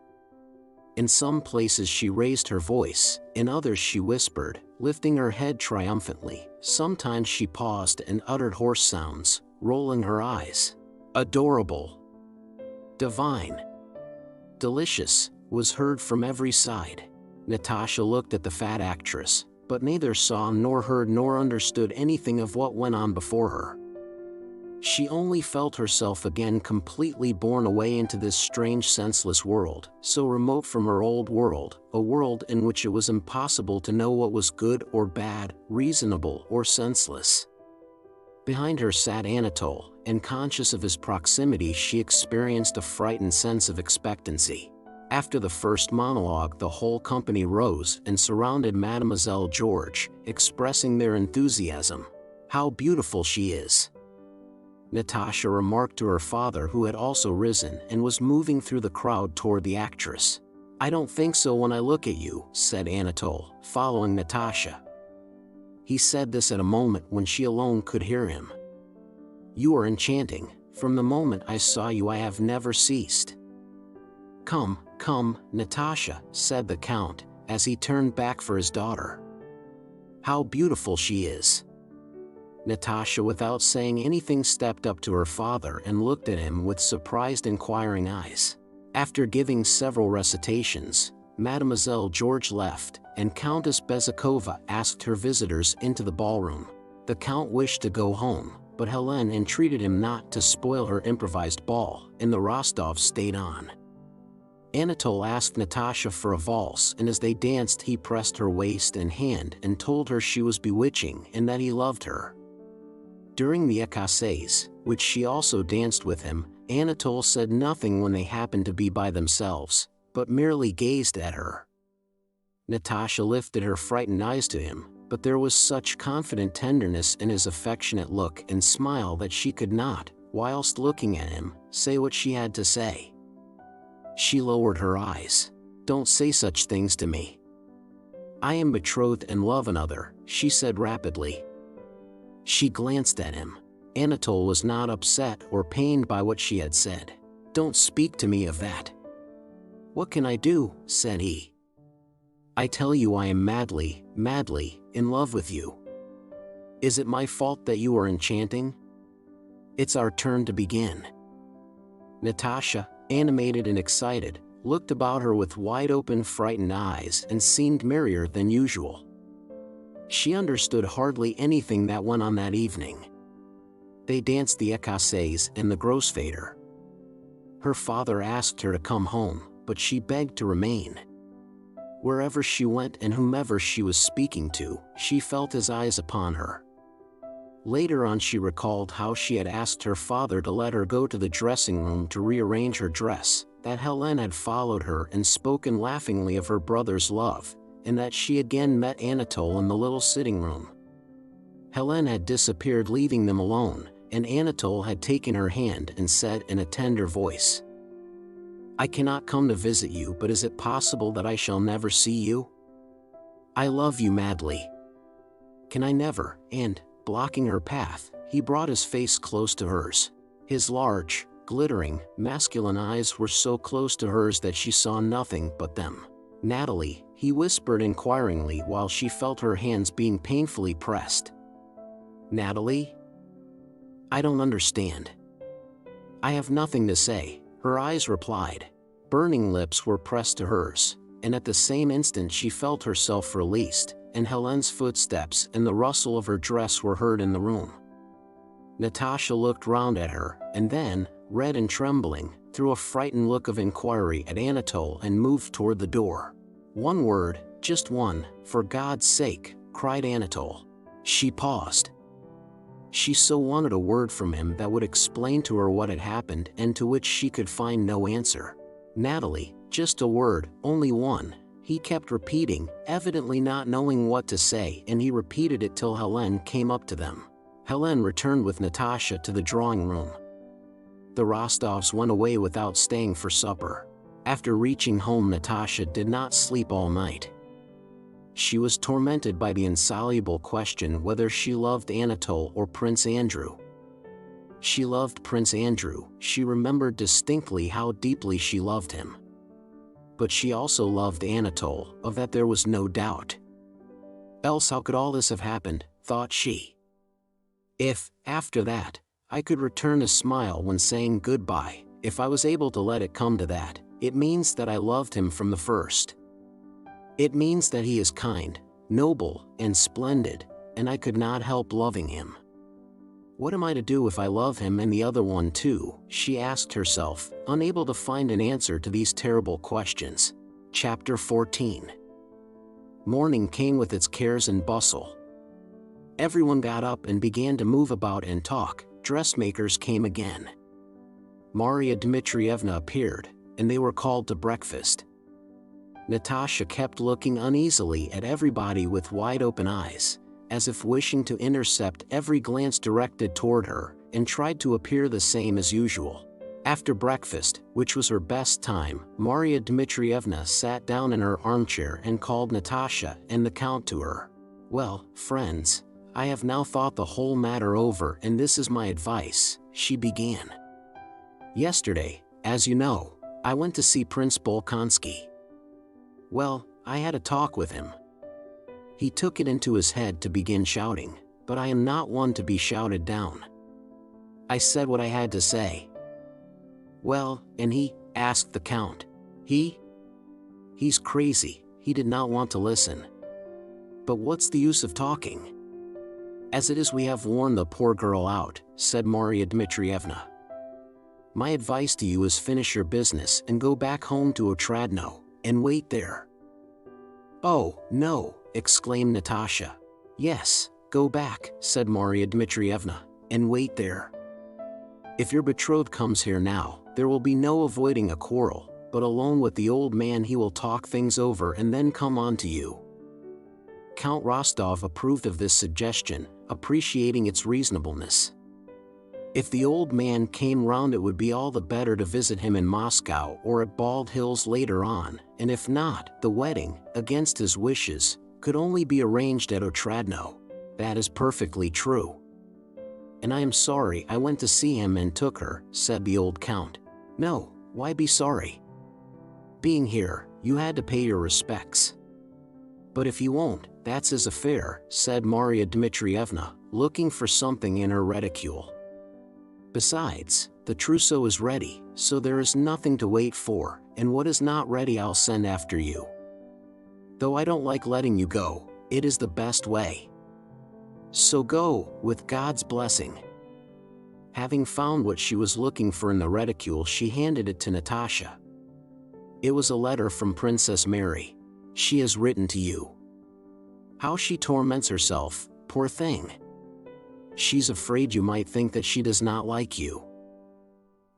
In some places she raised her voice, in others she whispered, lifting her head triumphantly. Sometimes she paused and uttered hoarse sounds, rolling her eyes. Adorable, divine, delicious, was heard from every side. Natasha looked at the fat actress, but neither saw nor heard nor understood anything of what went on before her. She only felt herself again completely borne away into this strange senseless world, so remote from her old world, a world in which it was impossible to know what was good or bad, reasonable or senseless. Behind her sat Anatole, and conscious of his proximity she experienced a frightened sense of expectancy. After the first monologue, the whole company rose and surrounded Mademoiselle George, expressing their enthusiasm. "How beautiful she is!" Natasha remarked to her father, who had also risen and was moving through the crowd toward the actress. "I don't think so when I look at you," said Anatole, following Natasha. He said this at a moment when she alone could hear him. "You are enchanting. From the moment I saw you I have never ceased." "Come, come, Natasha," said the Count, as he turned back for his daughter. "How beautiful she is!" Natasha, without saying anything, stepped up to her father and looked at him with surprised, inquiring eyes. After giving several recitations, Mademoiselle George left, and Countess Bezukhova asked her visitors into the ballroom. The Count wished to go home, but Helene entreated him not to spoil her improvised ball, and the Rostovs stayed on. Anatole asked Natasha for a valse, and as they danced he pressed her waist and hand and told her she was bewitching and that he loved her. During the écossaise, which she also danced with him, Anatole said nothing when they happened to be by themselves, but merely gazed at her. Natasha lifted her frightened eyes to him, but there was such confident tenderness in his affectionate look and smile that she could not, whilst looking at him, say what she had to say. She lowered her eyes. "Don't say such things to me. I am betrothed and love another," she said rapidly. She glanced at him. Anatole was not upset or pained by what she had said. "Don't speak to me of that." "What can I do?" said he. "I tell you I am madly, madly, in love with you. Is it my fault that you are enchanting? It's our turn to begin." Natasha, animated and excited, looked about her with wide-open frightened eyes and seemed merrier than usual. She understood hardly anything that went on that evening. They danced the écossaise and the Grossvater. Her father asked her to come home, but she begged to remain. Wherever she went and whomever she was speaking to, she felt his eyes upon her. Later on she recalled how she had asked her father to let her go to the dressing room to rearrange her dress, that Helene had followed her and spoken laughingly of her brother's love, and that she again met Anatole in the little sitting room. Helene had disappeared, leaving them alone, and Anatole had taken her hand and said in a tender voice, "I cannot come to visit you, but is it possible that I shall never see you? I love you madly. Can I never?" And, blocking her path, he brought his face close to hers. His large, glittering, masculine eyes were so close to hers that she saw nothing but them. "Natalie," he whispered inquiringly while she felt her hands being painfully pressed. "Natalie? I don't understand." "I have nothing to say," her eyes replied. Burning lips were pressed to hers, and at the same instant she felt herself released, and Helene's footsteps and the rustle of her dress were heard in the room. Natasha looked round at her, and then, red and trembling, threw a frightened look of inquiry at Anatole and moved toward the door. "One word, just one, for God's sake," cried Anatole. She paused. She so wanted a word from him that would explain to her what had happened and to which she could find no answer. "Natalie, just a word, only one," he kept repeating, evidently not knowing what to say, and he repeated it till Helene came up to them. Helene returned with Natasha to the drawing room. The Rostovs went away without staying for supper. After reaching home, Natasha did not sleep all night. She was tormented by the insoluble question whether she loved Anatole or Prince Andrew. She loved Prince Andrew. She remembered distinctly how deeply she loved him. But she also loved Anatole, of that there was no doubt. Else how could all this have happened, thought she. If, after that, I could return a smile when saying goodbye, if I was able to let it come to that, it means that I loved him from the first. It means that he is kind, noble, and splendid, and I could not help loving him. What am I to do if I love him and the other one too? She asked herself, unable to find an answer to these terrible questions. Chapter 14. Morning came with its cares and bustle. Everyone got up and began to move about and talk. Dressmakers came again. Maria Dmitrievna appeared, and they were called to breakfast. Natasha kept looking uneasily at everybody with wide-open eyes, as if wishing to intercept every glance directed toward her, and tried to appear the same as usual. After breakfast, which was her best time, Maria Dmitrievna sat down in her armchair and called Natasha and the Count to her. "Well, friends, I have now thought the whole matter over, and this is my advice," she began. "Yesterday, as you know, I went to see Prince Bolkonsky. Well, I had a talk with him. He took it into his head to begin shouting, but I am not one to be shouted down. I said what I had to say." "Well, and he?" asked the Count. He's crazy," he did not want to listen. "But what's the use of talking? As it is, we have worn the poor girl out, said Maria Dmitrievna. My advice to you is finish your business and go back home to Otradno, and wait there. Oh, no, exclaimed Natasha. Yes, go back, said Maria Dmitrievna, and wait there. If your betrothed comes here now, there will be no avoiding a quarrel, but alone with the old man he will talk things over and then come on to you. Count Rostov approved of this suggestion, appreciating its reasonableness. If the old man came round, it would be all the better to visit him in Moscow or at Bald Hills later on, and if not, the wedding, against his wishes, could only be arranged at Otradno. That is perfectly true. And I am sorry I went to see him and took her, said the old count. No, why be sorry? Being here, you had to pay your respects. But if you won't, that's his affair, said Maria Dmitrievna, looking for something in her reticule. Besides, the trousseau is ready, so there is nothing to wait for, and what is not ready I'll send after you. Though I don't like letting you go, it is the best way. So go, with God's blessing. Having found what she was looking for in the reticule, she handed it to Natasha. It was a letter from Princess Mary. She has written to you. How she torments herself, poor thing. She's afraid you might think that she does not like you.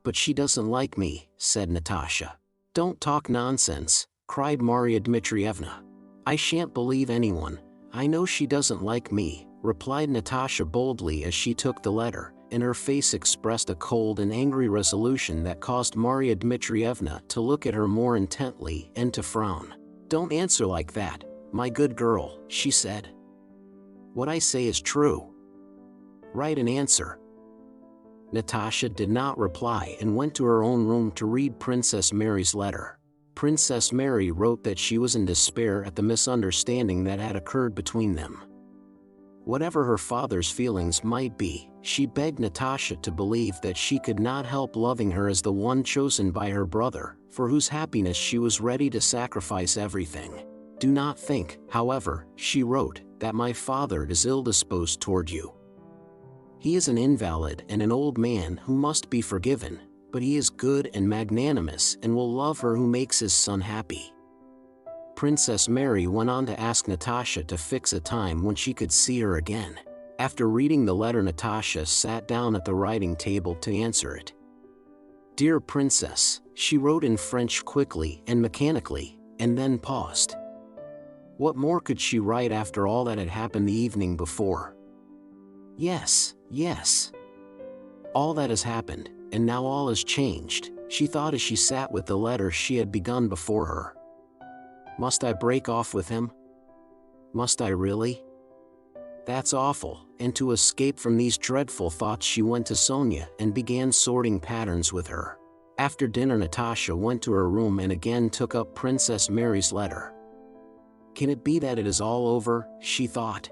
But she doesn't like me, said Natasha. Don't talk nonsense, cried Maria Dmitrievna. I shan't believe anyone. I know she doesn't like me, replied Natasha boldly as she took the letter, and her face expressed a cold and angry resolution that caused Maria Dmitrievna to look at her more intently and to frown. Don't answer like that, my good girl, she said. What I say is true. Write an answer. Natasha did not reply and went to her own room to read Princess Mary's letter. Princess Mary wrote that she was in despair at the misunderstanding that had occurred between them. Whatever her father's feelings might be, she begged Natasha to believe that she could not help loving her as the one chosen by her brother, for whose happiness she was ready to sacrifice everything. Do not think, however, she wrote, that my father is ill-disposed toward you. He is an invalid and an old man who must be forgiven, but he is good and magnanimous and will love her who makes his son happy. Princess Mary went on to ask Natasha to fix a time when she could see her again. After reading the letter, Natasha sat down at the writing table to answer it. Dear Princess, she wrote in French quickly and mechanically, and then paused. What more could she write after all that had happened the evening before? Yes, yes. All that has happened, and now all is changed, she thought as she sat with the letter she had begun before her. Must I break off with him? Must I really? That's awful, and to escape from these dreadful thoughts she went to Sonia and began sorting patterns with her. After dinner, Natasha went to her room and again took up Princess Mary's letter. Can it be that it is all over, she thought.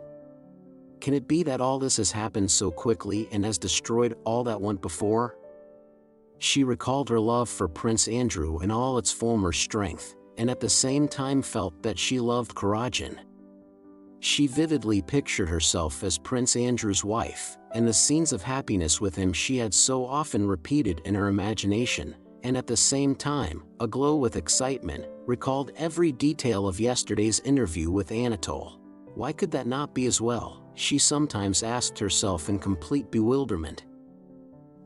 Can it be that all this has happened so quickly and has destroyed all that went before? She recalled her love for Prince Andrew in all its former strength, and at the same time felt that she loved Karenina. She vividly pictured herself as Prince Andrew's wife, and the scenes of happiness with him she had so often repeated in her imagination, and at the same time, aglow with excitement, recalled every detail of yesterday's interview with Anatole. Why could that not be as well, she sometimes asked herself in complete bewilderment.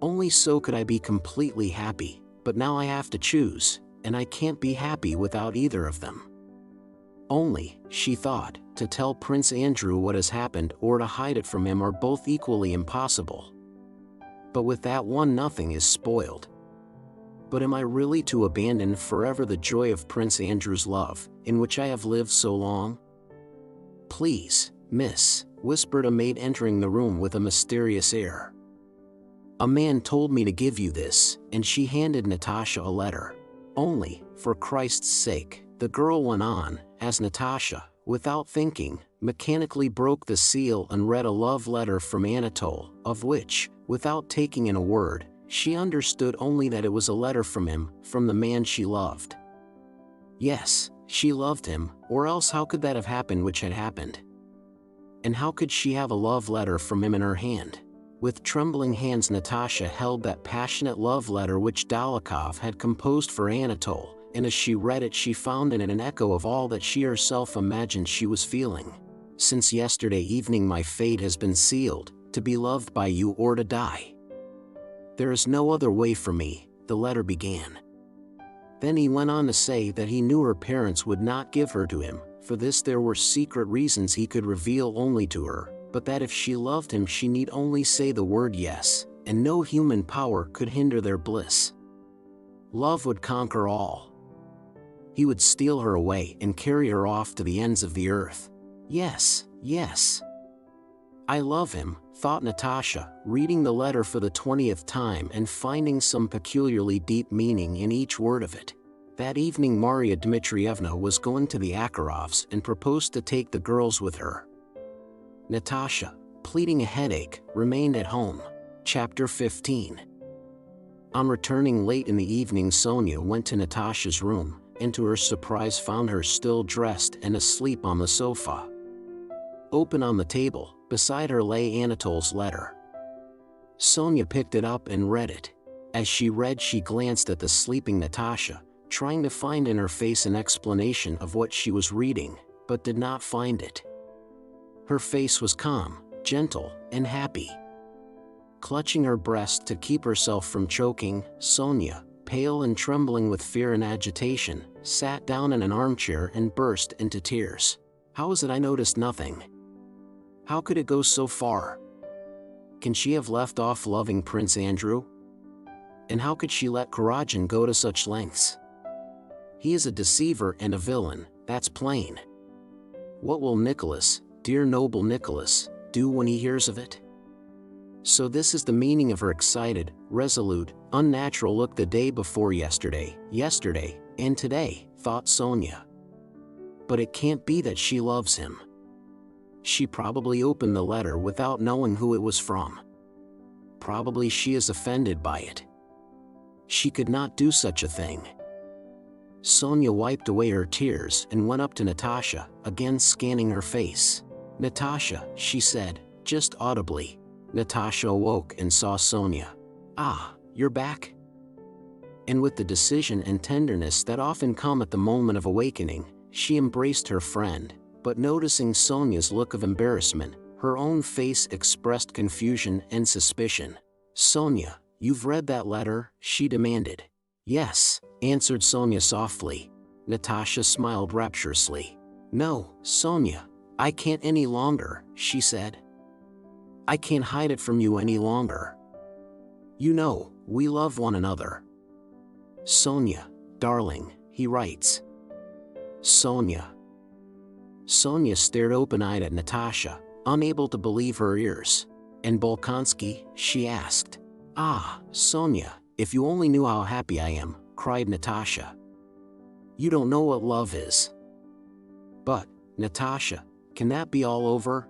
Only so could I be completely happy, but now I have to choose, and I can't be happy without either of them. Only, she thought, to tell Prince Andrew what has happened or to hide it from him are both equally impossible. But with that one, nothing is spoiled. But am I really to abandon forever the joy of Prince Andrew's love, in which I have lived so long? Please, miss, whispered a maid entering the room with a mysterious air. A man told me to give you this, and she handed Natasha a letter. Only, for Christ's sake, the girl went on, as Natasha, without thinking, mechanically broke the seal and read a love letter from Anatole, of which, without taking in a word, she understood only that it was a letter from him, from the man she loved. Yes, she loved him, or else how could that have happened which had happened? And how could she have a love letter from him in her hand? With trembling hands Natasha held that passionate love letter which Dolokhov had composed for Anatole, and as she read it she found in it an echo of all that she herself imagined she was feeling. Since yesterday evening my fate has been sealed, to be loved by you or to die. There is no other way for me, the letter began. Then he went on to say that he knew her parents would not give her to him, for this there were secret reasons he could reveal only to her, but that if she loved him she need only say the word yes, and no human power could hinder their bliss. Love would conquer all. He would steal her away and carry her off to the ends of the earth. Yes, yes. I love him, thought Natasha, reading the letter for the 20th time and finding some peculiarly deep meaning in each word of it. That evening Maria Dmitrievna was going to the Akarovs and proposed to take the girls with her. Natasha, pleading a headache, remained at home. Chapter 15. On returning late in the evening Sonia went to Natasha's room, and to her surprise found her still dressed and asleep on the sofa. Open on the table, beside her lay Anatole's letter. Sonia picked it up and read it. As she read she glanced at the sleeping Natasha, trying to find in her face an explanation of what she was reading, but did not find it. Her face was calm, gentle, and happy. Clutching her breast to keep herself from choking, Sonia, pale and trembling with fear and agitation, sat down in an armchair and burst into tears. How is it I noticed nothing? How could it go so far? Can she have left off loving Prince Andrew? And how could she let Kuragin go to such lengths? He is a deceiver and a villain, that's plain. What will Nicholas, dear noble Nicholas, do when he hears of it? So this is the meaning of her excited, resolute, unnatural look the day before yesterday, and today, thought Sonia. But it can't be that she loves him. She probably opened the letter without knowing who it was from. Probably she is offended by it. She could not do such a thing. Sonia wiped away her tears and went up to Natasha, again scanning her face. Natasha, she said, just audibly. Natasha awoke and saw Sonia. Ah, you're back? And with the decision and tenderness that often come at the moment of awakening, she embraced her friend, but noticing Sonia's look of embarrassment, her own face expressed confusion and suspicion. Sonia, you've read that letter? She demanded. Yes, answered Sonia softly. Natasha smiled rapturously. No, Sonia, I can't any longer, she said. I can't hide it from you any longer. You know, we love one another. Sonia, darling, he writes. Sonia. Sonia stared open-eyed at Natasha, unable to believe her ears. And Bolkonsky, she asked. Ah, Sonia, if you only knew how happy I am, cried Natasha. You don't know what love is. But, Natasha, can that be all over?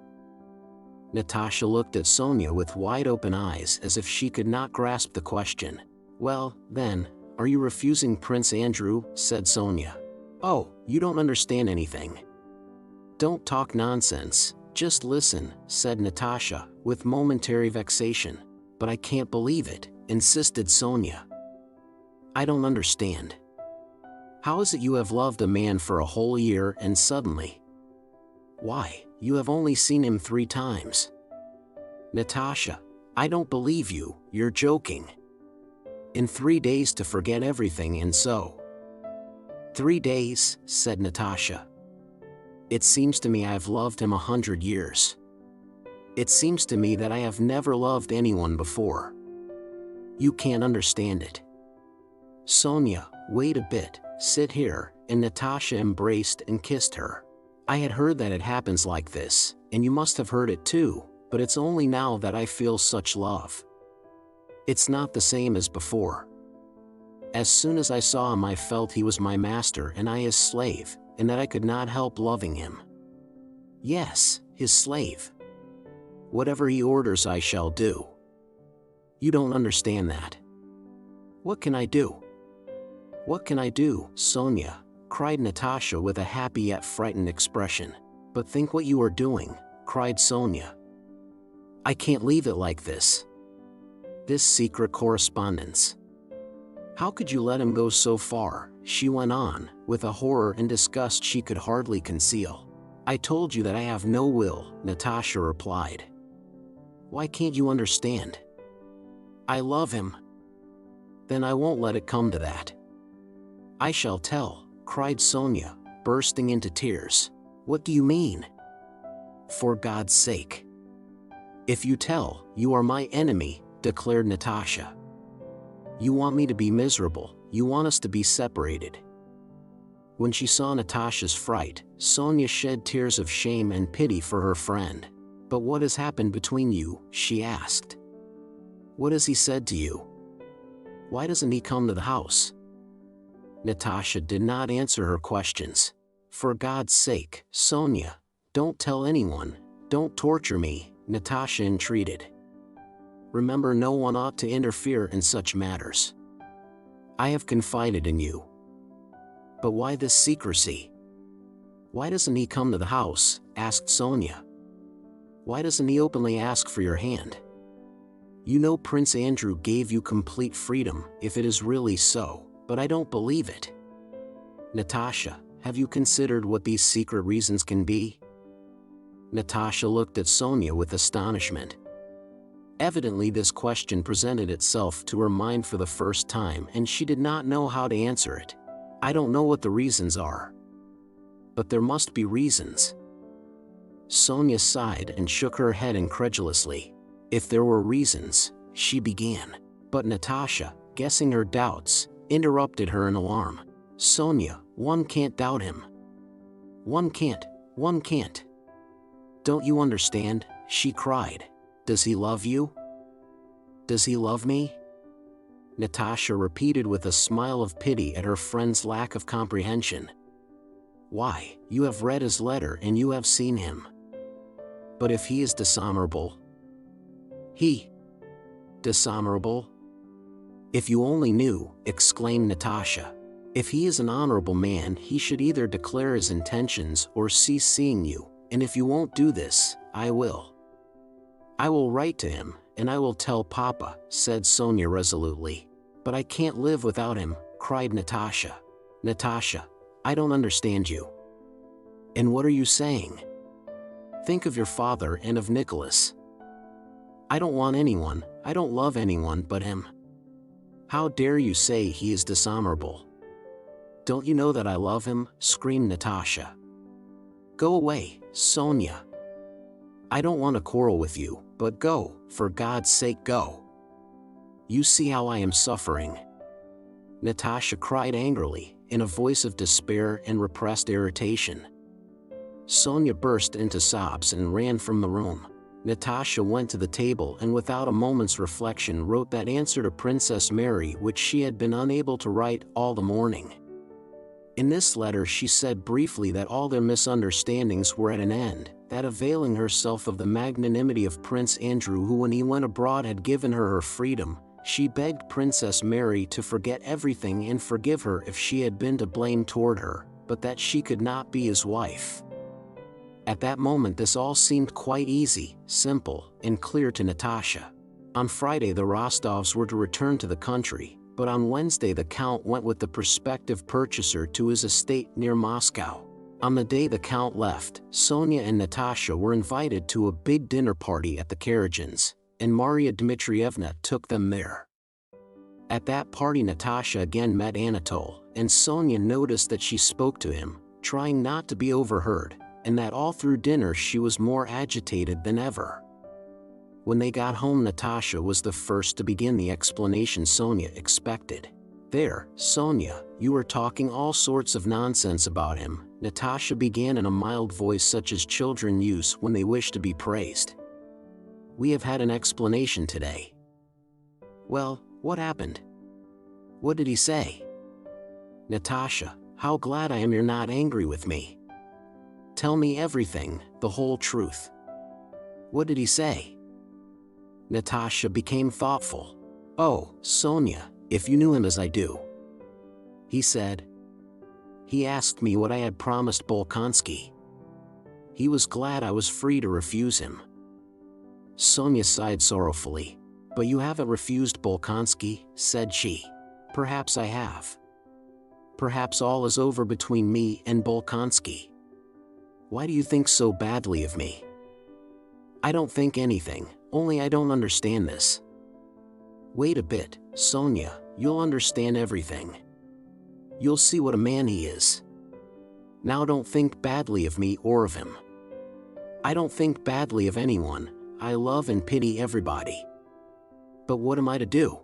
Natasha looked at Sonia with wide-open eyes as if she could not grasp the question. Well, then, are you refusing Prince Andrew? Said Sonia. Oh, you don't understand anything. Don't talk nonsense, just listen, said Natasha, with momentary vexation. But I can't believe it, insisted Sonia. I don't understand. How is it you have loved a man for a whole year and suddenly? Why, you have only seen him 3 times. Natasha, I don't believe you, you're joking. In 3 days to forget everything and so. 3 days, said Natasha. It seems to me I have loved him 100 years. It seems to me that I have never loved anyone before. You can't understand it. Sonia, wait a bit, sit here, and Natasha embraced and kissed her. I had heard that it happens like this, and you must have heard it too, but it's only now that I feel such love. It's not the same as before. As soon as I saw him I felt he was my master and I his slave, and that I could not help loving him. Yes, his slave. Whatever he orders I shall do. You don't understand that. What can I do? What can I do, Sonia? Cried Natasha with a happy yet frightened expression. But think what you are doing, cried Sonia. I can't leave it like this. This secret correspondence. How could you let him go so far? She went on, with a horror and disgust she could hardly conceal. I told you that I have no will, Natasha replied. Why can't you understand? I love him. Then I won't let it come to that. I shall tell, cried Sonia, bursting into tears. What do you mean? For God's sake. If you tell, you are my enemy, declared Natasha. You want me to be miserable, you want us to be separated. When she saw Natasha's fright, Sonia shed tears of shame and pity for her friend. But what has happened between you? She asked. What has he said to you? Why doesn't he come to the house? Natasha did not answer her questions. For God's sake, Sonia, don't tell anyone, don't torture me, Natasha entreated. Remember, no one ought to interfere in such matters. I have confided in you. But why this secrecy? Why doesn't he come to the house? Asked Sonia. Why doesn't he openly ask for your hand? You know Prince Andrew gave you complete freedom, if it is really so, but I don't believe it. Natasha, have you considered what these secret reasons can be? Natasha looked at Sonia with astonishment. Evidently this question presented itself to her mind for the first time and she did not know how to answer it. I don't know what the reasons are. But there must be reasons. Sonia sighed and shook her head incredulously. If there were reasons, she began. But Natasha, guessing her doubts, interrupted her in alarm. Sonia, one can't doubt him. One can't. Don't you understand? She cried. Does he love you? Does he love me? Natasha repeated with a smile of pity at her friend's lack of comprehension. Why, you have read his letter and you have seen him. But if he is dishonorable? Dishonorable? If you only knew, exclaimed Natasha. If he is an honorable man, he should either declare his intentions or cease seeing you, and if you won't do this, I will. I will write to him, and I will tell Papa, said Sonia resolutely. But I can't live without him, cried Natasha. Natasha, I don't understand you. And what are you saying? Think of your father and of Nicholas. I don't want anyone, I don't love anyone but him. How dare you say he is dishonorable? Don't you know that I love him? Screamed Natasha. Go away, Sonia. I don't want to quarrel with you, but go, for God's sake go. You see how I am suffering. Natasha cried angrily, in a voice of despair and repressed irritation. Sonia burst into sobs and ran from the room. Natasha went to the table and without a moment's reflection wrote that answer to Princess Mary which she had been unable to write all the morning. In this letter she said briefly that all their misunderstandings were at an end, that availing herself of the magnanimity of Prince Andrew who when he went abroad had given her freedom, she begged Princess Mary to forget everything and forgive her if she had been to blame toward her, but that she could not be his wife. At that moment this all seemed quite easy, simple, and clear to Natasha. On Friday the Rostovs were to return to the country, but on Wednesday the Count went with the prospective purchaser to his estate near Moscow. On the day the Count left, Sonia and Natasha were invited to a big dinner party at the Karagins, and Maria Dmitrievna took them there. At that party Natasha again met Anatole, and Sonia noticed that she spoke to him, trying not to be overheard, and that all through dinner she was more agitated than ever. When they got home Natasha was the first to begin the explanation Sonia expected. There, Sonia, you were talking all sorts of nonsense about him, Natasha began in a mild voice such as children use when they wish to be praised. We have had an explanation today. Well, what happened? What did he say? Natasha, how glad I am you're not angry with me. Tell me everything, the whole truth. What did he say? Natasha became thoughtful. Oh, Sonia, if you knew him as I do. He said. He asked me what I had promised Bolkonsky. He was glad I was free to refuse him. Sonia sighed sorrowfully. But you haven't refused Bolkonsky, said she. Perhaps I have. Perhaps all is over between me and Bolkonsky. Why do you think so badly of me? I don't think anything, only I don't understand this. Wait a bit, Sonia, you'll understand everything. You'll see what a man he is. Now don't think badly of me or of him. I don't think badly of anyone, I love and pity everybody. But what am I to do?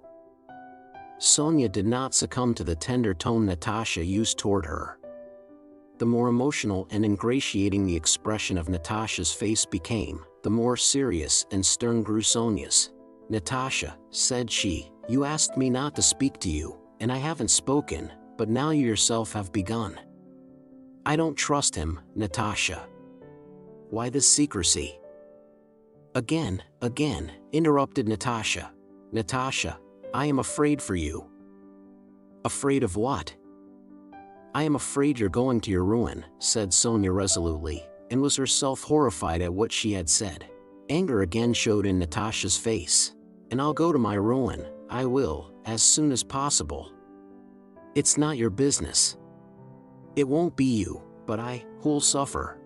Sonia did not succumb to the tender tone Natasha used toward her. The more emotional and ingratiating the expression of Natasha's face became, the more serious and stern grew Sonia's. Natasha, said she, you asked me not to speak to you, and I haven't spoken, but now you yourself have begun. I don't trust him, Natasha. Why this secrecy? Again, interrupted Natasha. Natasha, I am afraid for you. Afraid of what? I am afraid you're going to your ruin, said Sonia resolutely, and was herself horrified at what she had said. Anger again showed in Natasha's face. And I'll go to my ruin, I will, as soon as possible. It's not your business. It won't be you, but I, who'll suffer.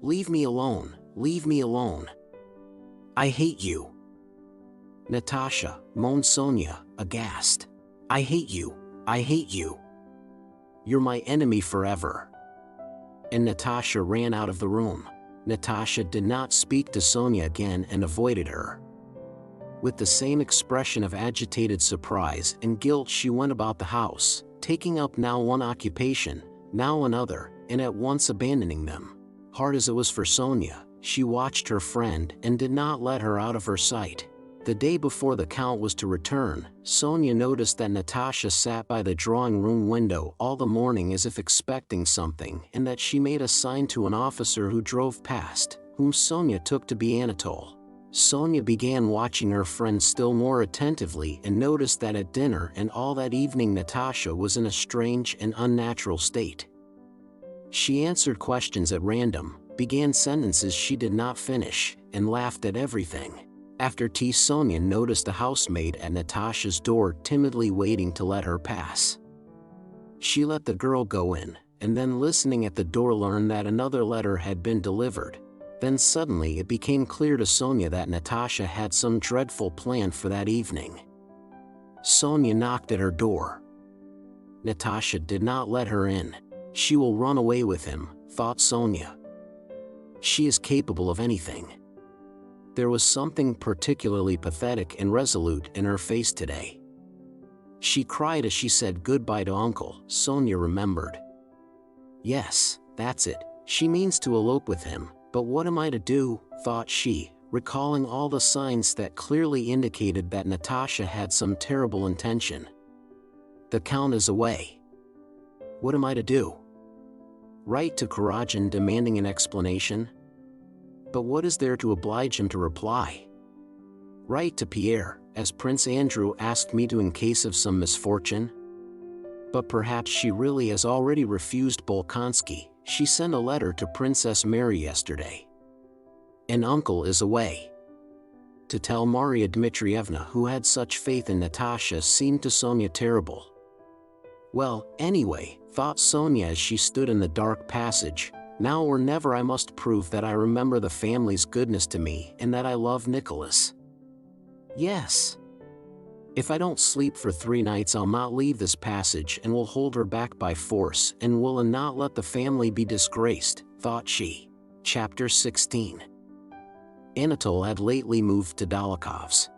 Leave me alone, leave me alone. I hate you. Natasha, moaned Sonia, aghast. I hate you, I hate you. You're my enemy forever. And Natasha ran out of the room. Natasha did not speak to Sonia again and avoided her. With the same expression of agitated surprise and guilt she went about the house, taking up now one occupation, now another, and at once abandoning them. Hard as it was for Sonia, she watched her friend and did not let her out of her sight. The day before the Count was to return, Sonia noticed that Natasha sat by the drawing-room window all the morning as if expecting something, and that she made a sign to an officer who drove past, whom Sonia took to be Anatole. Sonia began watching her friend still more attentively and noticed that at dinner and all that evening Natasha was in a strange and unnatural state. She answered questions at random, began sentences she did not finish, and laughed at everything. After tea, Sonia noticed a housemaid at Natasha's door timidly waiting to let her pass. She let the girl go in, and then listening at the door learned that another letter had been delivered. Then suddenly it became clear to Sonia that Natasha had some dreadful plan for that evening. Sonia knocked at her door. Natasha did not let her in. She will run away with him, thought Sonia. She is capable of anything. There was something particularly pathetic and resolute in her face today. She cried as she said goodbye to Uncle, Sonia remembered. Yes, that's it, she means to elope with him, but what am I to do, thought she, recalling all the signs that clearly indicated that Natasha had some terrible intention. The Count is away. What am I to do? Write to Karenina demanding an explanation? But what is there to oblige him to reply? Write to Pierre, as Prince Andrew asked me to in case of some misfortune? But perhaps she really has already refused Bolkonsky. She sent a letter to Princess Mary yesterday. And Uncle is away. To tell Maria Dmitrievna, who had such faith in Natasha, seemed to Sonia terrible. Well, anyway, thought Sonia as she stood in the dark passage, now or never I must prove that I remember the family's goodness to me and that I love Nicholas. Yes. If I don't sleep for 3 nights I'll not leave this passage and will hold her back by force and will not let the family be disgraced, thought she. Chapter 16. Anatole had lately moved to Dolokov's.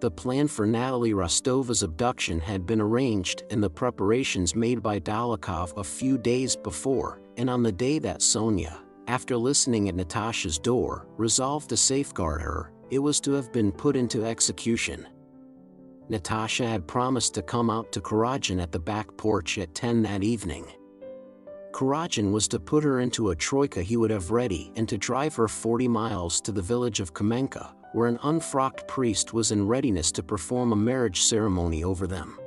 The plan for Natalie Rostova's abduction had been arranged and the preparations made by Dolokhov a few days before, and on the day that Sonia, after listening at Natasha's door, resolved to safeguard her, it was to have been put into execution. Natasha had promised to come out to Karenina at the back porch at 10 that evening. Karenina was to put her into a troika he would have ready and to drive her 40 miles to the village of Kamenka, where an unfrocked priest was in readiness to perform a marriage ceremony over them.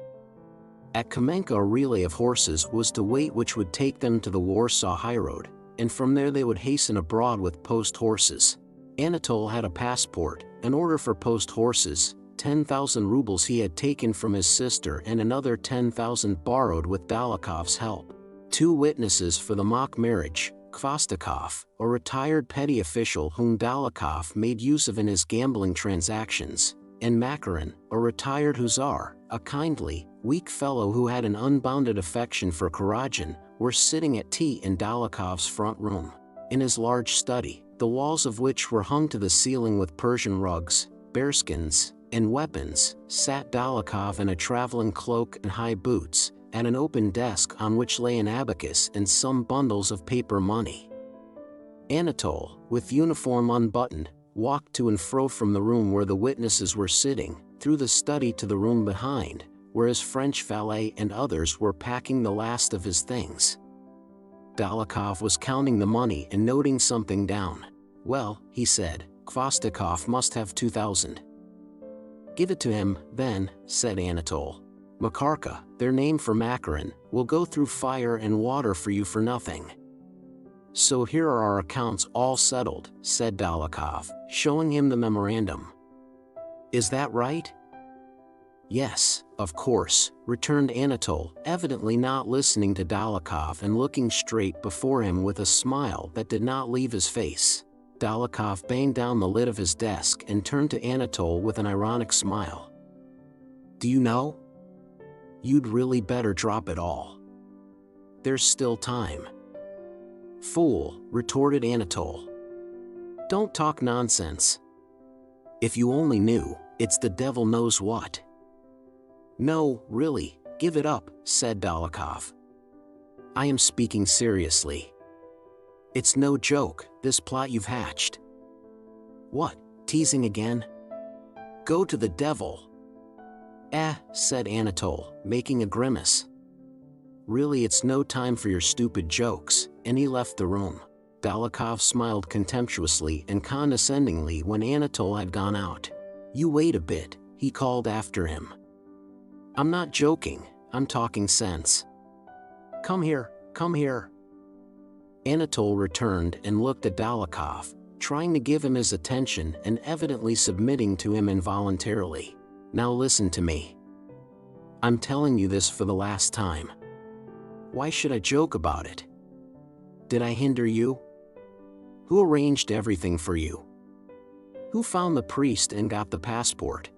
At Kamenka a relay of horses was to wait which would take them to the Warsaw highroad, and from there they would hasten abroad with post horses. Anatole had a passport, an order for post horses, 10,000 rubles he had taken from his sister and another 10,000 borrowed with Dólokhov's help. 2 witnesses for the mock marriage, Khvostakov, a retired petty official whom Dólokhov made use of in his gambling transactions, and Makarin, a retired hussar, a kindly, weak fellow who had an unbounded affection for Karadin, were sitting at tea in Dólokhov's front room. In his large study, the walls of which were hung to the ceiling with Persian rugs, bearskins, and weapons, sat Dólokhov in a traveling cloak and high boots, at an open desk on which lay an abacus and some bundles of paper money. Anatole, with uniform unbuttoned, walked to and fro from the room where the witnesses were sitting, through the study to the room behind, where his French valet and others were packing the last of his things. Dólokhov was counting the money and noting something down. "Well," he said, "Khvostakov must have 2,000. "Give it to him, then," said Anatole. "Makarka, their name for Makarin, will go through fire and water for you for nothing." "So here are our accounts all settled," said Dólokhov, showing him the memorandum. "Is that right?" "Yes, of course," returned Anatole, evidently not listening to Dólokhov and looking straight before him with a smile that did not leave his face. Dólokhov banged down the lid of his desk and turned to Anatole with an ironic smile. "Do you know? You'd really better drop it all. There's still time." "Fool," retorted Anatole. "Don't talk nonsense. If you only knew, it's the devil knows what." "No, really, give it up," said Dólokhov. "I am speaking seriously. It's no joke, this plot you've hatched." "What, teasing again? Go to the devil." Said Anatole, making a grimace. "Really, it's no time for your stupid jokes," and he left the room. Dólokhov smiled contemptuously and condescendingly when Anatole had gone out. "You wait a bit," he called after him. "I'm not joking, I'm talking sense. Come here, come here." Anatole returned and looked at Dólokhov, trying to give him his attention and evidently submitting to him involuntarily. "Now listen to me. I'm telling you this for the last time. Why should I joke about it? Did I hinder you? Who arranged everything for you? Who found the priest and got the passport?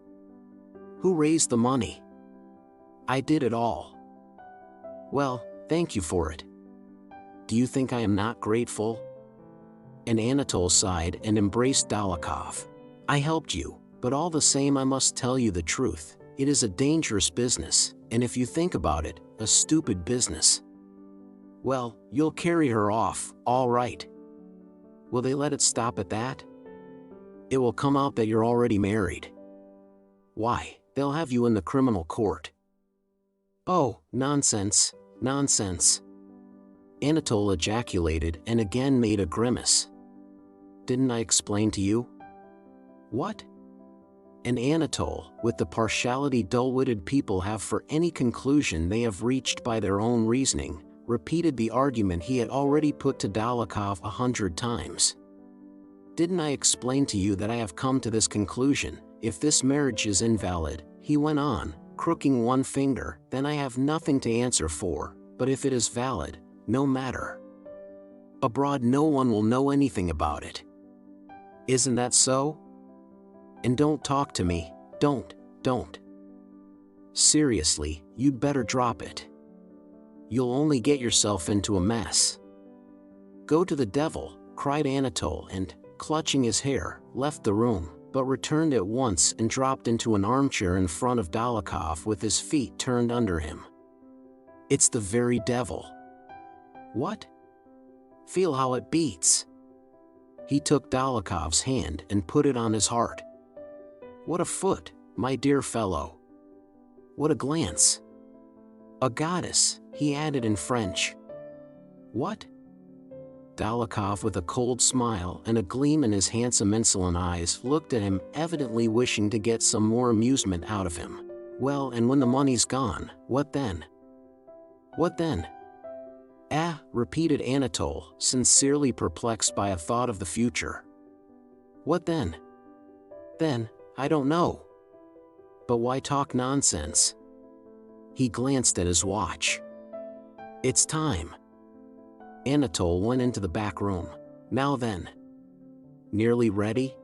Who raised the money? I did it all. Well, thank you for it. Do you think I am not grateful?" And Anatole sighed and embraced Dólokhov. "I helped you, but all the same I must tell you the truth. It is a dangerous business, and if you think about it, a stupid business. Well, you'll carry her off, all right. Will they let it stop at that? It will come out that you're already married. Why, they'll have you in the criminal court." "Oh, nonsense, nonsense," Anatole ejaculated and again made a grimace. "Didn't I explain to you?" "What?" And Anatole, with the partiality dull-witted people have for any conclusion they have reached by their own reasoning, repeated the argument he had already put to Dólokhov 100 times. "Didn't I explain to you that I have come to this conclusion? If this marriage is invalid," he went on, crooking one finger, "then I have nothing to answer for, but if it is valid, no matter. Abroad no one will know anything about it. Isn't that so? And don't talk to me, don't. Seriously, you'd better drop it. You'll only get yourself into a mess." "Go to the devil," cried Anatole and, clutching his hair, left the room, but returned at once and dropped into an armchair in front of Dólokhov with his feet turned under him. "It's the very devil." "What?" "Feel how it beats." He took Dólokhov's hand and put it on his heart. "What a foot, my dear fellow. What a glance. A goddess," he added in French. "What?" Dólokhov, with a cold smile and a gleam in his handsome insolent eyes, looked at him, evidently wishing to get some more amusement out of him. "Well, and when the money's gone, what then?" "What then?" Repeated Anatole, sincerely perplexed by a thought of the future. What then? Then, I don't know. But why talk nonsense? He glanced at his watch. It's time. Anatole went into the back room. Now then. Nearly ready?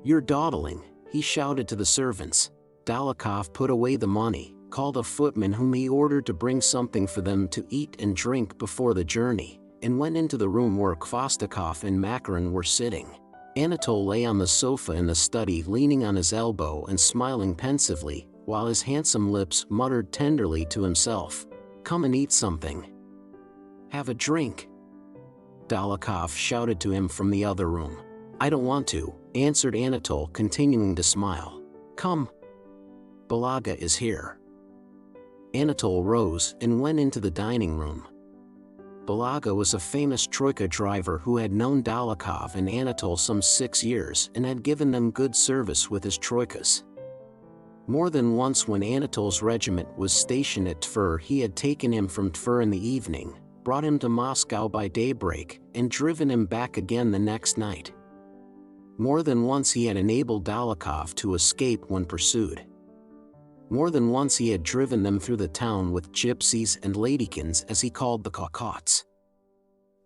You're dawdling, he shouted to the servants. Dolokhov put away the money, called a footman whom he ordered to bring something for them to eat and drink before the journey, and went into the room where Khvostakov and Makarin were sitting. Anatole lay on the sofa in the study, leaning on his elbow and smiling pensively, while his handsome lips muttered tenderly to himself, "Come and eat something. Have a drink." Dolokhov shouted to him from the other room. "I don't want to," answered Anatole, continuing to smile. "Come. Balaga is here." Anatole rose and went into the dining room. Balaga was a famous troika driver who had known Dolokhov and Anatole some 6 years and had given them good service with his troikas. More than once when Anatole's regiment was stationed at Tver, he had taken him from Tver in the evening, brought him to Moscow by daybreak, and driven him back again the next night. More than once he had enabled Dolokhov to escape when pursued. More than once he had driven them through the town with gypsies and ladykins, as he called the Cocottes.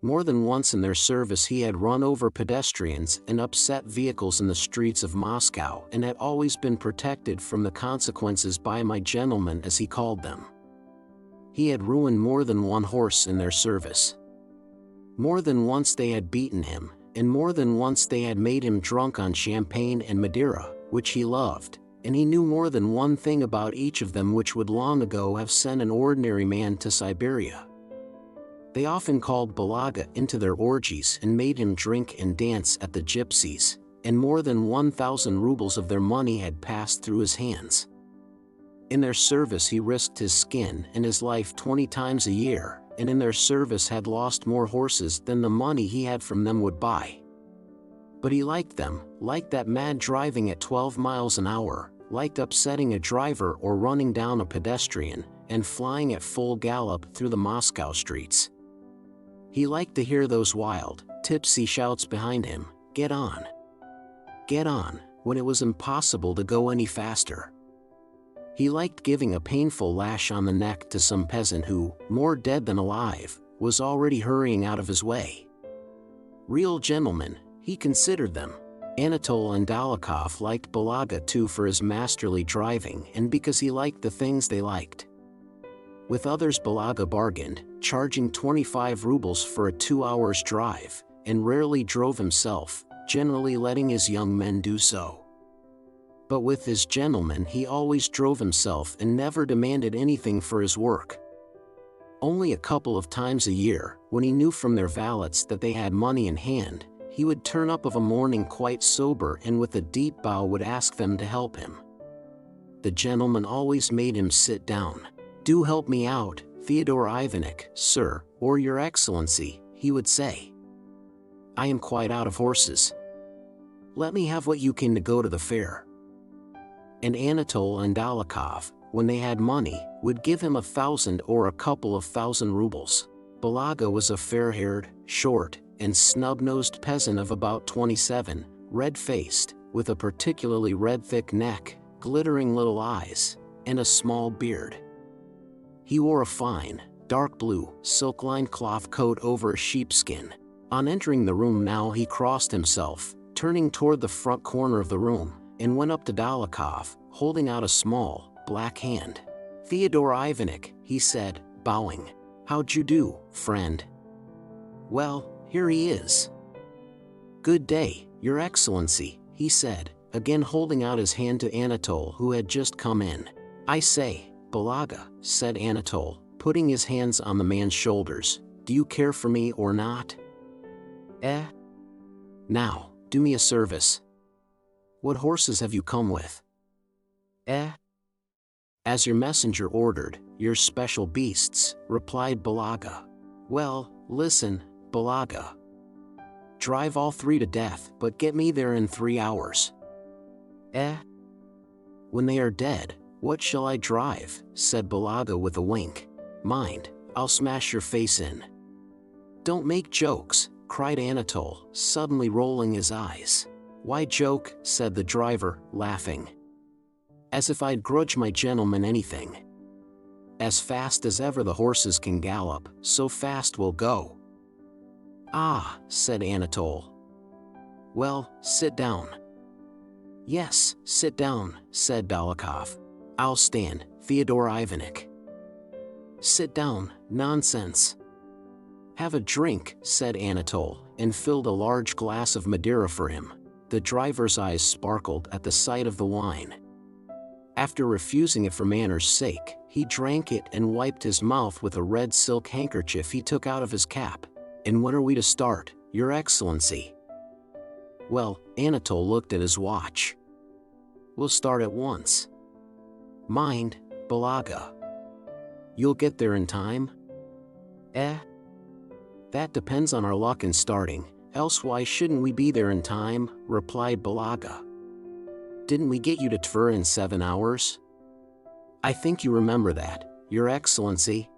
More than once in their service he had run over pedestrians and upset vehicles in the streets of Moscow, and had always been protected from the consequences by "my gentlemen," as he called them. He had ruined more than one horse in their service. More than once they had beaten him, and more than once they had made him drunk on champagne and Madeira, which he loved, and he knew more than one thing about each of them which would long ago have sent an ordinary man to Siberia. They often called Balaga into their orgies and made him drink and dance at the gypsies, and more than 1,000 rubles of their money had passed through his hands. In their service he risked his skin and his life 20 times a year, and in their service had lost more horses than the money he had from them would buy. But he liked them, liked that mad driving at 12 miles an hour, liked upsetting a driver or running down a pedestrian, and flying at full gallop through the Moscow streets. He liked to hear those wild, tipsy shouts behind him, "Get on! Get on!" when it was impossible to go any faster. He liked giving a painful lash on the neck to some peasant who, more dead than alive, was already hurrying out of his way. Real gentlemen, he considered them. Anatole and Dolokhov liked Balaga too for his masterly driving and because he liked the things they liked. With others Balaga bargained, charging 25 rubles for a 2 hours drive, and rarely drove himself, generally letting his young men do so. But with his gentlemen he always drove himself and never demanded anything for his work. Only a couple of times a year, when he knew from their valets that they had money in hand, he would turn up of a morning quite sober and with a deep bow would ask them to help him. The gentleman always made him sit down. "Do help me out, Fyodor Ivanitch, sir, or your excellency," he would say. "I am quite out of horses. Let me have what you can to go to the fair." And Anatole and Dolokhov, when they had money, would give him 1,000 or a couple of thousand rubles. Balaga was a fair-haired, short, and snub-nosed peasant of about 27, red-faced, with a particularly red thick neck, glittering little eyes, and a small beard. He wore a fine, dark blue, silk-lined cloth coat over a sheepskin. On entering the room now he crossed himself, turning toward the front corner of the room, and went up to Dolokhov, holding out a small, black hand. "Fyodor Ivanitch," he said, bowing. "How'd you do, friend? Well, here he is." "Good day, your excellency," he said, again holding out his hand to Anatole who had just come in. "I say, Balaga," said Anatole, putting his hands on the man's shoulders, "do you care for me or not?" Now, do me a service. What horses have you come with?" "As your messenger ordered, your special beasts," replied Balaga. "Well, listen, Balaga. Drive all 3 to death, but get me there in 3 hours." "When they are dead, what shall I drive?" said Balaga with a wink. "Mind, I'll smash your face in." "Don't make jokes," cried Anatole, suddenly rolling his eyes. "Why joke?" said the driver, laughing. "As if I'd grudge my gentleman anything. As fast as ever the horses can gallop, so fast we'll go." "Ah," said Anatole. "Well, sit down." "Yes, sit down," said Bolkonsky. "I'll stand, Fyodor Ivanich." "Sit down, nonsense." "Have a drink," said Anatole, and filled a large glass of Madeira for him. The driver's eyes sparkled at the sight of the wine. After refusing it for manners' sake, he drank it and wiped his mouth with a red silk handkerchief he took out of his cap. "And when are we to start, Your Excellency?" "Well," Anatole looked at his watch. "We'll start at once." "Mind, Balaga. You'll get there in time?" "That depends on our luck in starting, else why shouldn't we be there in time?" replied Balaga. "Didn't we get you to Tver in 7 hours? I think you remember that, Your Excellency."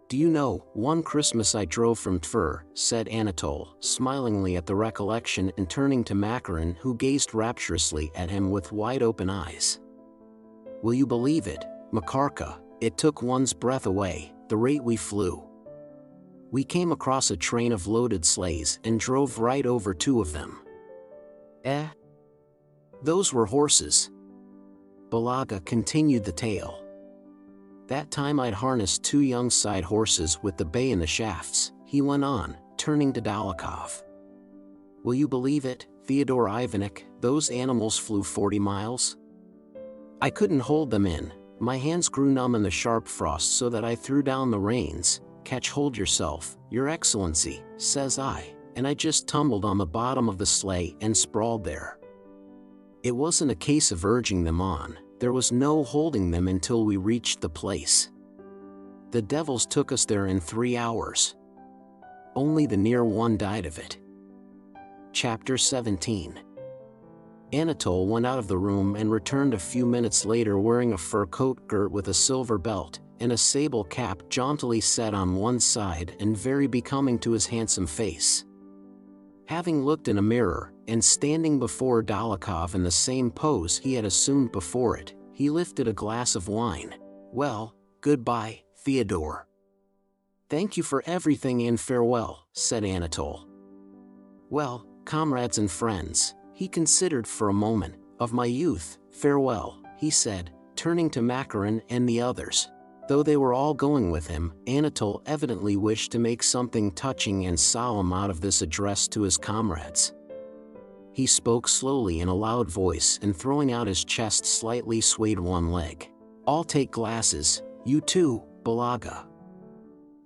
"Do you know, one Christmas I drove from Tver," said Anatole, smilingly at the recollection and turning to Makarin, who gazed rapturously at him with wide-open eyes. "Will you believe it, Makarka, it took one's breath away, the rate we flew. We came across a train of loaded sleighs and drove right over 2 of them." "Those were horses." Balaga continued the tale. "That time I'd harnessed 2 young side horses with the bay in the shafts," he went on, turning to Bolkonsky. "Will you believe it, Fyodor Ivanich, those animals flew 40 miles? I couldn't hold them in, my hands grew numb in the sharp frost so that I threw down the reins. 'Catch hold yourself, Your Excellency,' says I, and I just tumbled on the bottom of the sleigh and sprawled there. It wasn't a case of urging them on, there was no holding them until we reached the place. The devils took us there in 3 hours. Only the near one died of it." Chapter 17. Anatole went out of the room and returned a few minutes later wearing a fur coat girt with a silver belt, and a sable cap jauntily set on one side and very becoming to his handsome face. Having looked in a mirror, and standing before Bolkonsky in the same pose he had assumed before it, he lifted a glass of wine. "Well, goodbye, Fyodor. Thank you for everything and farewell," said Anatole. "Well, comrades and friends," he considered for a moment, "of my youth, farewell," he said, turning to Makarin and the others. Though they were all going with him, Anatole evidently wished to make something touching and solemn out of this address to his comrades. He spoke slowly in a loud voice and throwing out his chest slightly swayed one leg. "All take glasses, you too, Balaga.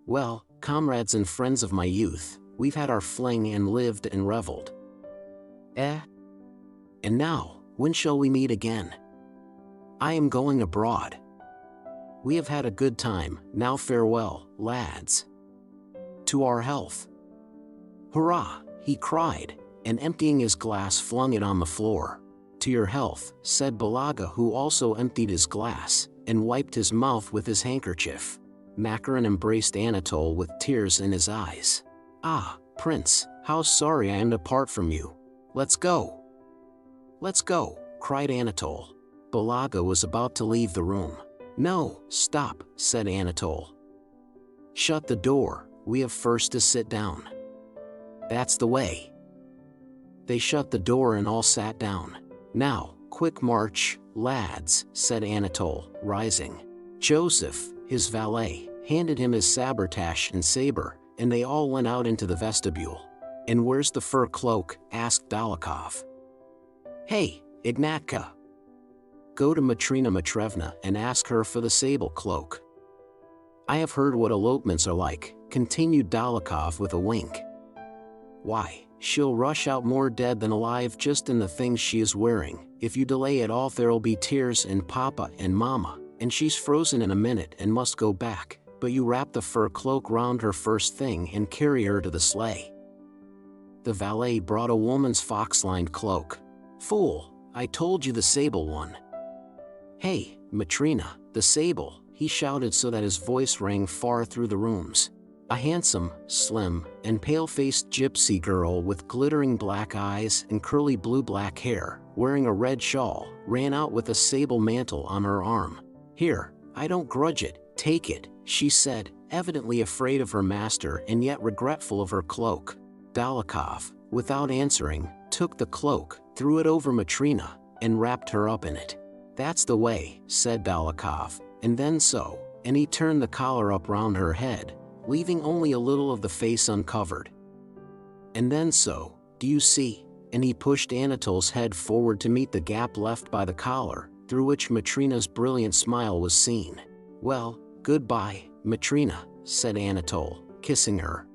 Well, comrades and friends of my youth, we've had our fling and lived and reveled. And now, when shall we meet again? I am going abroad. We have had a good time, now farewell, lads. To our health." "Hurrah!" he cried, and emptying his glass flung it on the floor. "To your health," said Balaga, who also emptied his glass, and wiped his mouth with his handkerchief. Makarin embraced Anatole with tears in his eyes. "Ah, Prince, how sorry I am to part from you. Let's go." "Let's go," cried Anatole. Balaga was about to leave the room. "No, stop," said Anatole. "Shut the door, we have first to sit down." "That's the way." They shut the door and all sat down. "Now, quick march, lads," said Anatole, rising. Joseph, his valet, handed him his sabretache and saber, and they all went out into the vestibule. "And where's the fur cloak?" asked Bolkonsky. "Hey, Ignatka. Go to Matrina Matrevna and ask her for the sable cloak. I have heard what elopements are like," continued Bolkonsky with a wink. "Why, she'll rush out more dead than alive just in the things she is wearing. If you delay at all there'll be tears in Papa and Mama, and she's frozen in a minute and must go back, but you wrap the fur cloak round her first thing and carry her to the sleigh." The valet brought a woman's fox-lined cloak. "Fool, I told you the sable one." "Hey, Matrina, the sable," he shouted so that his voice rang far through the rooms. A handsome, slim, and pale-faced gypsy girl with glittering black eyes and curly blue-black hair, wearing a red shawl, ran out with a sable mantle on her arm. "Here, I don't grudge it, take it," she said, evidently afraid of her master and yet regretful of her cloak. Dolokhov, without answering, took the cloak, threw it over Matrina, and wrapped her up in it. "That's the way," said Dolokhov, and then so, and he turned the collar up round her head, leaving only a little of the face uncovered. "And then so, do you see?" And he pushed Anatole's head forward to meet the gap left by the collar, through which Matrina's brilliant smile was seen. "Well, goodbye, Matrina," said Anatole, kissing her.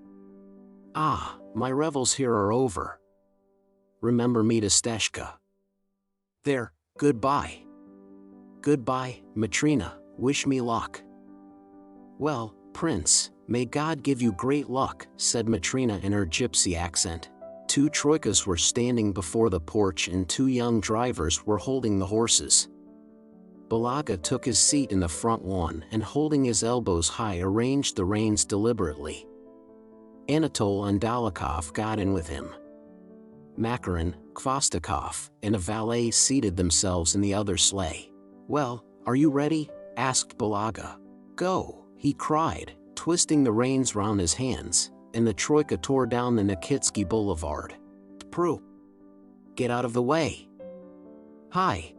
"Ah, my revels here are over. Remember me to Steshka. There, goodbye." "Goodbye, Matrina, wish me luck." "Well, Prince, may God give you great luck," said Matrina in her gypsy accent. 2 troikas were standing before the porch and 2 young drivers were holding the horses. Balaga took his seat in the front one and holding his elbows high arranged the reins deliberately. Anatole and Dolokhov got in with him. Makarin, Khvostakov, and a valet seated themselves in the other sleigh. "Well, are you ready?" asked Balaga. "Go," he cried, twisting the reins round his hands, and the troika tore down the Nikitsky Boulevard. "Tpru! Get out of the way! Hi!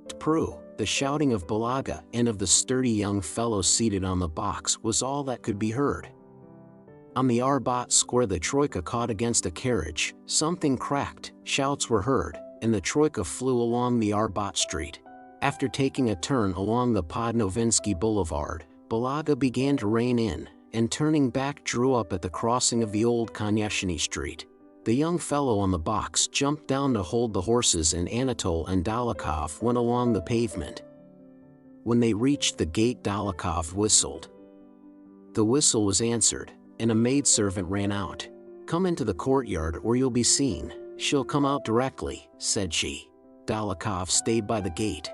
Tpru!" The shouting of Balaga and of the sturdy young fellow seated on the box was all that could be heard. On the Arbat square the troika caught against a carriage, something cracked, shouts were heard, and the troika flew along the Arbat street. After taking a turn along the Podnovinsky Boulevard, Balaga began to rein in, and turning back drew up at the crossing of the old Konyeshny Street. The young fellow on the box jumped down to hold the horses and Anatole and Dolokhov went along the pavement. When they reached the gate Dolokhov whistled. The whistle was answered, and a maidservant ran out. "Come into the courtyard or you'll be seen, she'll come out directly," said she. Dolokhov stayed by the gate.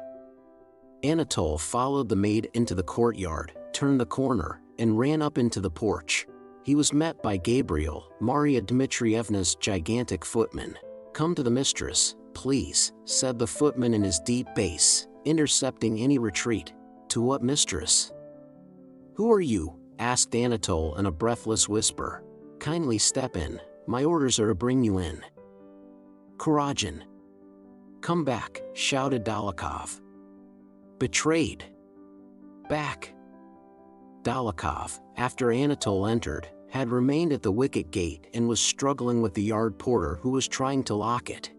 Anatole followed the maid into the courtyard, turned the corner, and ran up into the porch. He was met by Gabriel, Maria Dmitrievna's gigantic footman. "Come to the mistress, please," said the footman in his deep bass, intercepting any retreat. "To what mistress?" "Who are you?" asked Anatole in a breathless whisper. "Kindly step in, my orders are to bring you in." "Kuragin!" "Come back," shouted Dolokhov. "Betrayed! Back!" Dolokhov, after Anatole entered, had remained at the wicket gate and was struggling with the yard porter who was trying to lock it.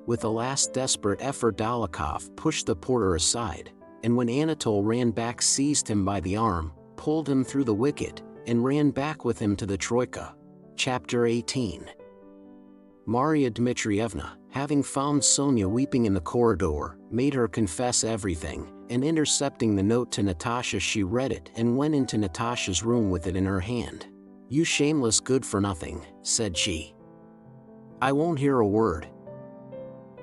With a last desperate effort Dolokhov pushed the porter aside, and when Anatole ran back seized him by the arm, pulled him through the wicket, and ran back with him to the troika. Chapter 18. Maria Dmitrievna, having found Sonia weeping in the corridor, made her confess everything, and intercepting the note to Natasha she read it and went into Natasha's room with it in her hand. "You shameless good-for-nothing," said she. "I won't hear a word."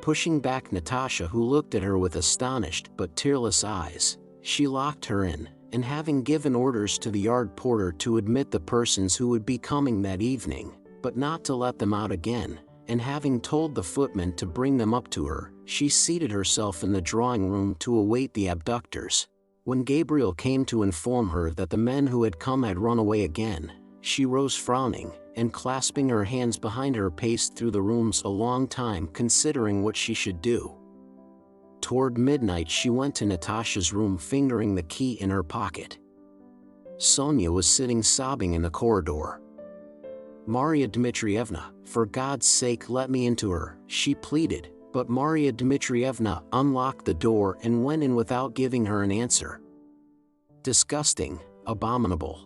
Pushing back Natasha, who looked at her with astonished but tearless eyes, she locked her in, and having given orders to the yard porter to admit the persons who would be coming that evening, but not to let them out again, and having told the footman to bring them up to her, she seated herself in the drawing-room to await the abductors. When Gabriel came to inform her that the men who had come had run away again, she rose frowning, and clasping her hands behind her paced through the rooms a long time considering what she should do. Toward midnight she went to Natasha's room fingering the key in her pocket. Sonia was sitting sobbing in the corridor. "Maria Dmitrievna, for God's sake let me into her," she pleaded, but Maria Dmitrievna unlocked the door and went in without giving her an answer. "Disgusting, abominable.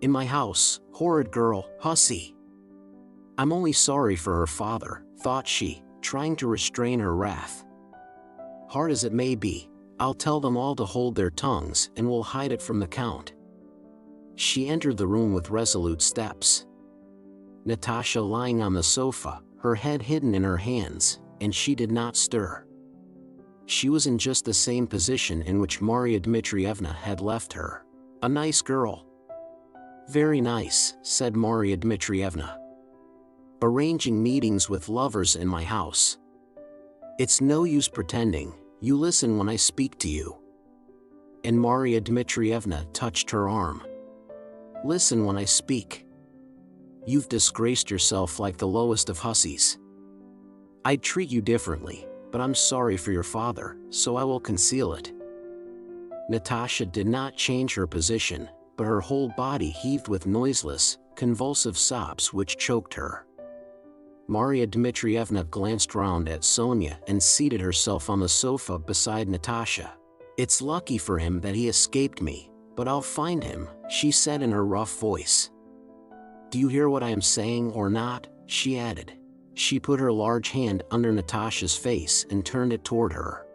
In my house, horrid girl, hussy. I'm only sorry for her father," thought she, trying to restrain her wrath. "Hard as it may be, I'll tell them all to hold their tongues and will hide it from the Count." She entered the room with resolute steps. Natasha lying on the sofa, her head hidden in her hands, and she did not stir. She was in just the same position in which Maria Dmitrievna had left her. A nice girl. Very nice, said Maria Dmitrievna. Arranging meetings with lovers in my house. It's no use pretending, you listen when I speak to you. And Maria Dmitrievna touched her arm. Listen when I speak. You've disgraced yourself like the lowest of hussies. I'd treat you differently, but I'm sorry for your father, so I will conceal it. Natasha did not change her position, but her whole body heaved with noiseless, convulsive sobs which choked her. Maria Dmitrievna glanced round at Sonia and seated herself on the sofa beside Natasha. It's lucky for him that he escaped me, but I'll find him, she said in her rough voice. Do you hear what I am saying or not? She added. She put her large hand under Natasha's face and turned it toward her.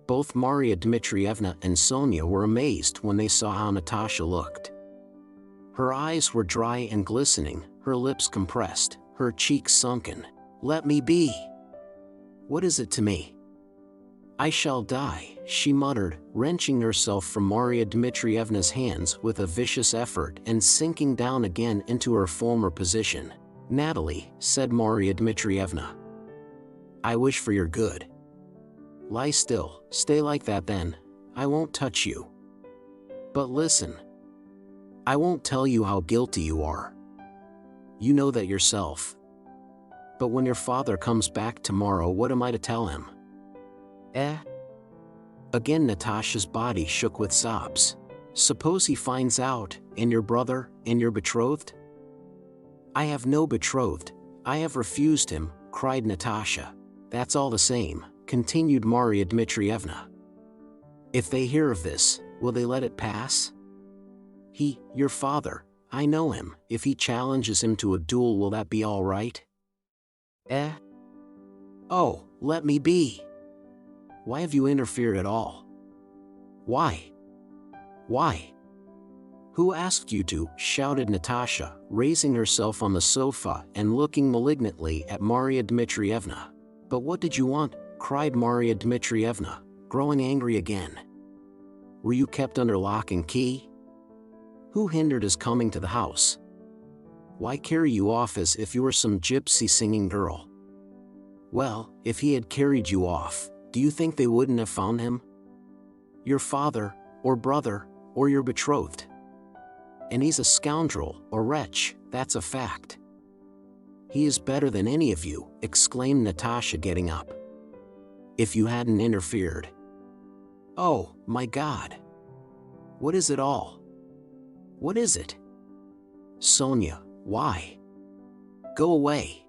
Both Maria Dmitrievna and Sonia were amazed when they saw how Natasha looked. Her eyes were dry and glistening, her lips compressed, her cheeks sunken. Let me be. What is it to me? I shall die, she muttered, wrenching herself from Maria Dmitrievna's hands with a vicious effort and sinking down again into her former position. Natalie, said Maria Dmitrievna. I wish for your good. Lie still, stay like that then, I won't touch you. But listen. I won't tell you how guilty you are. You know that yourself. But when your father comes back tomorrow, what am I to tell him? Again Natasha's body shook with sobs. Suppose he finds out, and your brother, and your betrothed? I have no betrothed, I have refused him, cried Natasha. That's all the same, continued Maria Dmitrievna. If they hear of this, will they let it pass? He, your father, I know him, if he challenges him to a duel, will that be all right? Oh, let me be. Why have you interfered at all? Why? Why? Who asked you to? Shouted Natasha, raising herself on the sofa and looking malignantly at Maria Dmitrievna. But what did you want? Cried Maria Dmitrievna, growing angry again. Were you kept under lock and key? Who hindered his coming to the house? Why carry you off as if you were some gypsy singing girl? Well, if he had carried you off, do you think they wouldn't have found him? Your father, or brother, or your betrothed. And he's a scoundrel, a wretch, that's a fact. He is better than any of you, exclaimed Natasha, getting up. If you hadn't interfered. Oh, my God. What is it all? What is it? Sonia, why? Go away.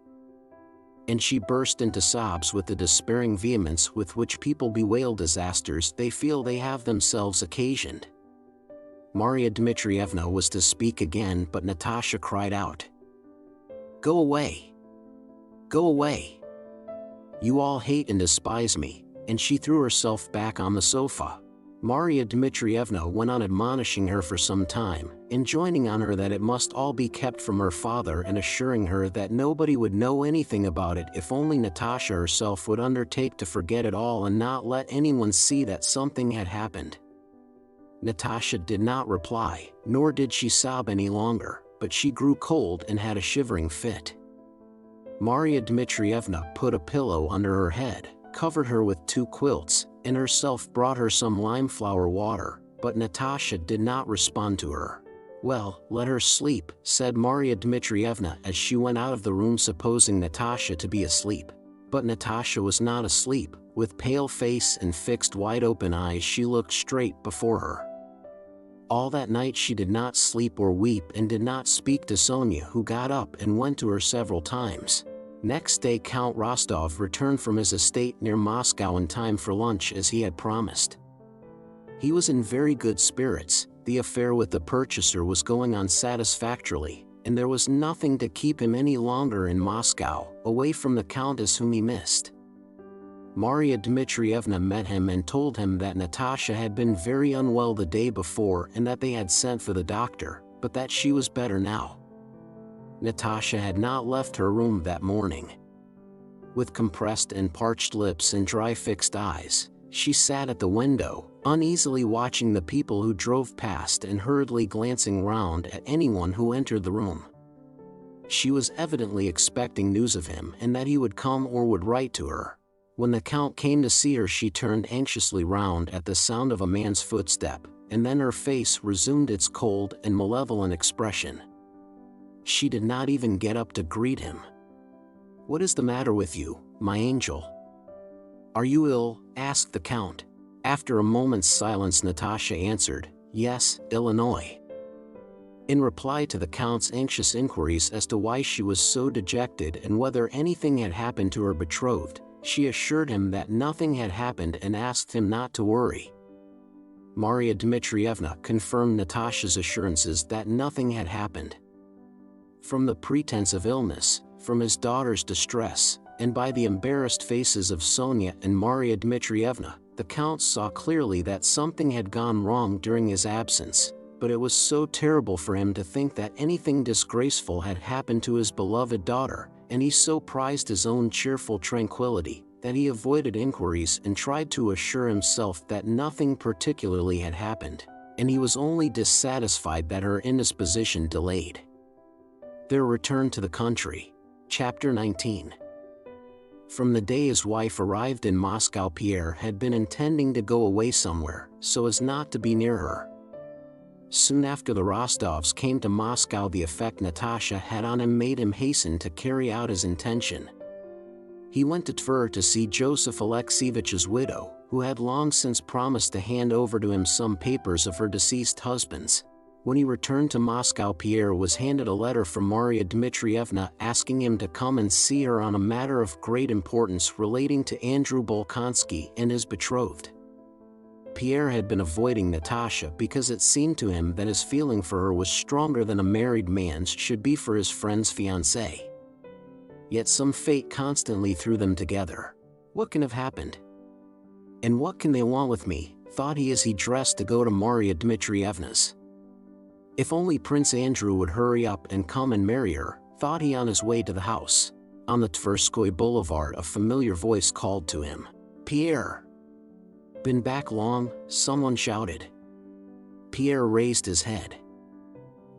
And she burst into sobs with the despairing vehemence with which people bewail disasters they feel they have themselves occasioned. Maria Dmitrievna was to speak again, but Natasha cried out. Go away. Go away. You all hate and despise me, and she threw herself back on the sofa. Maria Dmitrievna went on admonishing her for some time, enjoining on her that it must all be kept from her father and assuring her that nobody would know anything about it if only Natasha herself would undertake to forget it all and not let anyone see that something had happened. Natasha did not reply, nor did she sob any longer, but she grew cold and had a shivering fit. Maria Dmitrievna put a pillow under her head, covered her with 2 quilts, and herself brought her some lime-flower water, but Natasha did not respond to her. Well, let her sleep, said Maria Dmitrievna as she went out of the room, supposing Natasha to be asleep. But Natasha was not asleep. With pale face and fixed wide-open eyes she looked straight before her. All that night she did not sleep or weep and did not speak to Sonia, who got up and went to her several times. Next day Count Rostov returned from his estate near Moscow in time for lunch as he had promised. He was in very good spirits, the affair with the purchaser was going on satisfactorily, and there was nothing to keep him any longer in Moscow, away from the Countess whom he missed. Maria Dmitrievna met him and told him that Natasha had been very unwell the day before and that they had sent for the doctor, but that she was better now. Natasha had not left her room that morning. With compressed and parched lips and dry fixed eyes, she sat at the window, uneasily watching the people who drove past and hurriedly glancing round at anyone who entered the room. She was evidently expecting news of him and that he would come or would write to her. When the Count came to see her, she turned anxiously round at the sound of a man's footstep, and then her face resumed its cold and malevolent expression. She did not even get up to greet him. "What is the matter with you, my angel? Are you ill?" asked the Count. After a moment's silence, Natasha answered, "Yes, Illinois." In reply to the Count's anxious inquiries as to why she was so dejected and whether anything had happened to her betrothed, she assured him that nothing had happened and asked him not to worry. Maria Dmitrievna confirmed Natasha's assurances that nothing had happened. From the pretense of illness, from his daughter's distress, and by the embarrassed faces of Sonia and Maria Dmitrievna, the Count saw clearly that something had gone wrong during his absence, but it was so terrible for him to think that anything disgraceful had happened to his beloved daughter, and he so prized his own cheerful tranquility, that he avoided inquiries and tried to assure himself that nothing particularly had happened, and he was only dissatisfied that her indisposition delayed. Their return to the country. Chapter 19. From the day his wife arrived in Moscow, Pierre had been intending to go away somewhere, so as not to be near her. Soon after the Rostovs came to Moscow, the effect Natasha had on him made him hasten to carry out his intention. He went to Tver to see Joseph Alexeyevitch's widow, who had long since promised to hand over to him some papers of her deceased husband's. When he returned to Moscow, Pierre was handed a letter from Maria Dmitrievna asking him to come and see her on a matter of great importance relating to Andrei Bolkonsky and his betrothed. Pierre had been avoiding Natasha because it seemed to him that his feeling for her was stronger than a married man's should be for his friend's fiancée. Yet some fate constantly threw them together. What can have happened? And what can they want with me, thought he as he dressed to go to Maria Dmitrievna's. If only Prince Andrew would hurry up and come and marry her, thought he on his way to the house. On the Tverskoy Boulevard, a familiar voice called to him. "Pierre!" "Been back long?" someone shouted. Pierre raised his head.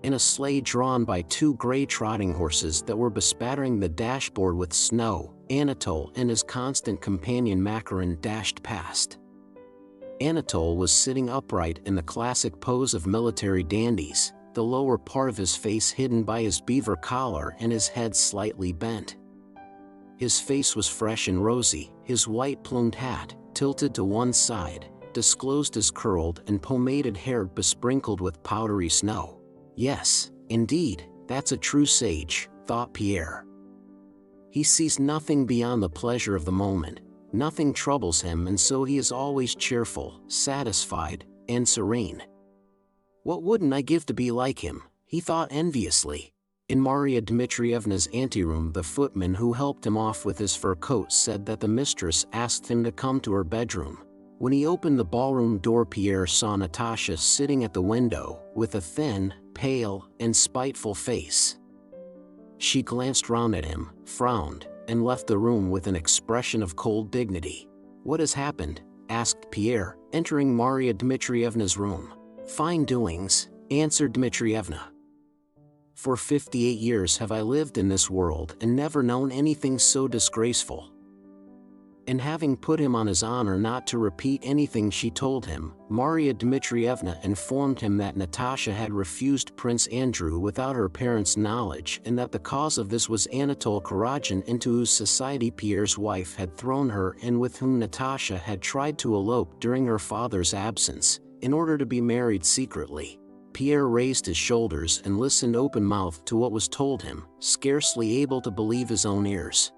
In a sleigh drawn by two gray trotting horses that were bespattering the dashboard with snow, Anatole and his constant companion Makarin dashed past. Anatole was sitting upright in the classic pose of military dandies, the lower part of his face hidden by his beaver collar and his head slightly bent. His face was fresh and rosy, his white plumed hat, tilted to one side, disclosed his curled and pomaded hair besprinkled with powdery snow. "Yes, indeed, that's a true sage," thought Pierre. He sees nothing beyond the pleasure of the moment. Nothing troubles him, and so he is always cheerful, satisfied, and serene. "What wouldn't I give to be like him?" he thought enviously. In Maria Dmitrievna's anteroom, the footman who helped him off with his fur coat said that the mistress asked him to come to her bedroom. When he opened the ballroom door, Pierre saw Natasha sitting at the window, with a thin, pale, and spiteful face. She glanced round at him, frowned, and left the room with an expression of cold dignity. "What has happened?" asked Pierre, entering Maria Dmitrievna's room. "Fine doings," answered Dmitrievna. "For 58 years have I lived in this world and never known anything so disgraceful." And having put him on his honor not to repeat anything she told him, Maria Dmitrievna informed him that Natasha had refused Prince Andrew without her parents' knowledge, and that the cause of this was Anatole Kuragin, into whose society Pierre's wife had thrown her and with whom Natasha had tried to elope during her father's absence, in order to be married secretly. Pierre raised his shoulders and listened open-mouthed to what was told him, scarcely able to believe his own ears.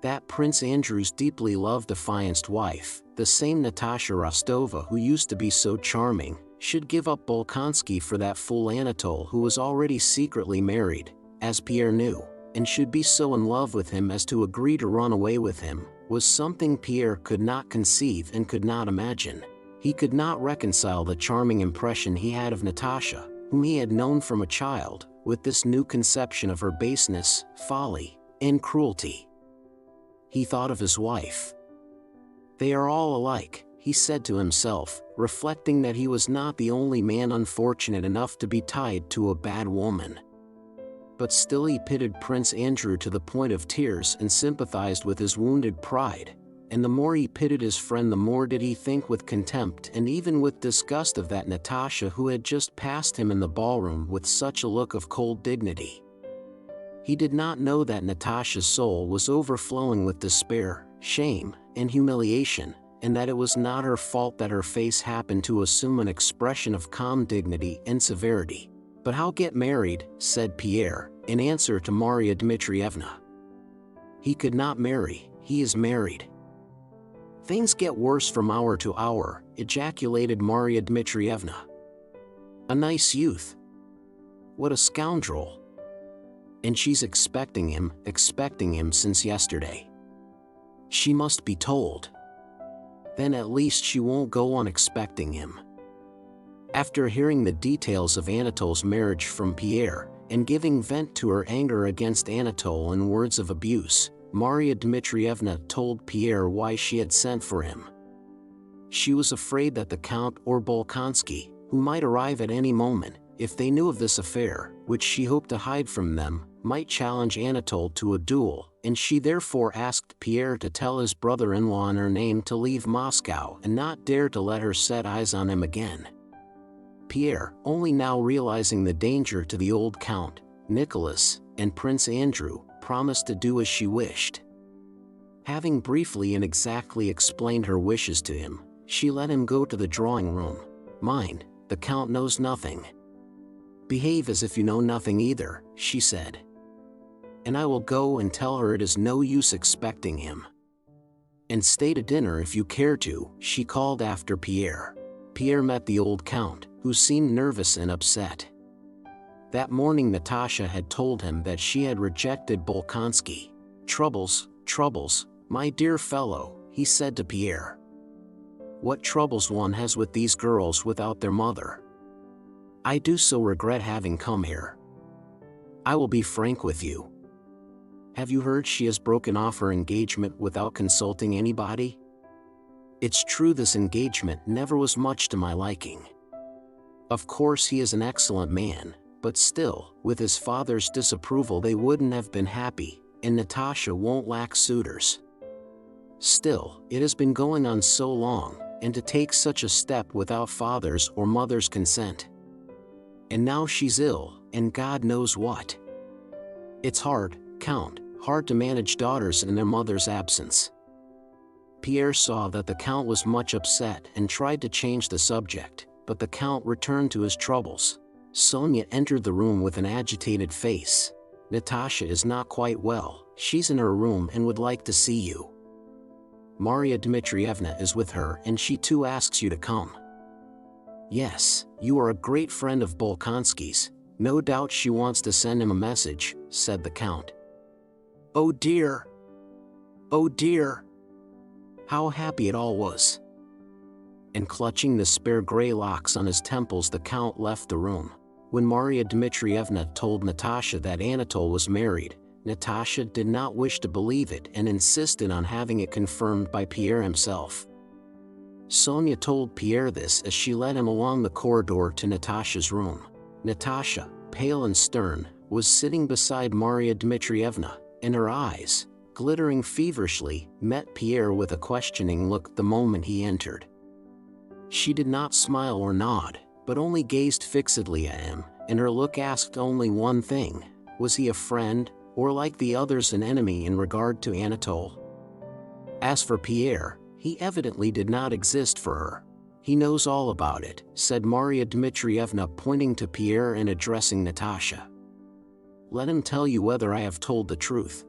That Prince Andrew's deeply loved affianced wife, the same Natasha Rostova who used to be so charming, should give up Bolkonsky for that fool Anatole who was already secretly married, as Pierre knew, and should be so in love with him as to agree to run away with him, was something Pierre could not conceive and could not imagine. He could not reconcile the charming impression he had of Natasha, whom he had known from a child, with this new conception of her baseness, folly, and cruelty. He thought of his wife. They are all alike, he said to himself, reflecting that he was not the only man unfortunate enough to be tied to a bad woman. But still he pitied Prince Andrew to the point of tears and sympathized with his wounded pride, and the more he pitied his friend the more did he think with contempt and even with disgust of that Natasha who had just passed him in the ballroom with such a look of cold dignity. He did not know that Natasha's soul was overflowing with despair, shame, and humiliation, and that it was not her fault that her face happened to assume an expression of calm dignity and severity. "But how get married?" said Pierre, in answer to Maria Dmitrievna. "He could not marry, he is married." "Things get worse from hour to hour," ejaculated Maria Dmitrievna. "A nice youth. What a scoundrel. And she's expecting him since yesterday. She must be told. Then at least she won't go on expecting him." After hearing the details of Anatole's marriage from Pierre, and giving vent to her anger against Anatole in words of abuse, Maria Dmitrievna told Pierre why she had sent for him. She was afraid that the Count or Bolkonsky, who might arrive at any moment, if they knew of this affair, which she hoped to hide from them, might challenge Anatole to a duel, and she therefore asked Pierre to tell his brother-in-law in her name to leave Moscow and not dare to let her set eyes on him again. Pierre, only now realizing the danger to the old Count, Nicholas, and Prince Andrew, promised to do as she wished. Having briefly and exactly explained her wishes to him, she let him go to the drawing room. "Mind, the Count knows nothing. Behave as if you know nothing either," she said. "And I will go and tell her it is no use expecting him. And stay to dinner if you care to," she called after Pierre. Pierre met the old Count, who seemed nervous and upset. That morning Natasha had told him that she had rejected Bolkonsky. "Troubles, troubles, my dear fellow," he said to Pierre. "What troubles one has with these girls without their mother. I do so regret having come here. I will be frank with you. Have you heard she has broken off her engagement without consulting anybody? It's true this engagement never was much to my liking. Of course he is an excellent man, but still, with his father's disapproval they wouldn't have been happy, and Natasha won't lack suitors. Still, it has been going on so long, and to take such a step without father's or mother's consent. And now she's ill, and God knows what. It's hard, Count, hard to manage daughters in their mother's absence." Pierre saw that the Count was much upset and tried to change the subject, but the Count returned to his troubles. Sonia entered the room with an agitated face. "Natasha is not quite well, she's in her room and would like to see you. Maria Dmitrievna is with her and she too asks you to come." "Yes, you are a great friend of Bolkonsky's, no doubt she wants to send him a message," said the Count. "Oh dear! Oh dear! How happy it all was!" And clutching the spare gray locks on his temples the Count left the room. When Maria Dmitrievna told Natasha that Anatole was married, Natasha did not wish to believe it and insisted on having it confirmed by Pierre himself. Sonia told Pierre this as she led him along the corridor to Natasha's room. Natasha, pale and stern, was sitting beside Maria Dmitrievna, and her eyes, glittering feverishly, met Pierre with a questioning look the moment he entered. She did not smile or nod, but only gazed fixedly at him, and her look asked only one thing: was he a friend, or like the others an enemy in regard to Anatole? As for Pierre, he evidently did not exist for her. "He knows all about it," said Maria Dmitrievna, pointing to Pierre and addressing Natasha. "Let him tell you whether I have told the truth."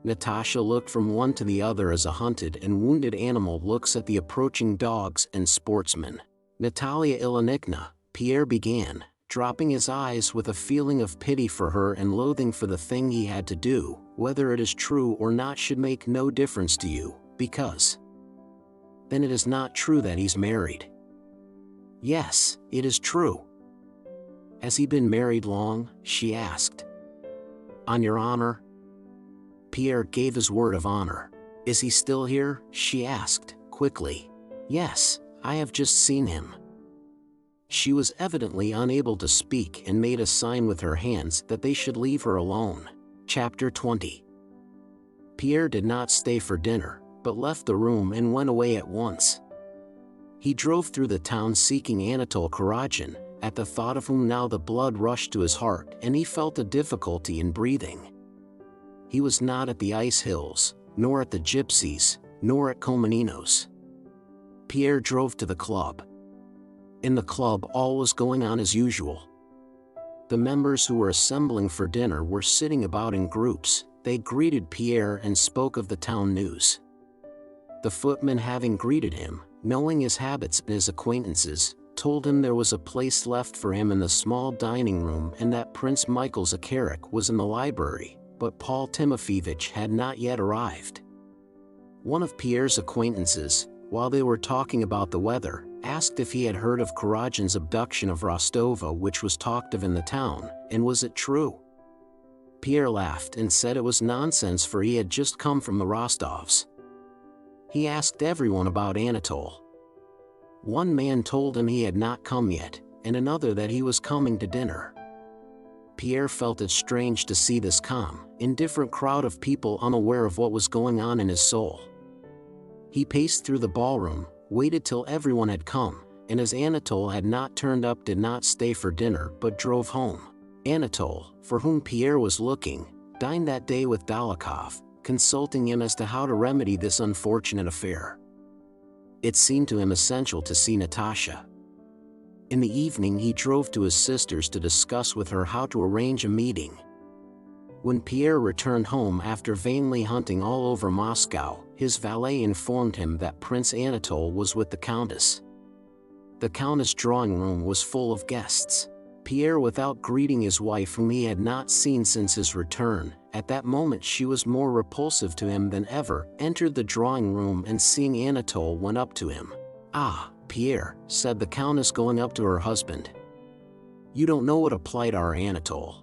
Natasha looked from one to the other as a hunted and wounded animal looks at the approaching dogs and sportsmen. "Natalia Ilyinichna," Pierre began, dropping his eyes with a feeling of pity for her and loathing for the thing he had to do, "whether it is true or not should make no difference to you, because then it is not true that he's married." "Yes, it is true." "Has he been married long?" she asked. "On your honor?" Pierre gave his word of honor. "Is he still here?" she asked, quickly. "Yes, I have just seen him." She was evidently unable to speak and made a sign with her hands that they should leave her alone. Chapter 20. Pierre did not stay for dinner, but left the room and went away at once. He drove through the town seeking Anatole Kuragin, at the thought of whom now the blood rushed to his heart and he felt a difficulty in breathing. He was not at the ice hills, nor at the gypsies, nor at Komenino's. Pierre drove to the club. In the club all was going on as usual. The members who were assembling for dinner were sitting about in groups. They greeted Pierre and spoke of the town news. The footman, having greeted him, knowing his habits and his acquaintances, told him there was a place left for him in the small dining room and that Prince Michael Zakharich was in the library, but Paul Timofeyevich had not yet arrived. One of Pierre's acquaintances, while they were talking about the weather, asked if he had heard of Kuragin's abduction of Rostova, which was talked of in the town, and was it true? Pierre laughed and said it was nonsense, for he had just come from the Rostovs. He asked everyone about Anatole. One man told him he had not come yet, and another that he was coming to dinner. Pierre felt it strange to see this calm, indifferent crowd of people unaware of what was going on in his soul. He paced through the ballroom, waited till everyone had come, and as Anatole had not turned up, did not stay for dinner but drove home. Anatole, for whom Pierre was looking, dined that day with Bezukhov, consulting him as to how to remedy this unfortunate affair. It seemed to him essential to see Natasha. In the evening he drove to his sister's to discuss with her how to arrange a meeting. When Pierre returned home after vainly hunting all over Moscow, his valet informed him that Prince Anatole was with the Countess. The Countess' drawing room was full of guests. Pierre, without greeting his wife, whom he had not seen since his return, at that moment she was more repulsive to him than ever, entered the drawing room and seeing Anatole went up to him. "Ah, Pierre," said the Countess, going up to her husband. "You don't know what a plight our Anatole."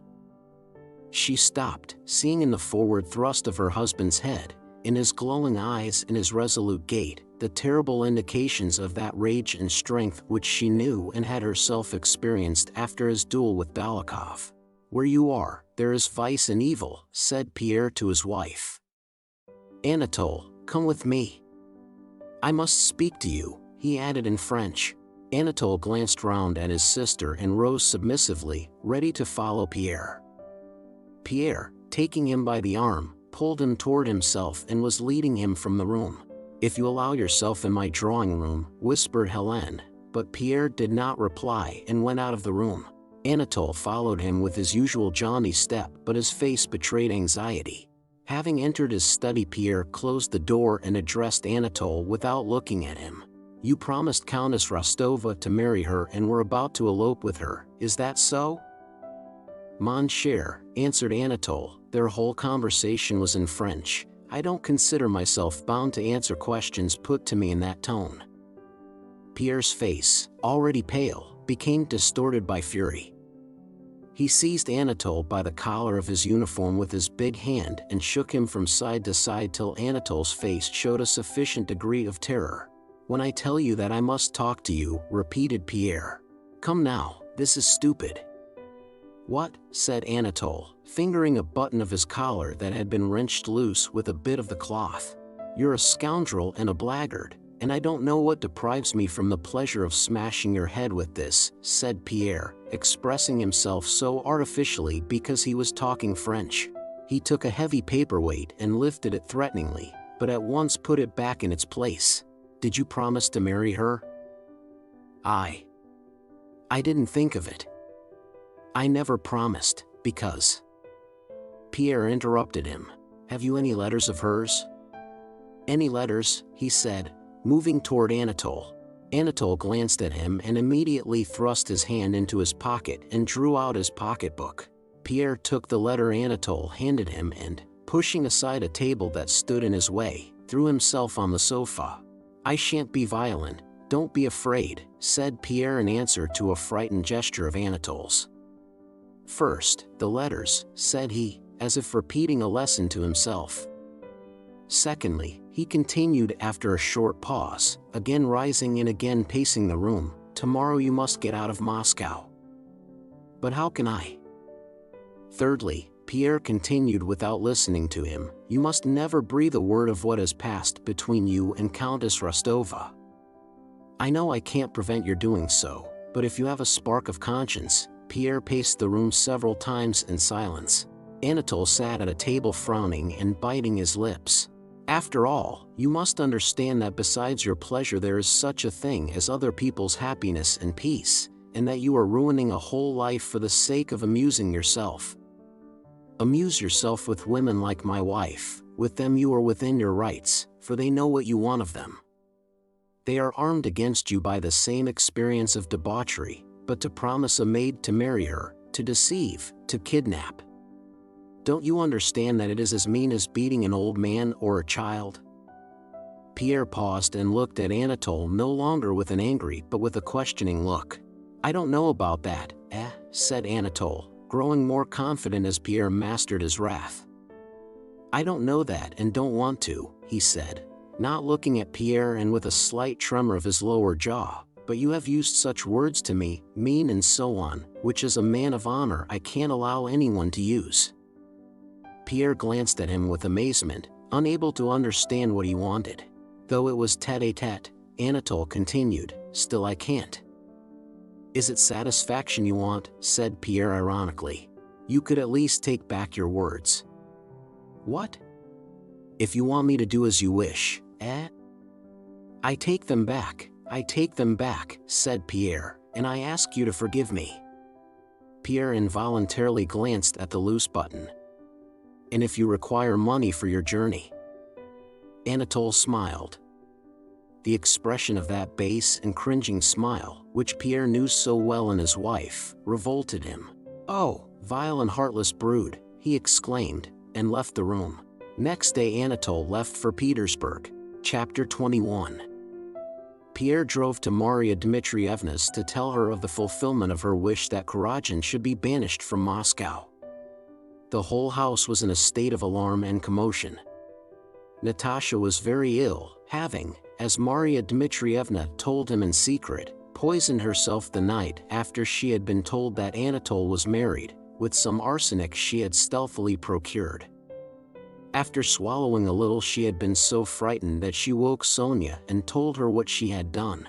She stopped, seeing in the forward thrust of her husband's head, in his glowing eyes and his resolute gait, the terrible indications of that rage and strength which she knew and had herself experienced after his duel with Bezukhov. "Where you are, there is vice and evil," said Pierre to his wife. "Anatole, come with me. I must speak to you," he added in French. Anatole glanced round at his sister and rose submissively, ready to follow Pierre. Pierre, taking him by the arm, pulled him toward himself and was leading him from the room. "If you allow yourself in my drawing room," whispered Helene, but Pierre did not reply and went out of the room. Anatole followed him with his usual jaunty step, but his face betrayed anxiety. Having entered his study, Pierre closed the door and addressed Anatole without looking at him. "You promised Countess Rostova to marry her and were about to elope with her, is that so?" "Mon cher," answered Anatole, their whole conversation was in French. "I don't consider myself bound to answer questions put to me in that tone." Pierre's face, already pale, became distorted by fury. He seized Anatole by the collar of his uniform with his big hand and shook him from side to side till Anatole's face showed a sufficient degree of terror. "When I tell you that I must talk to you," repeated Pierre. "Come now, this is stupid." "What?" said Anatole, fingering a button of his collar that had been wrenched loose with a bit of the cloth. "You're a scoundrel and a blackguard, and I don't know what deprives me from the pleasure of smashing your head with this," said Pierre, expressing himself so artificially because he was talking French. He took a heavy paperweight and lifted it threateningly, but at once put it back in its place. "Did you promise to marry her?" I didn't think of it. I never promised, because..." Pierre interrupted him. "Have you any letters of hers?" "Any letters?" he said, moving toward Anatole. Anatole glanced at him and immediately thrust his hand into his pocket and drew out his pocketbook. Pierre took the letter Anatole handed him and, pushing aside a table that stood in his way, threw himself on the sofa. "I shan't be violent, don't be afraid," said Pierre in answer to a frightened gesture of Anatole's. "First, the letters," said he, as if repeating a lesson to himself. Secondly, he continued after a short pause, again rising and again pacing the room, "Tomorrow you must get out of Moscow." "But how can I?" Thirdly, Pierre continued without listening to him, "You must never breathe a word of what has passed between you and Countess Rostova. I know I can't prevent your doing so, but if you have a spark of conscience." Pierre paced the room several times in silence. Anatole sat at a table frowning and biting his lips. "After all, you must understand that besides your pleasure there is such a thing as other people's happiness and peace, and that you are ruining a whole life for the sake of amusing yourself. Amuse yourself with women like my wife. With them you are within your rights, for they know what you want of them. They are armed against you by the same experience of debauchery, but to promise a maid to marry her, to deceive, to kidnap. Don't you understand that it is as mean as beating an old man or a child?" Pierre paused and looked at Anatole no longer with an angry but with a questioning look. "I don't know about that, said Anatole, growing more confident as Pierre mastered his wrath. "I don't know that and don't want to," he said, not looking at Pierre and with a slight tremor of his lower jaw. "But you have used such words to me, mean and so on, which as a man of honor I can't allow anyone to use." Pierre glanced at him with amazement, unable to understand what he wanted. Though it was tête-à-tête, Anatole continued, "Still I can't." "Is it satisfaction you want?" said Pierre ironically. "You could at least take back your words." "What?" "If you want me to do as you wish, I take them back, said Pierre, "and I ask you to forgive me." Pierre involuntarily glanced at the loose button. "And if you require money for your journey?" Anatole smiled. The expression of that base and cringing smile, which Pierre knew so well in his wife, revolted him. "Oh, vile and heartless brood," he exclaimed, and left the room. Next day Anatole left for Petersburg. Chapter 21. Pierre drove to Maria Dmitrievna's to tell her of the fulfillment of her wish that Kuragin should be banished from Moscow. The whole house was in a state of alarm and commotion. Natasha was very ill, having, as Maria Dmitrievna told him in secret, poisoned herself the night after she had been told that Anatole was married, with some arsenic she had stealthily procured. After swallowing a little she had been so frightened that she woke Sonia and told her what she had done.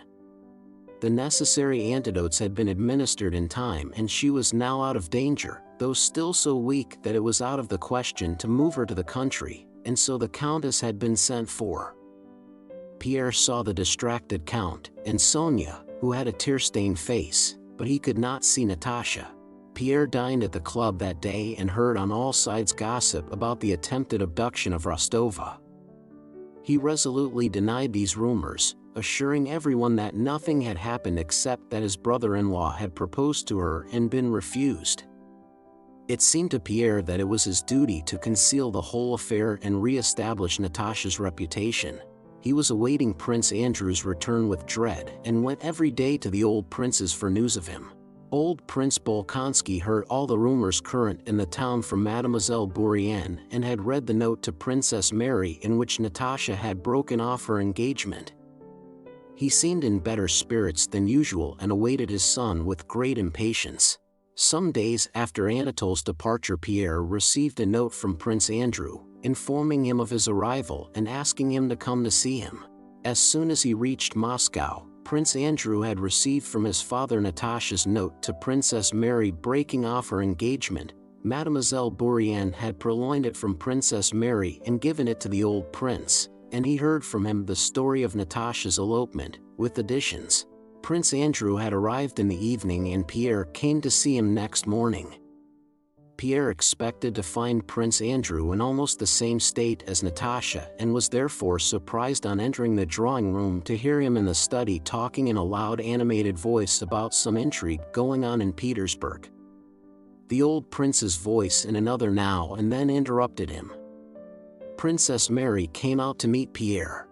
The necessary antidotes had been administered in time and she was now out of danger, though still so weak that it was out of the question to move her to the country, and so the Countess had been sent for. Pierre saw the distracted Count, and Sonia, who had a tear-stained face, but he could not see Natasha. Pierre dined at the club that day and heard on all sides gossip about the attempted abduction of Rostova. He resolutely denied these rumors, assuring everyone that nothing had happened except that his brother-in-law had proposed to her and been refused. It seemed to Pierre that it was his duty to conceal the whole affair and re-establish Natasha's reputation. He was awaiting Prince Andrew's return with dread and went every day to the old prince's for news of him. Old Prince Bolkonsky heard all the rumors current in the town from Mademoiselle Bourienne and had read the note to Princess Mary in which Natasha had broken off her engagement. He seemed in better spirits than usual and awaited his son with great impatience. Some days after Anatole's departure Pierre received a note from Prince Andrew, informing him of his arrival and asking him to come to see him. As soon as he reached Moscow, Prince Andrew had received from his father Natasha's note to Princess Mary breaking off her engagement. Mademoiselle Bourienne had purloined it from Princess Mary and given it to the old prince, and he heard from him the story of Natasha's elopement, with additions. Prince Andrew had arrived in the evening and Pierre came to see him next morning. Pierre expected to find Prince Andrew in almost the same state as Natasha and was therefore surprised on entering the drawing room to hear him in the study talking in a loud animated voice about some intrigue going on in Petersburg. The old prince's voice in another now and then interrupted him. Princess Mary came out to meet Pierre.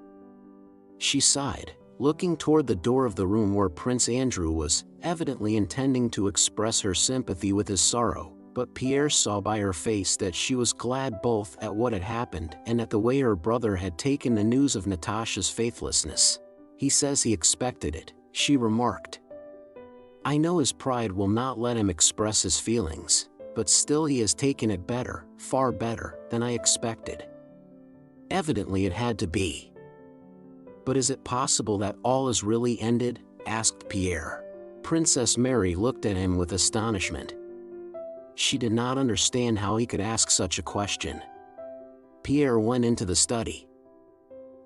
She sighed, looking toward the door of the room where Prince Andrew was, evidently intending to express her sympathy with his sorrow, but Pierre saw by her face that she was glad both at what had happened and at the way her brother had taken the news of Natasha's faithlessness. "He says he expected it," she remarked. "I know his pride will not let him express his feelings, but still he has taken it better, far better, than I expected. Evidently it had to be." "But is it possible that all is really ended?" asked Pierre. Princess Mary looked at him with astonishment. She did not understand how he could ask such a question. Pierre went into the study.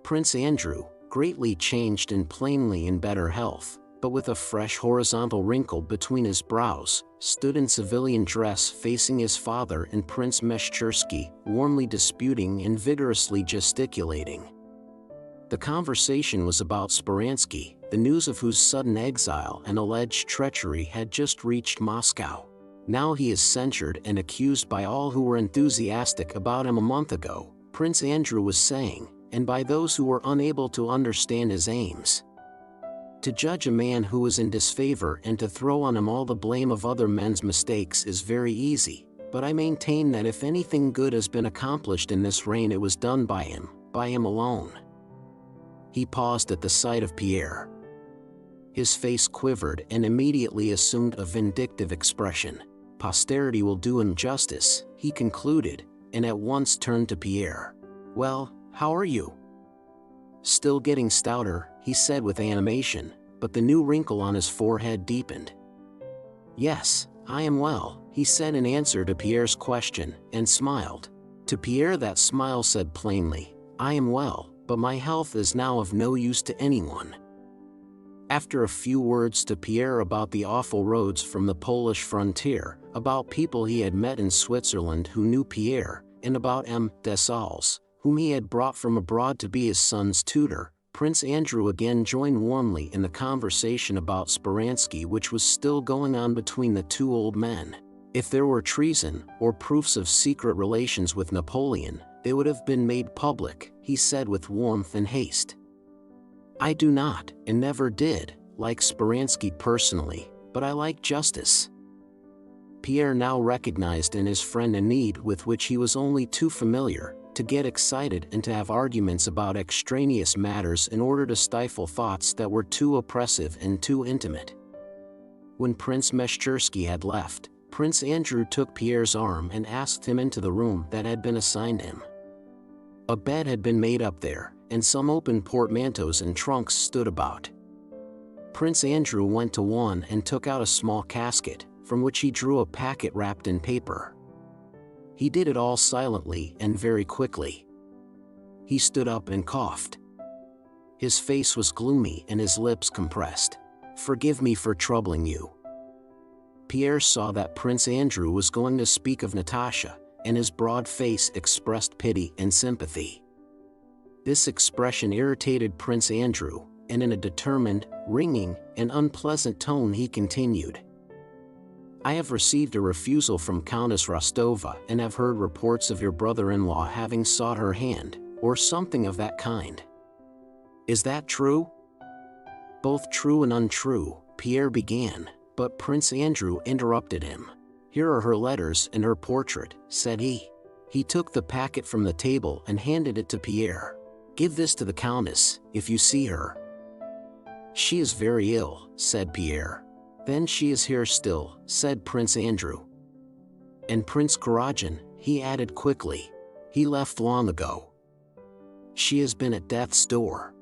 Prince Andrew, greatly changed and plainly in better health, but with a fresh horizontal wrinkle between his brows, stood in civilian dress facing his father and Prince Meshchersky, warmly disputing and vigorously gesticulating. The conversation was about Speransky, the news of whose sudden exile and alleged treachery had just reached Moscow. Now he is censured and accused by all who were enthusiastic about him a month ago, Prince Andrew was saying, and by those who were unable to understand his aims. To judge a man who is in disfavor and to throw on him all the blame of other men's mistakes is very easy, but I maintain that if anything good has been accomplished in this reign, it was done by him alone. He paused at the sight of Pierre. His face quivered and immediately assumed a vindictive expression. "Posterity will do him justice," he concluded, and at once turned to Pierre. "Well, how are you?" "Still getting stouter," he said with animation, but the new wrinkle on his forehead deepened. "Yes, I am well," he said in answer to Pierre's question, and smiled. To Pierre that smile said plainly, "I am well, but my health is now of no use to anyone." After a few words to Pierre about the awful roads from the Polish frontier, about people he had met in Switzerland who knew Pierre, and about M. Dessalles, whom he had brought from abroad to be his son's tutor, Prince Andrew again joined warmly in the conversation about Speransky, which was still going on between the two old men. If there were treason, or proofs of secret relations with Napoleon, they would have been made public, he said with warmth and haste. "I do not, and never did, like Speransky personally, but I like justice." Pierre now recognized in his friend a need with which he was only too familiar, to get excited and to have arguments about extraneous matters in order to stifle thoughts that were too oppressive and too intimate. When Prince Meshchersky had left, Prince Andrew took Pierre's arm and asked him into the room that had been assigned him. A bed had been made up there, and some open portmanteaus and trunks stood about. Prince Andrew went to one and took out a small casket, from which he drew a packet wrapped in paper. He did it all silently and very quickly. He stood up and coughed. His face was gloomy and his lips compressed. "Forgive me for troubling you." Pierre saw that Prince Andrew was going to speak of Natasha, and his broad face expressed pity and sympathy. This expression irritated Prince Andrew, and in a determined, ringing, and unpleasant tone he continued. "I have received a refusal from Countess Rostova and have heard reports of your brother-in-law having sought her hand, or something of that kind. Is that true?" "Both true and untrue," Pierre began, but Prince Andrew interrupted him. "Here are her letters and her portrait," said he. He took the packet from the table and handed it to Pierre. "Give this to the Countess, if you see her." "She is very ill," said Pierre. "Then she is here still," said Prince Andrew. "And Prince Karenina," he added quickly. "He left long ago. She has been at death's door."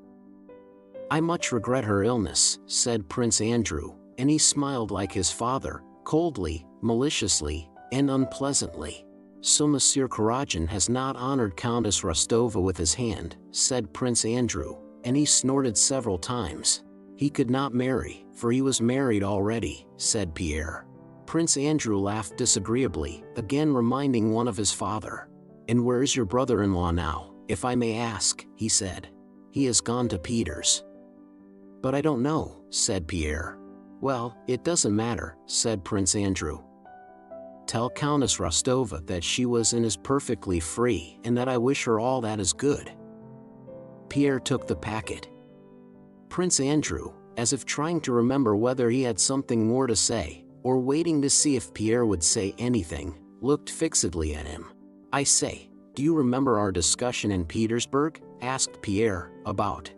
"I much regret her illness," said Prince Andrew, and he smiled like his father, coldly, maliciously, and unpleasantly. "So Monsieur Karenina has not honored Countess Rostova with his hand," said Prince Andrew, and he snorted several times. "He could not marry, for he was married already," said Pierre. Prince Andrew laughed disagreeably, again reminding one of his father. "And where is your brother-in-law now, if I may ask?" he said. "He has gone to Peter's." "But I don't know," said Pierre. "Well, it doesn't matter," said Prince Andrew. "Tell Countess Rostova that she was and is perfectly free, and that I wish her all that is good." Pierre took the packet. Prince Andrew, as if trying to remember whether he had something more to say, or waiting to see if Pierre would say anything, looked fixedly at him. "I say, do you remember our discussion in Petersburg?" asked Pierre. "About?"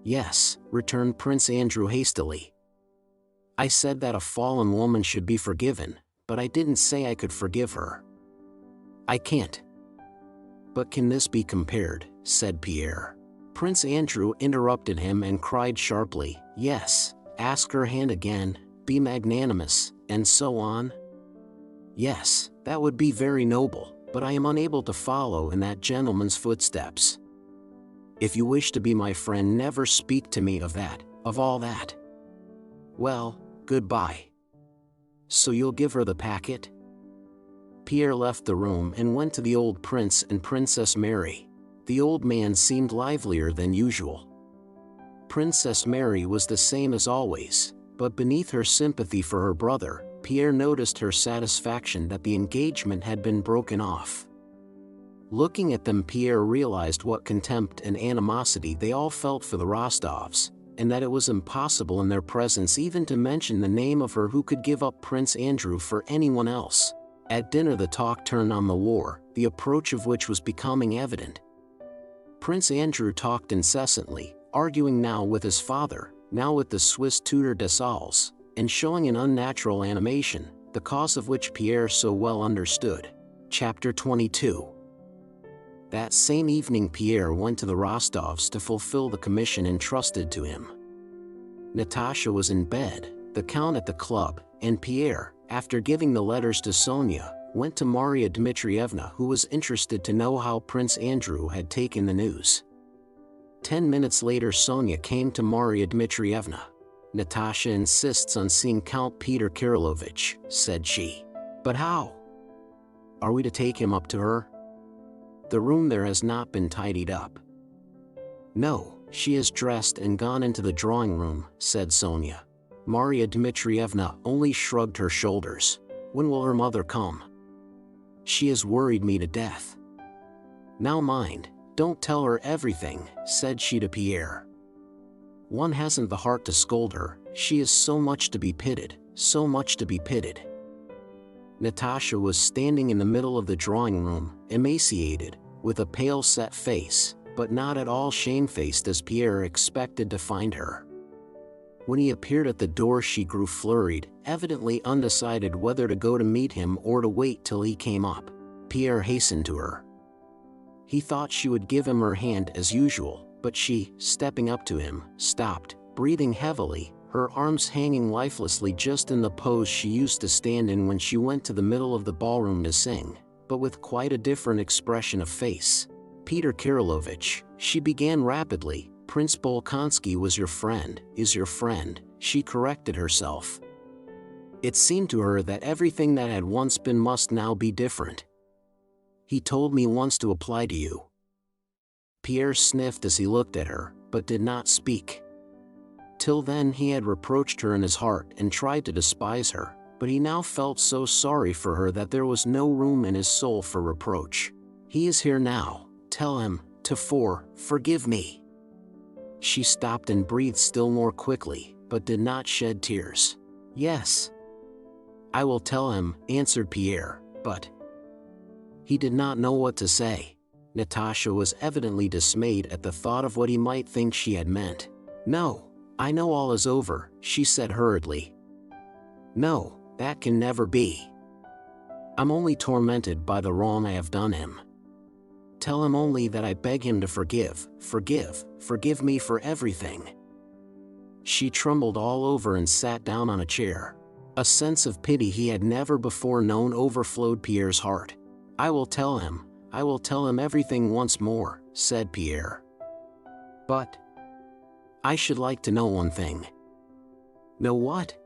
"Yes," returned Prince Andrew hastily. "I said that a fallen woman should be forgiven, but I didn't say I could forgive her." "I can't." "But can this be compared?" said Pierre. Prince Andrew interrupted him and cried sharply, "Yes, ask her hand again, be magnanimous, and so on?" "Yes, that would be very noble, but I am unable to follow in that gentleman's footsteps. If you wish to be my friend, never speak to me of that, of all that." "Well, goodbye." "So you'll give her the packet?" Pierre left the room and went to the old Prince and Princess Mary. The old man seemed livelier than usual. Princess Mary was the same as always, but beneath her sympathy for her brother, Pierre noticed her satisfaction that the engagement had been broken off. Looking at them, Pierre realized what contempt and animosity they all felt for the Rostovs, and that it was impossible in their presence even to mention the name of her who could give up Prince Andrew for anyone else. At dinner the talk turned on the war, the approach of which was becoming evident. Prince Andrew talked incessantly, arguing now with his father, now with the Swiss tutor Dessalles, and showing an unnatural animation, the cause of which Pierre so well understood. Chapter 22. That same evening Pierre went to the Rostovs to fulfill the commission entrusted to him. Natasha was in bed, the Count at the club, and Pierre, after giving the letters to Sonia, went to Maria Dmitrievna, who was interested to know how Prince Andrew had taken the news. 10 minutes later Sonia came to Maria Dmitrievna. "Natasha insists on seeing Count Peter Kirillovich," said she. "But how? Are we to take him up to her? The room there has not been tidied up." "No, she is dressed and gone into the drawing room," said Sonia. Maria Dmitrievna only shrugged her shoulders. "When will her mother come? She has worried me to death." "Now mind, don't tell her everything," said she to Pierre. "One hasn't the heart to scold her, she is so much to be pitied, so much to be pitied." Natasha was standing in the middle of the drawing room, emaciated, with a pale set face, but not at all shamefaced as Pierre expected to find her. When he appeared at the door she grew flurried, evidently undecided whether to go to meet him or to wait till he came up. Pierre hastened to her. He thought she would give him her hand as usual, but she, stepping up to him, stopped, breathing heavily, her arms hanging lifelessly just in the pose she used to stand in when she went to the middle of the ballroom to sing, but with quite a different expression of face. "Peter Kirillovich," she began rapidly, "Prince Bolkonsky was your friend, is your friend," she corrected herself. It seemed to her that everything that had once been must now be different. "He told me once to apply to you." Pierre sniffed as he looked at her, but did not speak. Till then he had reproached her in his heart and tried to despise her, but he now felt so sorry for her that there was no room in his soul for reproach. "He is here now, tell him, to forgive me." She stopped and breathed still more quickly, but did not shed tears. "Yes, I will tell him," answered Pierre, but he did not know what to say. Natasha was evidently dismayed at the thought of what he might think she had meant. "No, I know all is over," she said hurriedly. "No, that can never be. I'm only tormented by the wrong I have done him. Tell him only that I beg him to forgive me for everything." She trembled all over and sat down on a chair. A sense of pity he had never before known overflowed Pierre's heart. I will tell him everything once more," said Pierre. "But I should like to know one thing." "Know what?"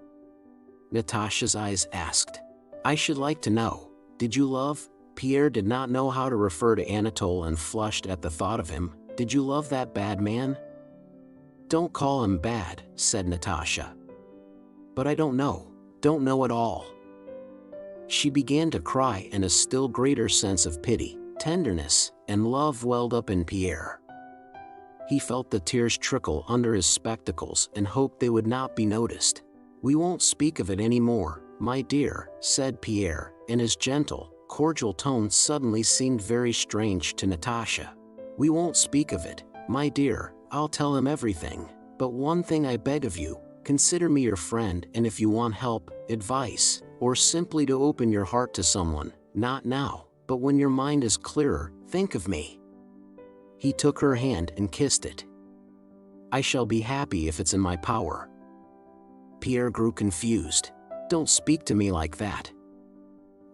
Natasha's eyes asked. "I should like to know, did you love?" Pierre did not know how to refer to Anatole and flushed at the thought of him. "Did you love that bad man?" "Don't call him bad," said Natasha. "But I don't know at all." She began to cry, and a still greater sense of pity, tenderness, and love welled up in Pierre. He felt the tears trickle under his spectacles and hoped they would not be noticed. "We won't speak of it anymore, my dear," said Pierre, and his gentle, cordial tone suddenly seemed very strange to Natasha. "We won't speak of it, my dear, I'll tell him everything. But one thing I beg of you, consider me your friend, and if you want help, advice, or simply to open your heart to someone, not now, but when your mind is clearer, think of me." He took her hand and kissed it. "I shall be happy if it's in my power." Pierre grew confused. "Don't speak to me like that."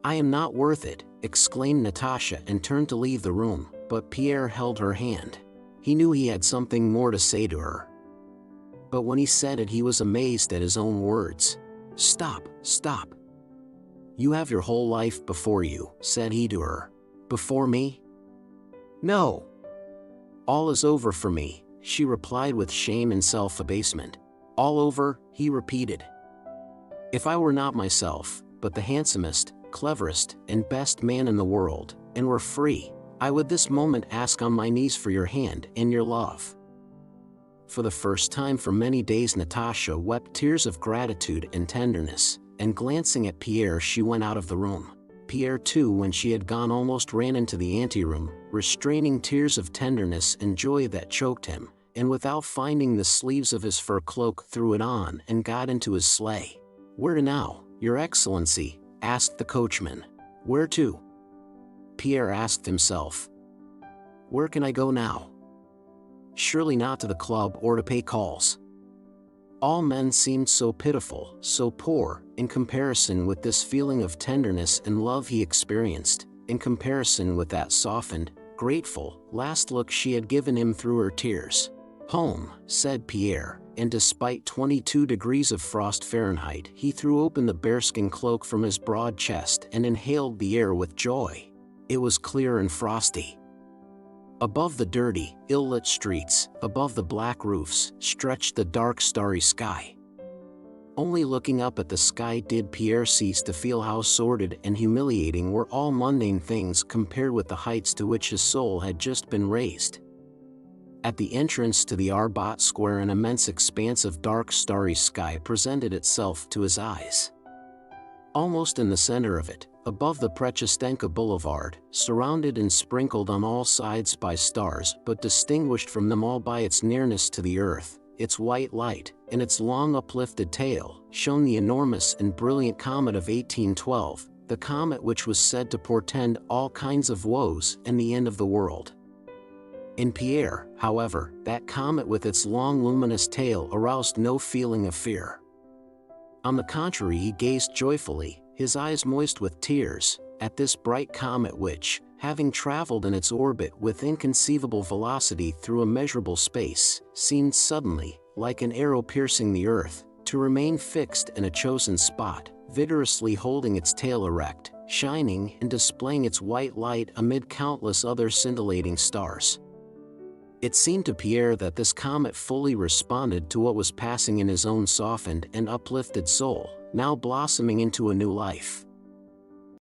"I am not worth it," exclaimed Natasha and turned to leave the room, but Pierre held her hand. He knew he had something more to say to her. But when he said it, he was amazed at his own words. "Stop, stop. You have your whole life before you," said he to her. "Before me?" "No. All is over for me," she replied with shame and self-abasement. "All over," he repeated. "If I were not myself, but the handsomest, cleverest, and best man in the world, and were free, I would this moment ask on my knees for your hand and your love." For the first time for many days Natasha wept tears of gratitude and tenderness, and glancing at Pierre she went out of the room. Pierre too, when she had gone, almost ran into the anteroom, restraining tears of tenderness and joy that choked him, and without finding the sleeves of his fur cloak threw it on and got into his sleigh. "Where to now, Your Excellency?" asked the coachman. "Where to?" Pierre asked himself. "Where can I go now? Surely not to the club or to pay calls." All men seemed so pitiful, so poor, in comparison with this feeling of tenderness and love he experienced, in comparison with that softened, grateful, last look she had given him through her tears. "Home," said Pierre, and despite 22 degrees of frost Fahrenheit, he threw open the bearskin cloak from his broad chest and inhaled the air with joy. It was clear and frosty. Above the dirty, ill-lit streets, above the black roofs, stretched the dark starry sky. Only looking up at the sky did Pierre cease to feel how sordid and humiliating were all mundane things compared with the heights to which his soul had just been raised. At the entrance to the Arbat Square an immense expanse of dark starry sky presented itself to his eyes. Almost in the center of it, above the Prechistenka Boulevard, surrounded and sprinkled on all sides by stars but distinguished from them all by its nearness to the earth, its white light, and its long uplifted tail, shone the enormous and brilliant comet of 1812, the comet which was said to portend all kinds of woes and the end of the world. In Pierre, however, that comet with its long luminous tail aroused no feeling of fear. On the contrary, he gazed joyfully, his eyes moist with tears, at this bright comet which, having traveled in its orbit with inconceivable velocity through immeasurable space, seemed suddenly, like an arrow piercing the earth, to remain fixed in a chosen spot, vigorously holding its tail erect, shining and displaying its white light amid countless other scintillating stars. It seemed to Pierre that this comet fully responded to what was passing in his own softened and uplifted soul, now blossoming into a new life.